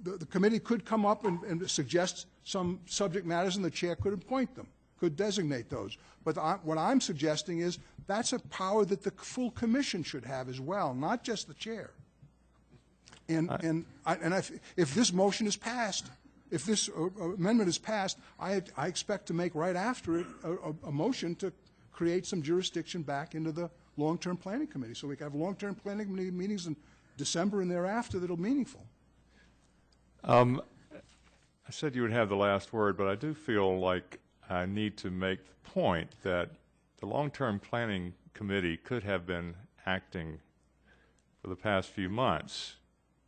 the committee could come up and suggest some subject matters, and the chair could appoint them, could designate those. But what I'm suggesting is that's a power that the full commission should have as well, not just the chair. And if this motion is passed, if this amendment is passed, I expect to make right after it a motion to create some jurisdiction back into the long-term planning committee, so we can have long-term planning committee meetings in December and thereafter that'll be meaningful. I said you would have the last word, but I do feel like I need to make the point that the long-term planning committee could have been acting for the past few months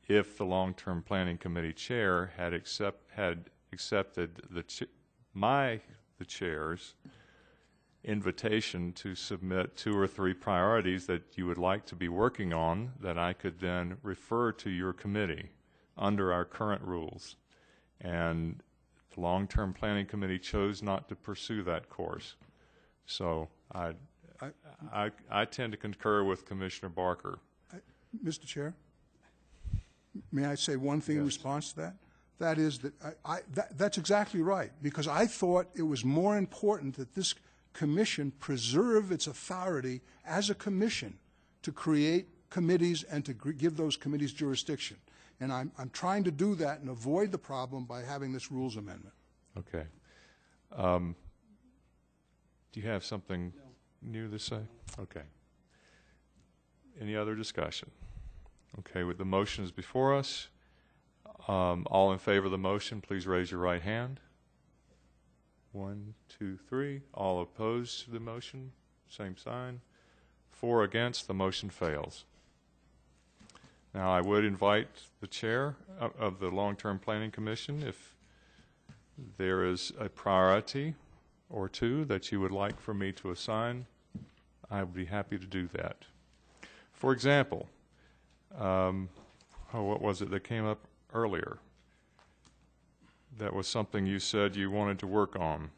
if the long-term planning committee chair had accepted the chair's invitation to submit 2 or 3 priorities that you would like to be working on that I could then refer to your committee under our current rules. And the long-term planning committee chose not to pursue that course. So I tend to concur with Commissioner Barker. Mr. Chair? May I say one thing in response to that? That is that that's exactly right, because I thought it was more important that this commission preserve its authority as a commission to create committees and to give those committees jurisdiction. And I'm trying to do that and avoid the problem by having this rules amendment. Okay. Do you have something new to say? Okay. Any other discussion? Okay, with the motion is before us. All in favor of the motion, please raise your right hand. 1, 2, 3. All opposed to the motion, same sign. 4 against, the motion fails. Now, I would invite the chair of the Long-Term Planning Commission, if there is a priority or 2 that you would like for me to assign, I would be happy to do that. For example, what was it that came up earlier? That was something you said you wanted to work on.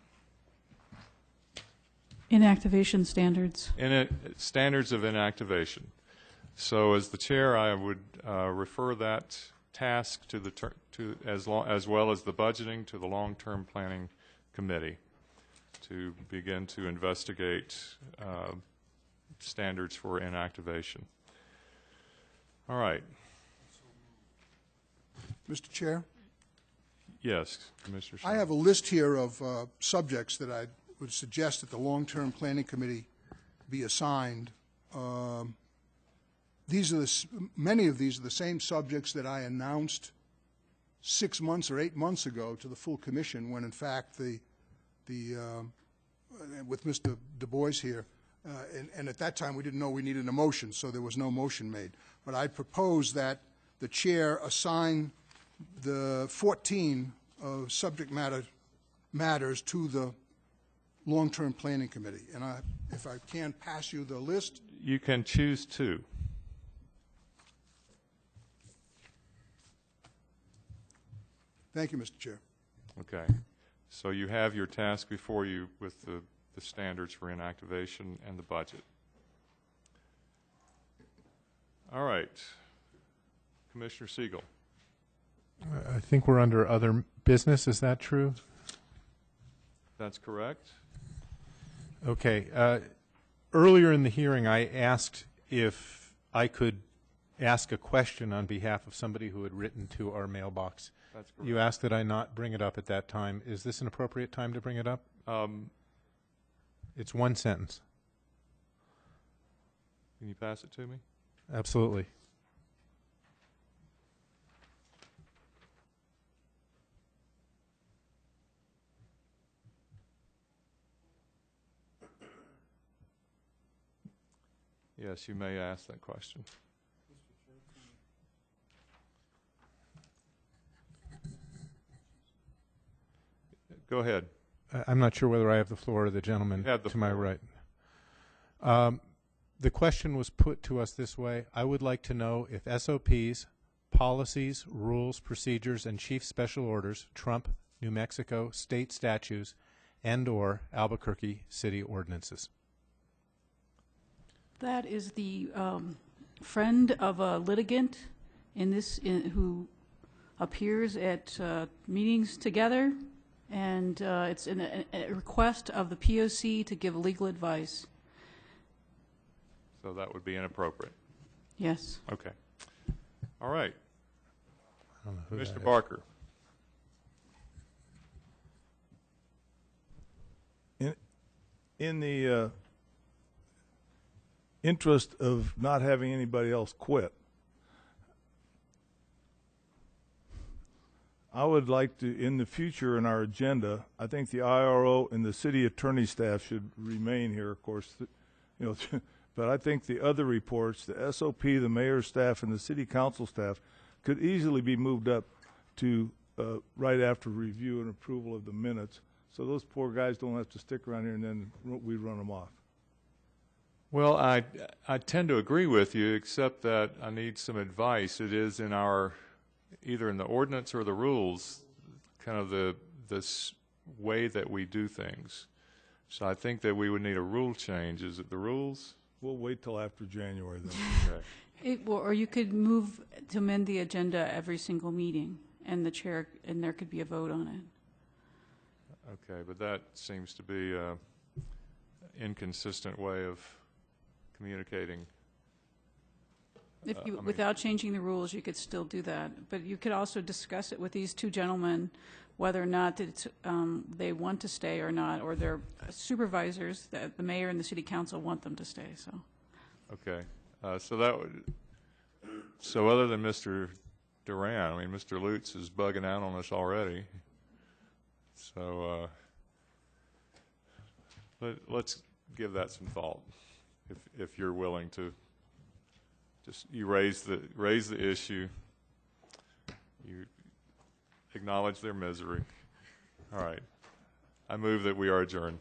Inactivation standards. Standards of inactivation. So as the chair, I would refer that task to as well as the budgeting to the long-term planning committee to begin to investigate standards for inactivation. All right. Mr. Chair? Yes, Commissioner Shine. I have a list here of subjects that I would suggest that the Long-Term Planning Committee be assigned. Many of these are the same subjects that I announced 6 months or 8 months ago to the full commission, when in fact with Mr. Du Bois here, and at that time we didn't know we needed a motion, so there was no motion made. But I propose that the chair assign the 14 subject matters to the Long-Term Planning Committee. And if I can pass you the list. You can choose two. Thank you, Mr. Chair. Okay. So you have your task before you with the standards for inactivation and the budget. All right. Commissioner Siegel. I think we're under other business. Is that true? That's correct. Okay. Earlier in the hearing, I asked if I could ask a question on behalf of somebody who had written to our mailbox. That's correct. You asked that I not bring it up at that time. Is this an appropriate time to bring it up? It's one sentence. Can you pass it to me? Absolutely. Yes, you may ask that question. Go ahead. I'm not sure whether I have the floor or the gentleman to my right. The question was put to us this way. I would like to know if SOPs, policies, rules, procedures, and chief special orders trump New Mexico state statutes and/or Albuquerque city ordinances. That is the friend of a litigant who appears at meetings together, and it's a request of the POC to give legal advice. So that would be inappropriate. Yes. Okay. All right. I don't know who that Mr. is. Barker. In the interest of not having anybody else quit, I would like to, in the future in our agenda, I think the IRO and the city attorney staff should remain here, of course, but I think the other reports, the SOP, the mayor's staff, and the city council staff could easily be moved up to right after review and approval of the minutes, so those poor guys don't have to stick around here and then we run them off. Well, I tend to agree with you, except that I need some advice. It is in our, either in the ordinance or the rules, kind of this way that we do things. So I think that we would need a rule change. Is it the rules? We'll wait till after January then. Okay. Or you could move to amend the agenda every single meeting, and the chair, and there could be a vote on it. Okay, but that seems to be an inconsistent way of communicating. If you, without changing the rules, you could still do that. But you could also discuss it with these two gentlemen, whether or not it's, they want to stay or not, or their supervisors, the mayor and the city council want them to stay. So. Okay, so that would. So other than Mr. Duran, I mean, Mr. Lutz is bugging out on us already. So let's give that some thought, if you're willing to. Just you raise the issue. You acknowledge their misery. All right. I move that we are adjourned.